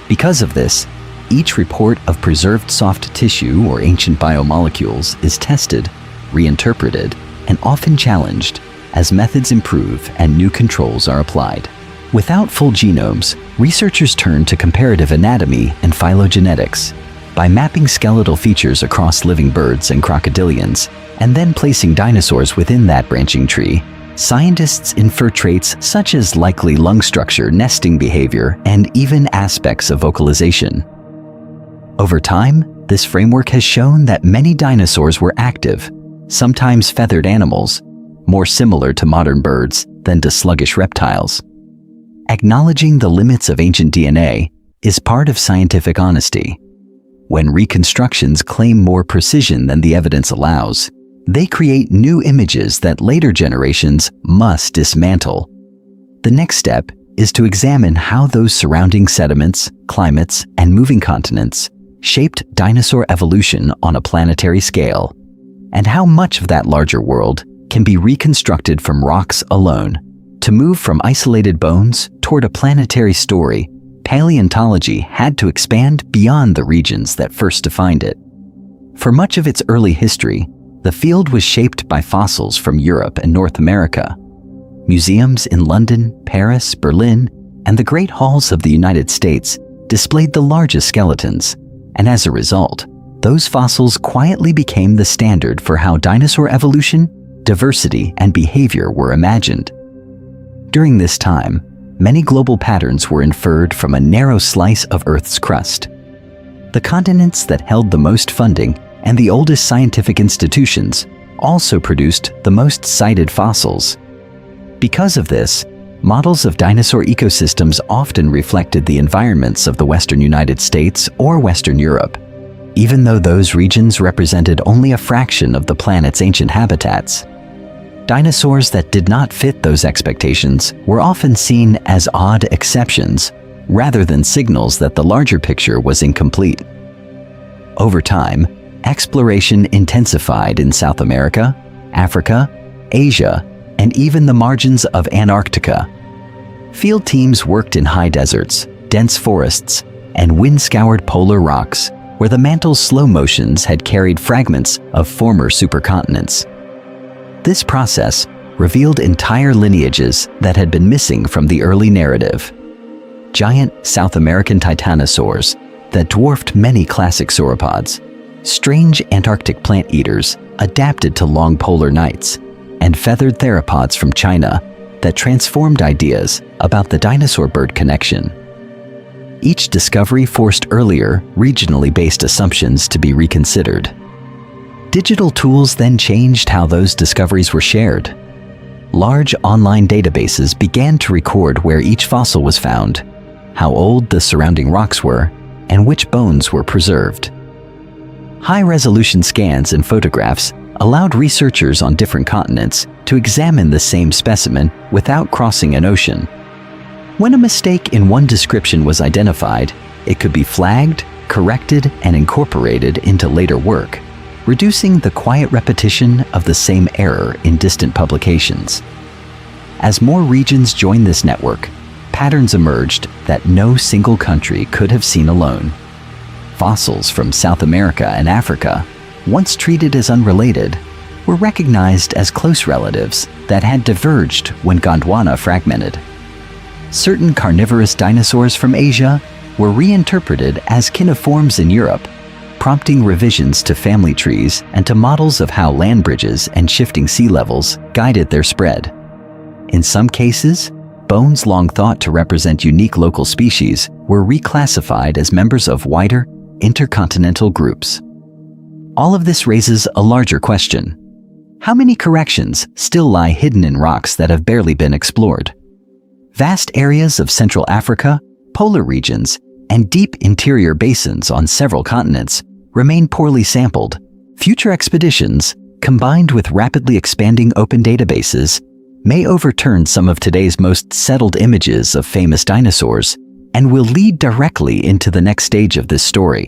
Because of this, each report of preserved soft tissue or ancient biomolecules is tested, reinterpreted, and often challenged as methods improve and new controls are applied. Without full genomes, researchers turn to comparative anatomy and phylogenetics. By mapping skeletal features across living birds and crocodilians, and then placing dinosaurs within that branching tree, scientists infer traits such as likely lung structure, nesting behavior, and even aspects of vocalization. Over time, this framework has shown that many dinosaurs were active, sometimes feathered animals, more similar to modern birds than to sluggish reptiles. Acknowledging the limits of ancient DNA is part of scientific honesty. When reconstructions claim more precision than the evidence allows, they create new images that later generations must dismantle. The next step is to examine how those surrounding sediments, climates, and moving continents shaped dinosaur evolution on a planetary scale, and how much of that larger world can be reconstructed from rocks alone. To move from isolated bones toward a planetary story, paleontology had to expand beyond the regions that first defined it. For much of its early history, the field was shaped by fossils from Europe and North America. Museums in London, Paris, Berlin, and the great halls of the United States displayed the largest skeletons, and as a result, those fossils quietly became the standard for how dinosaur evolution, diversity, and behavior were imagined. During this time, many global patterns were inferred from a narrow slice of Earth's crust. The continents that held the most funding and the oldest scientific institutions also produced the most cited fossils. Because of this, models of dinosaur ecosystems often reflected the environments of the western United States or Western Europe, even though those regions represented only a fraction of the planet's ancient habitats. Dinosaurs that did not fit those expectations were often seen as odd exceptions, rather than signals that the larger picture was incomplete. Over time, exploration intensified in South America, Africa, Asia, and even the margins of Antarctica. Field teams worked in high deserts, dense forests, and wind-scoured polar rocks, where the mantle's slow motions had carried fragments of former supercontinents. This process revealed entire lineages that had been missing from the early narrative. Giant South American titanosaurs that dwarfed many classic sauropods, strange Antarctic plant eaters adapted to long polar nights, and feathered theropods from China that transformed ideas about the dinosaur-bird connection. Each discovery forced earlier, regionally based assumptions to be reconsidered. Digital tools then changed how those discoveries were shared. Large online databases began to record where each fossil was found, how old the surrounding rocks were, and which bones were preserved. High-resolution scans and photographs allowed researchers on different continents to examine the same specimen without crossing an ocean. When a mistake in one description was identified, it could be flagged, corrected, and incorporated into later work, reducing the quiet repetition of the same error in distant publications. As more regions joined this network, patterns emerged that no single country could have seen alone. Fossils from South America and Africa, once treated as unrelated, were recognized as close relatives that had diverged when Gondwana fragmented. Certain carnivorous dinosaurs from Asia were reinterpreted as cuneiforms in Europe, prompting revisions to family trees and to models of how land bridges and shifting sea levels guided their spread. In some cases, bones long thought to represent unique local species were reclassified as members of wider, intercontinental groups. All of this raises a larger question. How many corrections still lie hidden in rocks that have barely been explored? Vast areas of Central Africa, polar regions, and deep interior basins on several continents remain poorly sampled. Future expeditions, combined with rapidly expanding open databases, may overturn some of today's most settled images of famous dinosaurs and will lead directly into the next stage of this story,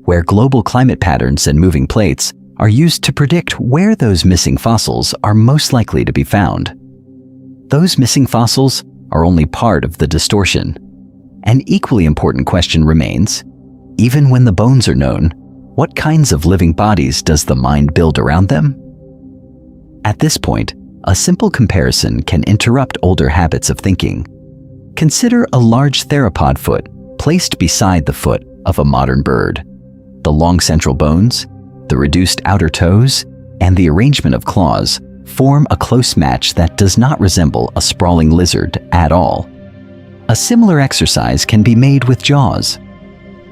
where global climate patterns and moving plates are used to predict where those missing fossils are most likely to be found. Those missing fossils are only part of the distortion. An equally important question remains: even when the bones are known, what kinds of living bodies does the mind build around them? At this point, a simple comparison can interrupt older habits of thinking. Consider a large theropod foot placed beside the foot of a modern bird. The long central bones, the reduced outer toes, and the arrangement of claws form a close match that does not resemble a sprawling lizard at all. A similar exercise can be made with jaws.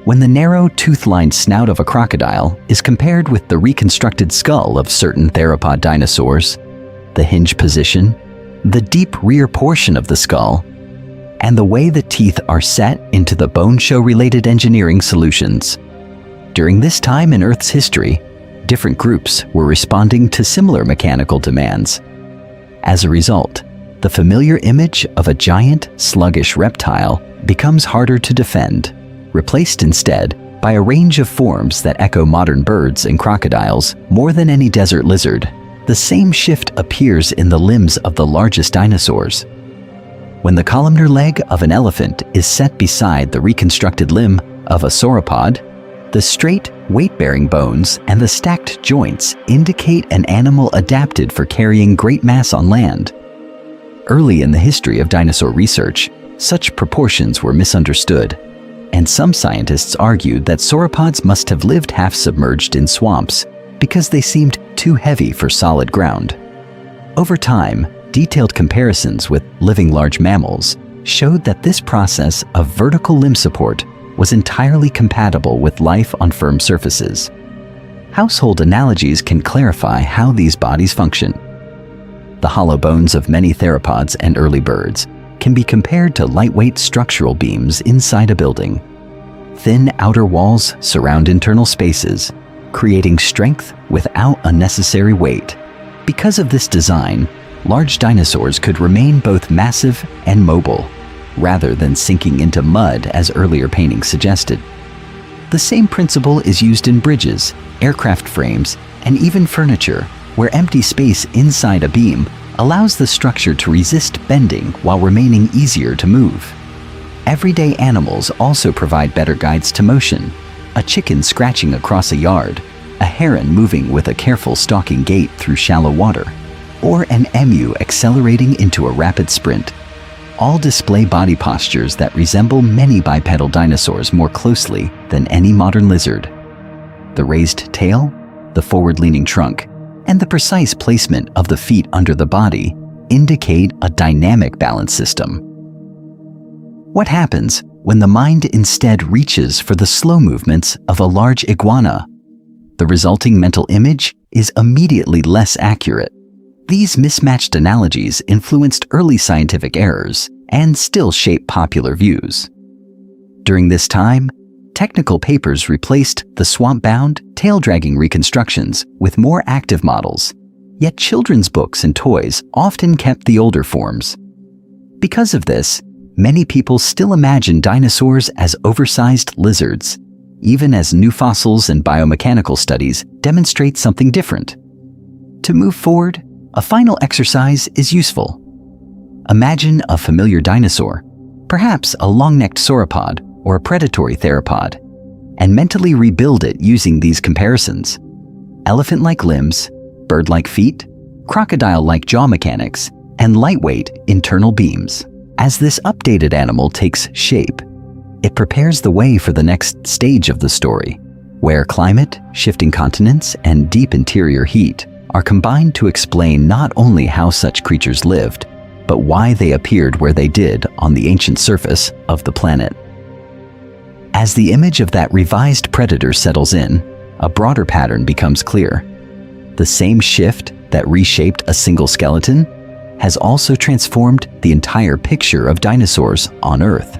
When the narrow, tooth-lined snout of a crocodile is compared with the reconstructed skull of certain theropod dinosaurs, the hinge position, the deep rear portion of the skull, and the way the teeth are set into the bone show-related engineering solutions. During this time in Earth's history, different groups were responding to similar mechanical demands. As a result, the familiar image of a giant, sluggish reptile becomes harder to defend, replaced instead by a range of forms that echo modern birds and crocodiles more than any desert lizard. The same shift appears in the limbs of the largest dinosaurs. When the columnar leg of an elephant is set beside the reconstructed limb of a sauropod, the straight, weight-bearing bones and the stacked joints indicate an animal adapted for carrying great mass on land. Early in the history of dinosaur research, such proportions were misunderstood, and some scientists argued that sauropods must have lived half-submerged in swamps because they seemed too heavy for solid ground. Over time, detailed comparisons with living large mammals showed that this process of vertical limb support was entirely compatible with life on firm surfaces. household analogies can clarify how these bodies function. The hollow bones of many theropods and early birds can be compared to lightweight structural beams inside a building. Thin outer walls surround internal spaces, creating strength without unnecessary weight. Because of this design, large dinosaurs could remain both massive and mobile, rather than sinking into mud as earlier paintings suggested. The same principle is used in bridges, aircraft frames, and even furniture, where empty space inside a beam allows the structure to resist bending while remaining easier to move. Everyday animals also provide better guides to motion. A chicken scratching across a yard, a heron moving with a careful stalking gait through shallow water, or an emu accelerating into a rapid sprint. All display body postures that resemble many bipedal dinosaurs more closely than any modern lizard. The raised tail, the forward-leaning trunk, and the precise placement of the feet under the body indicate a dynamic balance system. What happens when the mind instead reaches for the slow movements of a large iguana? The resulting mental image is immediately less accurate. These mismatched analogies influenced early scientific errors and still shape popular views. During this time, technical papers replaced the swamp-bound, tail-dragging reconstructions with more active models, yet children's books and toys often kept the older forms. Because of this, many people still imagine dinosaurs as oversized lizards, even as new fossils and biomechanical studies demonstrate something different. To move forward, a final exercise is useful. Imagine a familiar dinosaur, perhaps a long-necked sauropod or a predatory theropod, and mentally rebuild it using these comparisons. Elephant-like limbs, bird-like feet, crocodile-like jaw mechanics, and lightweight internal beams. As this updated animal takes shape, it prepares the way for the next stage of the story, where climate, shifting continents, and deep interior heat are combined to explain not only how such creatures lived, but why they appeared where they did on the ancient surface of the planet. As the image of that revised predator settles in, a broader pattern becomes clear. The same shift that reshaped a single skeleton has also transformed the entire picture of dinosaurs on Earth.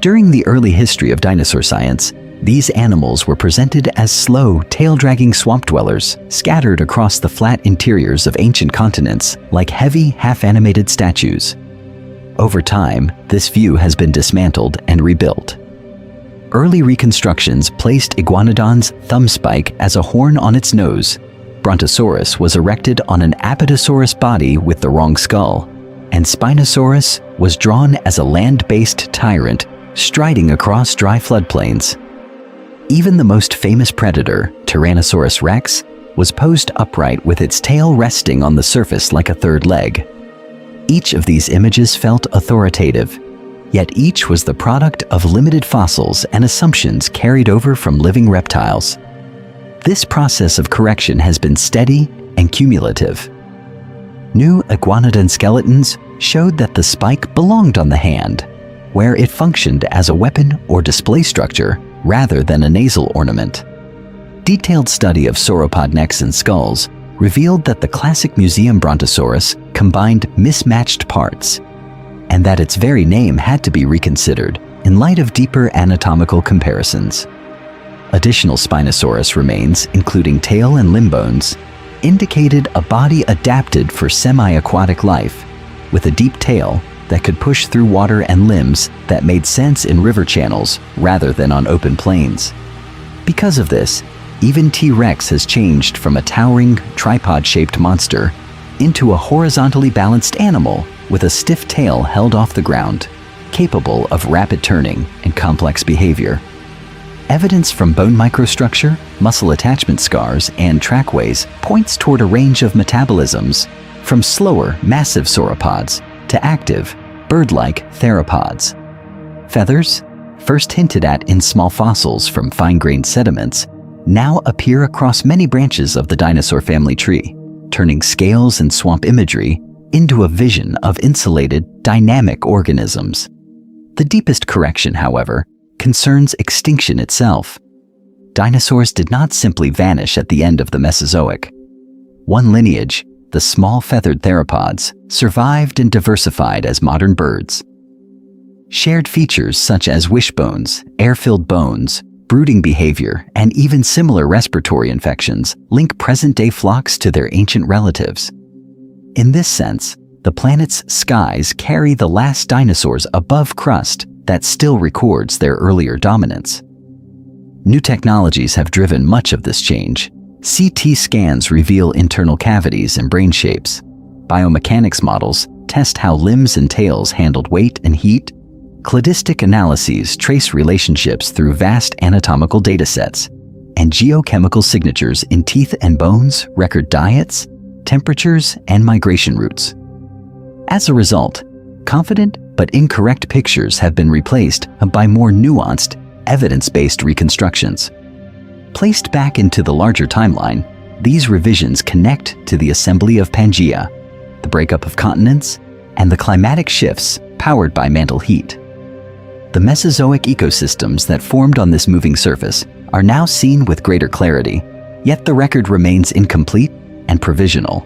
During the early history of dinosaur science, these animals were presented as slow, tail-dragging swamp dwellers scattered across the flat interiors of ancient continents like heavy, half-animated statues. Over time, this view has been dismantled and rebuilt. Early reconstructions placed Iguanodon's thumb spike as a horn on its nose. Brontosaurus was erected on an Apatosaurus body with the wrong skull, and Spinosaurus was drawn as a land-based tyrant striding across dry floodplains. Even the most famous predator, Tyrannosaurus rex, was posed upright with its tail resting on the surface like a third leg. Each of these images felt authoritative, yet each was the product of limited fossils and assumptions carried over from living reptiles. This process of correction has been steady and cumulative. New iguanodon skeletons showed that the spike belonged on the hand, where it functioned as a weapon or display structure rather than a nasal ornament. Detailed study of sauropod necks and skulls revealed that the classic museum Brontosaurus combined mismatched parts, and that its very name had to be reconsidered in light of deeper anatomical comparisons. Additional Spinosaurus remains, including tail and limb bones, indicated a body adapted for semi-aquatic life, with a deep tail that could push through water and limbs that made sense in river channels rather than on open plains. Because of this, even T-Rex has changed from a towering, tripod-shaped monster into a horizontally balanced animal with a stiff tail held off the ground, capable of rapid turning and complex behavior. Evidence from bone microstructure, muscle attachment scars, and trackways points toward a range of metabolisms, from slower, massive sauropods to active, bird-like theropods. Feathers, first hinted at in small fossils from fine-grained sediments, now appear across many branches of the dinosaur family tree, turning scales and swamp imagery into a vision of insulated, dynamic organisms. The deepest correction, however, concerns extinction itself. dinosaurs did not simply vanish at the end of the Mesozoic. One lineage, the small feathered theropods, survived and diversified as modern birds. Shared features such as wishbones, air-filled bones, brooding behavior, and even similar respiratory infections link present-day flocks to their ancient relatives. In this sense, the planet's skies carry the last dinosaurs above crust that still records their earlier dominance. New technologies have driven much of this change. CT scans reveal internal cavities and brain shapes. Biomechanics models test how limbs and tails handled weight and heat. Cladistic analyses trace relationships through vast anatomical datasets. And geochemical signatures in teeth and bones record diets, temperatures, and migration routes. As a result, confident but incorrect pictures have been replaced by more nuanced, evidence-based reconstructions. Placed back into the larger timeline, these revisions connect to the assembly of Pangaea, the breakup of continents, and the climatic shifts powered by mantle heat. The Mesozoic ecosystems that formed on this moving surface are now seen with greater clarity, yet the record remains incomplete and provisional.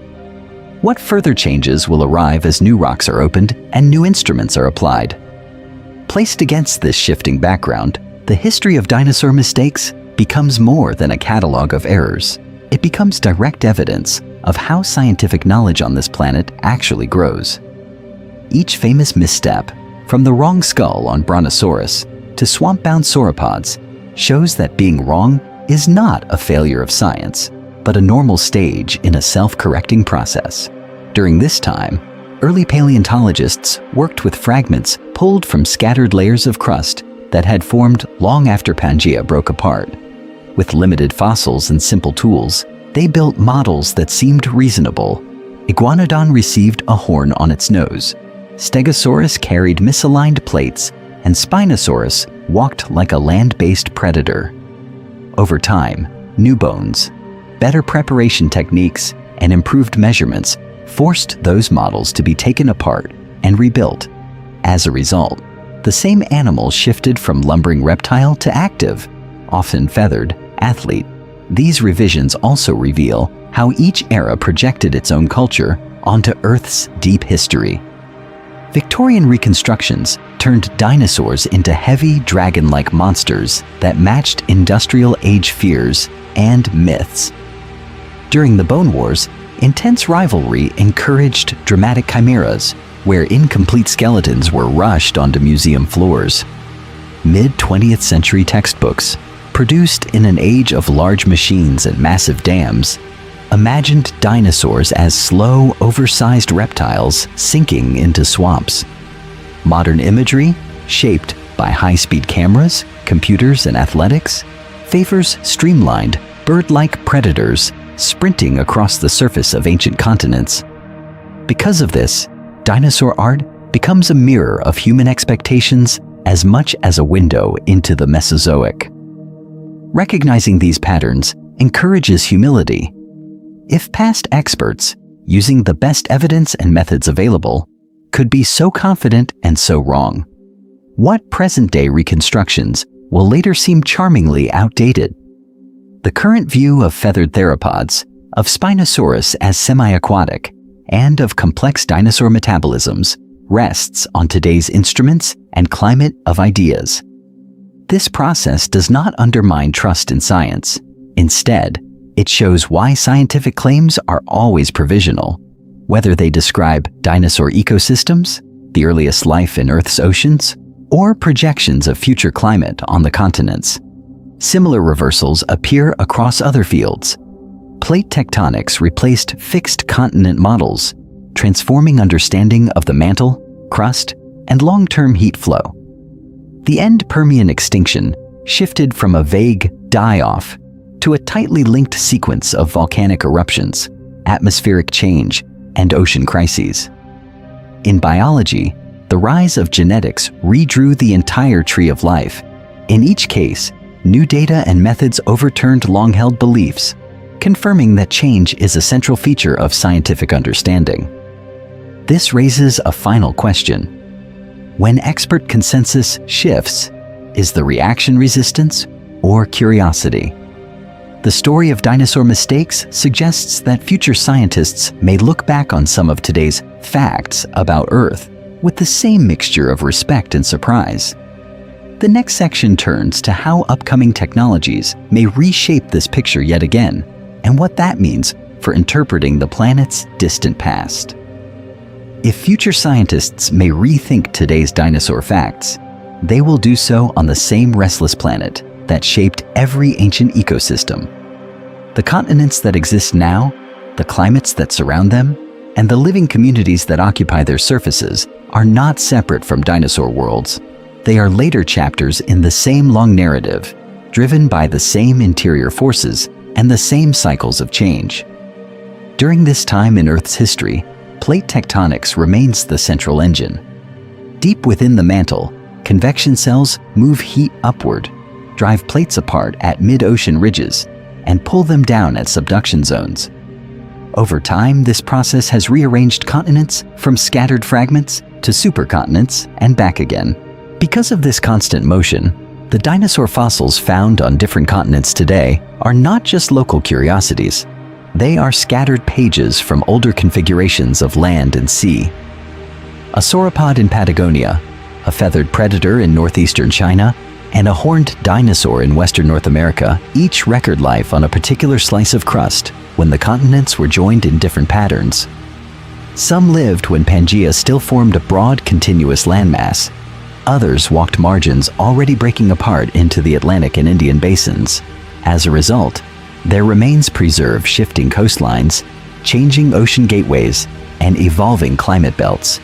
What further changes will arrive as new rocks are opened and new instruments are applied? Placed against this shifting background, the history of dinosaur mistakes becomes more than a catalog of errors. It becomes direct evidence of how scientific knowledge on this planet actually grows. Each famous misstep, from the wrong skull on Brontosaurus to swamp-bound sauropods, shows that being wrong is not a failure of science, but a normal stage in a self-correcting process. During this time, early paleontologists worked with fragments pulled from scattered layers of crust that had formed long after Pangaea broke apart. With limited fossils and simple tools, they built models that seemed reasonable. Iguanodon received a horn on its nose. Stegosaurus carried misaligned plates, and Spinosaurus walked like a land-based predator. Over time, new bones, better preparation techniques, and improved measurements forced those models to be taken apart and rebuilt. As a result, the same animal shifted from lumbering reptile to active, often feathered, athlete. These revisions also reveal how each era projected its own culture onto Earth's deep history. Victorian reconstructions turned dinosaurs into heavy, dragon-like monsters that matched industrial age fears and myths. During the Bone Wars, intense rivalry encouraged dramatic chimeras, where incomplete skeletons were rushed onto museum floors. Mid-20th century textbooks, produced in an age of large machines and massive dams, imagined dinosaurs as slow, oversized reptiles sinking into swamps. Modern imagery, shaped by high-speed cameras, computers, and athletics, favors streamlined, bird-like predators sprinting across the surface of ancient continents. Because of this, dinosaur art becomes a mirror of human expectations as much as a window into the Mesozoic. Recognizing these patterns encourages humility. If past experts, using the best evidence and methods available, could be so confident and so wrong, what present-day reconstructions will later seem charmingly outdated? The current view of feathered theropods, of Spinosaurus as semi-aquatic, and of complex dinosaur metabolisms rests on today's instruments and climate of ideas. This process does not undermine trust in science. Instead, it shows why scientific claims are always provisional, whether they describe dinosaur ecosystems, the earliest life in Earth's oceans, or projections of future climate on the continents. Similar reversals appear across other fields. Plate tectonics replaced fixed continent models, transforming understanding of the mantle, crust, and long-term heat flow. The end Permian extinction shifted from a vague die-off to a tightly linked sequence of volcanic eruptions, atmospheric change, and ocean crises. In biology, the rise of genetics redrew the entire tree of life. In each case, new data and methods overturned long-held beliefs, confirming that change is a central feature of scientific understanding. This raises a final question. When expert consensus shifts, is the reaction resistance or curiosity? The story of dinosaur mistakes suggests that future scientists may look back on some of today's facts about Earth with the same mixture of respect and surprise. The next section turns to how upcoming technologies may reshape this picture yet again, and what that means for interpreting the planet's distant past. If future scientists may rethink today's dinosaur facts, they will do so on the same restless planet that shaped every ancient ecosystem. The continents that exist now, the climates that surround them, and the living communities that occupy their surfaces are not separate from dinosaur worlds. They are later chapters in the same long narrative, driven by the same interior forces and the same cycles of change. During this time in Earth's history, plate tectonics remains the central engine. Deep within the mantle, convection cells move heat upward, drive plates apart at mid-ocean ridges, and pull them down at subduction zones. Over time, this process has rearranged continents from scattered fragments to supercontinents and back again. Because of this constant motion, the dinosaur fossils found on different continents today are not just local curiosities. They are scattered pages from older configurations of land and sea. A sauropod in Patagonia, a feathered predator in northeastern China, and a horned dinosaur in western North America each record life on a particular slice of crust when the continents were joined in different patterns. Some lived when Pangaea still formed a broad, continuous landmass. Others walked margins already breaking apart into the Atlantic and Indian basins. As a result, their remains preserve shifting coastlines, changing ocean gateways, and evolving climate belts.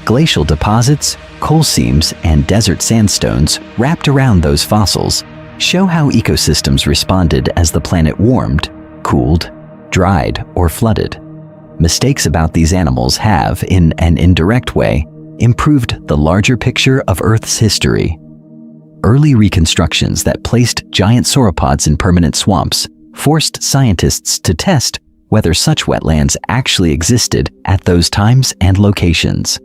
Glacial deposits, coal seams, and desert sandstones wrapped around those fossils show how ecosystems responded as the planet warmed, cooled, dried, or flooded. Mistakes about these animals have, in an indirect way, improved the larger picture of Earth's history. Early reconstructions that placed giant sauropods in permanent swamps forced scientists to test whether such wetlands actually existed at those times and locations.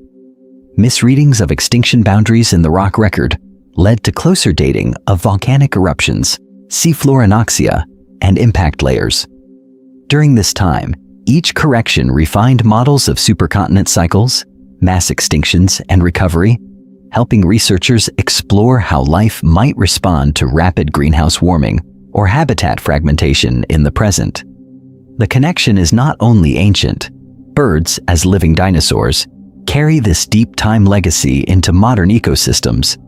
Misreadings of extinction boundaries in the rock record led to closer dating of volcanic eruptions, seafloor anoxia, and impact layers. During this time, each correction refined models of supercontinent cycles, mass extinctions, and recovery, helping researchers explore how life might respond to rapid greenhouse warming or habitat fragmentation in the present. The connection is not only ancient. Birds, as living dinosaurs, carry this deep time legacy into modern ecosystems.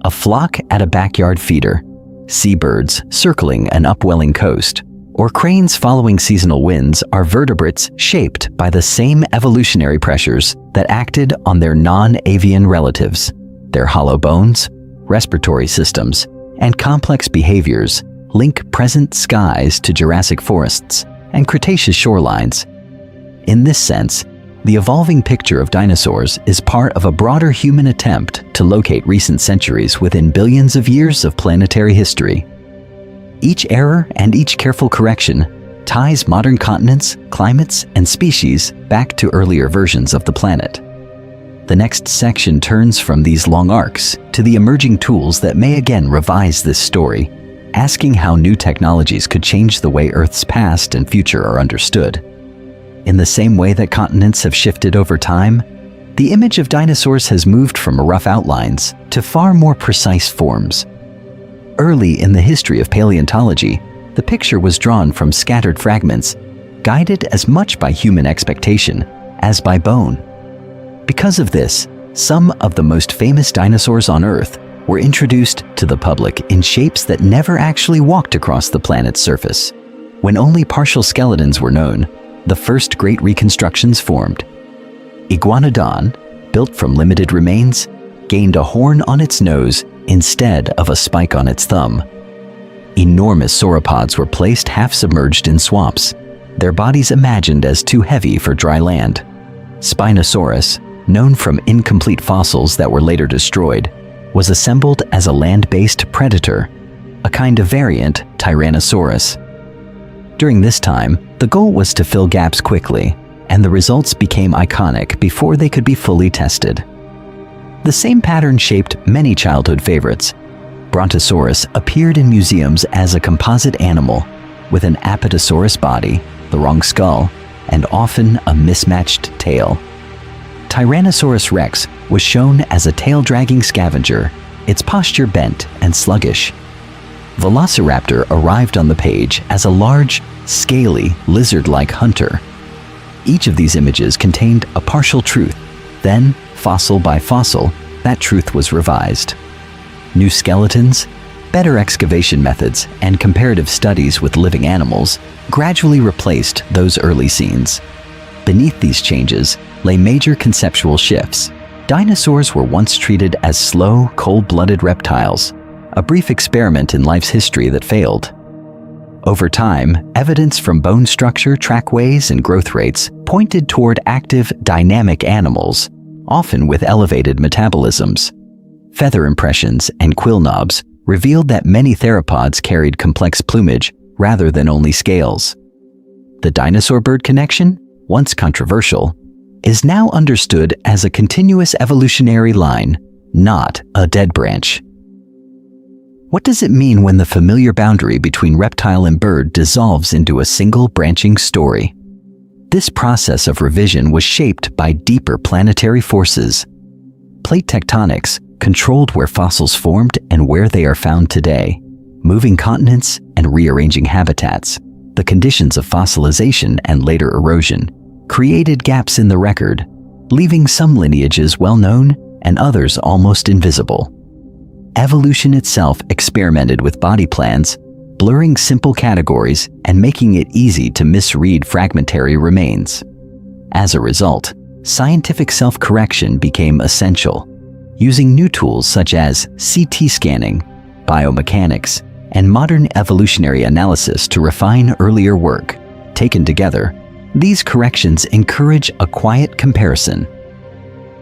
A flock at a backyard feeder, seabirds circling an upwelling coast, or cranes following seasonal winds are vertebrates shaped by the same evolutionary pressures that acted on their non-avian relatives. Their hollow bones, respiratory systems, and complex behaviors link present skies to Jurassic forests and Cretaceous shorelines. In this sense, the evolving picture of dinosaurs is part of a broader human attempt to locate recent centuries within billions of years of planetary history. Each error and each careful correction ties modern continents, climates, and species back to earlier versions of the planet. The next section turns from these long arcs to the emerging tools that may again revise this story, asking how new technologies could change the way Earth's past and future are understood. In the same way that continents have shifted over time, the image of dinosaurs has moved from rough outlines to far more precise forms. Early in the history of paleontology, the picture was drawn from scattered fragments, guided as much by human expectation as by bone. Because of this, some of the most famous dinosaurs on Earth were introduced to the public in shapes that never actually walked across the planet's surface. When only partial skeletons were known, the first great reconstructions formed. Iguanodon, built from limited remains, gained a horn on its nose instead of a spike on its thumb. Enormous sauropods were placed half-submerged in swamps, their bodies imagined as too heavy for dry land. Spinosaurus, known from incomplete fossils that were later destroyed, was assembled as a land-based predator, a kind of variant Tyrannosaurus. During this time, the goal was to fill gaps quickly, and the results became iconic before they could be fully tested. The same pattern shaped many childhood favorites. Brontosaurus appeared in museums as a composite animal, with an Apatosaurus body, the wrong skull, and often a mismatched tail. Tyrannosaurus rex was shown as a tail-dragging scavenger, its posture bent and sluggish. Velociraptor arrived on the page as a large, scaly, lizard-like hunter. Each of these images contained a partial truth. Then, fossil by fossil, that truth was revised. New skeletons, better excavation methods, and comparative studies with living animals gradually replaced those early scenes. Beneath these changes lay major conceptual shifts. Dinosaurs were once treated as slow, cold-blooded reptiles, a brief experiment in life's history that failed. Over time, evidence from bone structure, trackways, and growth rates pointed toward active, dynamic animals, often with elevated metabolisms. Feather impressions and quill knobs revealed that many theropods carried complex plumage rather than only scales. The dinosaur-bird connection, once controversial, is now understood as a continuous evolutionary line, not a dead branch. What does it mean when the familiar boundary between reptile and bird dissolves into a single branching story? This process of revision was shaped by deeper planetary forces. Plate tectonics controlled where fossils formed and where they are found today, moving continents and rearranging habitats. The conditions of fossilization and later erosion created gaps in the record, leaving some lineages well known and others almost invisible. Evolution itself experimented with body plans, blurring simple categories and making it easy to misread fragmentary remains. As a result, scientific self-correction became essential, using new tools such as CT scanning, biomechanics, and modern evolutionary analysis to refine earlier work. Taken together, these corrections encourage a quiet comparison.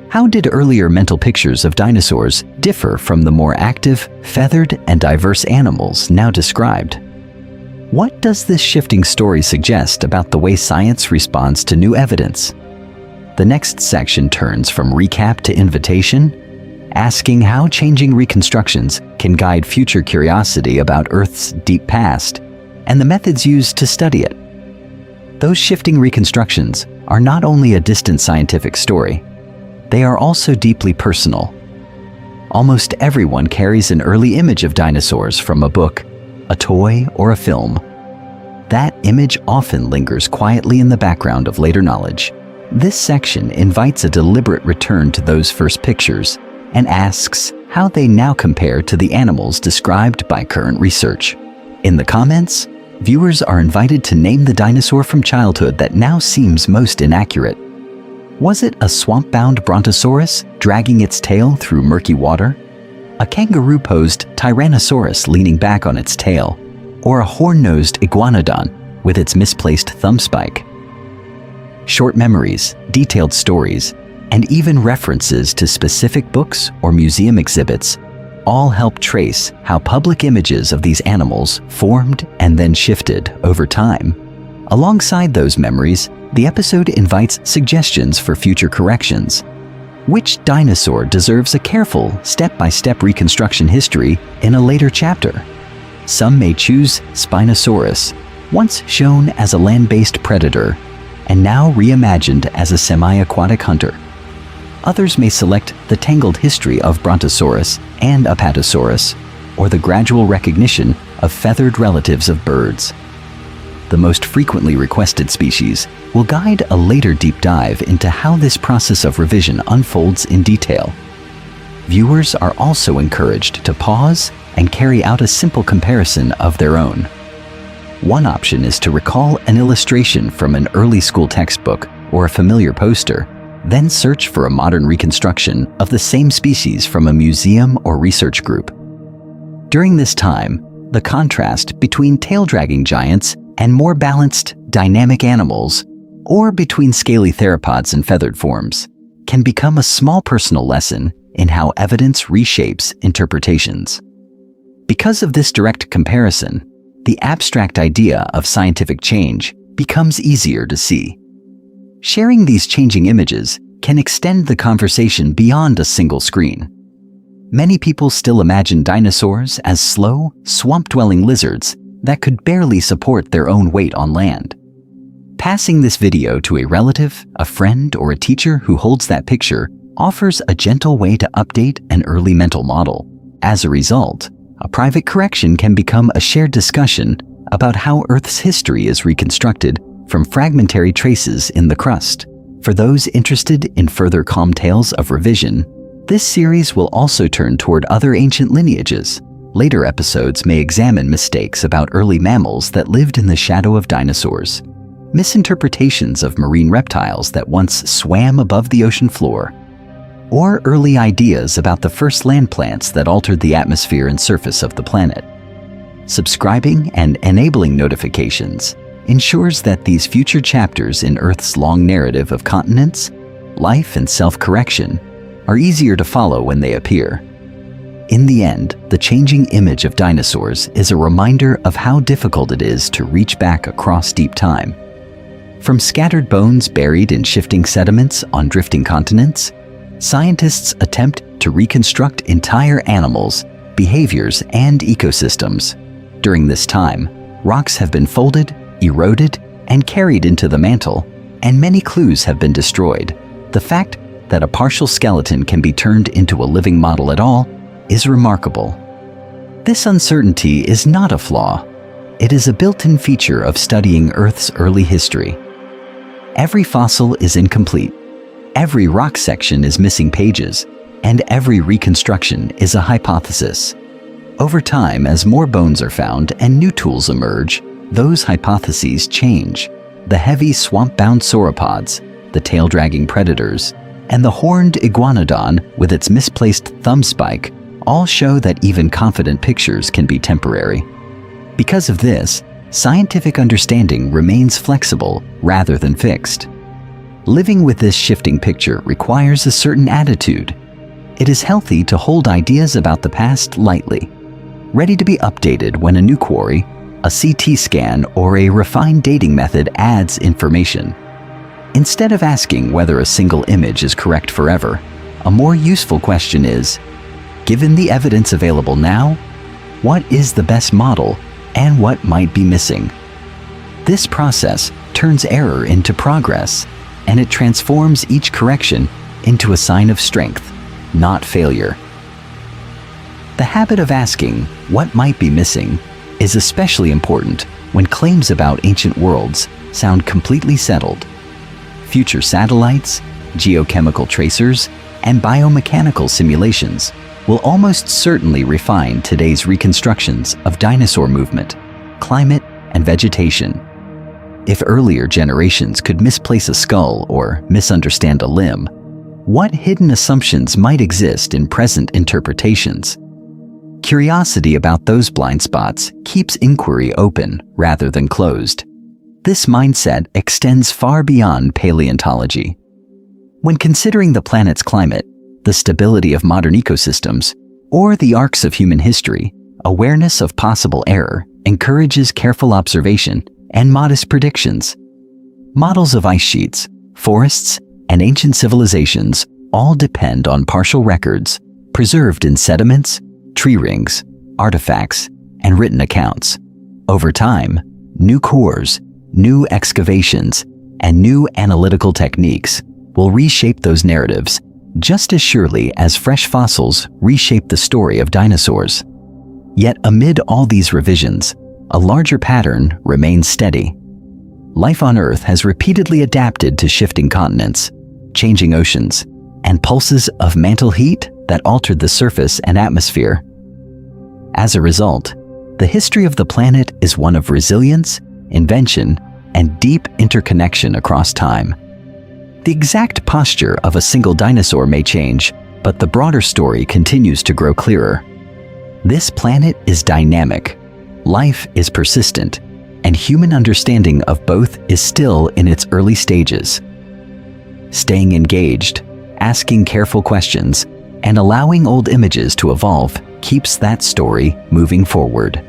How did earlier mental pictures of dinosaurs differ from the more active, feathered, and diverse animals now described? What does this shifting story suggest about the way science responds to new evidence? The next section turns from recap to invitation, asking how changing reconstructions can guide future curiosity about Earth's deep past and the methods used to study it. Those shifting reconstructions are not only a distant scientific story, they are also deeply personal. Almost everyone carries an early image of dinosaurs from a book, a toy, or a film. That image often lingers quietly in the background of later knowledge. This section invites a deliberate return to those first pictures and asks how they now compare to the animals described by current research. In the comments, viewers are invited to name the dinosaur from childhood that now seems most inaccurate. Was it a swamp-bound brontosaurus dragging its tail through murky water? A kangaroo-posed tyrannosaurus leaning back on its tail? Or a horn-nosed iguanodon with its misplaced thumb spike? Short memories, detailed stories, and even references to specific books or museum exhibits all help trace how public images of these animals formed and then shifted over time. Alongside those memories, the episode invites suggestions for future corrections. Which dinosaur deserves a careful, step-by-step reconstruction history in a later chapter? Some may choose Spinosaurus, once shown as a land-based predator, and now reimagined as a semi-aquatic hunter. Others may select the tangled history of Brontosaurus and Apatosaurus, or the gradual recognition of feathered relatives of birds. The most frequently requested species will guide a later deep dive into how this process of revision unfolds in detail. Viewers are also encouraged to pause and carry out a simple comparison of their own. One option is to recall an illustration from an early school textbook or a familiar poster, then search for a modern reconstruction of the same species from a museum or research group. During this time, the contrast between tail-dragging giants and more balanced, dynamic animals, or between scaly theropods and feathered forms, can become a small personal lesson in how evidence reshapes interpretations. Because of this direct comparison, the abstract idea of scientific change becomes easier to see. Sharing these changing images can extend the conversation beyond a single screen. Many people still imagine dinosaurs as slow, swamp-dwelling lizards that could barely support their own weight on land. Passing this video to a relative, a friend, or a teacher who holds that picture offers a gentle way to update an early mental model. As a result, a private correction can become a shared discussion about how Earth's history is reconstructed from fragmentary traces in the crust. For those interested in further calm tales of revision, this series will also turn toward other ancient lineages. Later episodes may examine mistakes about early mammals that lived in the shadow of dinosaurs, misinterpretations of marine reptiles that once swam above the ocean floor, or early ideas about the first land plants that altered the atmosphere and surface of the planet. Subscribing and enabling notifications ensures that these future chapters in Earth's long narrative of continents, life, and self-correction are easier to follow when they appear. In the end, the changing image of dinosaurs is a reminder of how difficult it is to reach back across deep time. From scattered bones buried in shifting sediments on drifting continents, scientists attempt to reconstruct entire animals, behaviors, and ecosystems. During this time, rocks have been folded, eroded, and carried into the mantle, and many clues have been destroyed. The fact that a partial skeleton can be turned into a living model at all is remarkable. This uncertainty is not a flaw. It is a built-in feature of studying Earth's early history. Every fossil is incomplete, every rock section is missing pages, and every reconstruction is a hypothesis. Over time, as more bones are found and new tools emerge, those hypotheses change. The heavy swamp-bound sauropods, the tail-dragging predators, and the horned iguanodon with its misplaced thumb spike all show that even confident pictures can be temporary. Because of this, scientific understanding remains flexible rather than fixed. Living with this shifting picture requires a certain attitude. It is healthy to hold ideas about the past lightly, ready to be updated when a new quarry, a CT scan, or a refined dating method adds information. Instead of asking whether a single image is correct forever, a more useful question is, given the evidence available now, what is the best model and what might be missing? This process turns error into progress, and it transforms each correction into a sign of strength, not failure. The habit of asking what might be missing is especially important when claims about ancient worlds sound completely settled. Future satellites, geochemical tracers, and biomechanical simulations will almost certainly refine today's reconstructions of dinosaur movement, climate, and vegetation. If earlier generations could misplace a skull or misunderstand a limb, what hidden assumptions might exist in present interpretations? Curiosity about those blind spots keeps inquiry open rather than closed. This mindset extends far beyond paleontology. When considering the planet's climate, the stability of modern ecosystems, or the arcs of human history, awareness of possible error encourages careful observation and modest predictions. Models of ice sheets, forests, and ancient civilizations all depend on partial records preserved in sediments, tree rings, artifacts, and written accounts. Over time, new cores, new excavations, and new analytical techniques will reshape those narratives just as surely as fresh fossils reshape the story of dinosaurs. Yet amid all these revisions, a larger pattern remains steady. Life on Earth has repeatedly adapted to shifting continents, changing oceans, and pulses of mantle heat that altered the surface and atmosphere. As a result, the history of the planet is one of resilience, invention, and deep interconnection across time. The exact posture of a single dinosaur may change, but the broader story continues to grow clearer. This planet is dynamic, life is persistent, and human understanding of both is still in its early stages. Staying engaged, asking careful questions, and allowing old images to evolve keeps that story moving forward.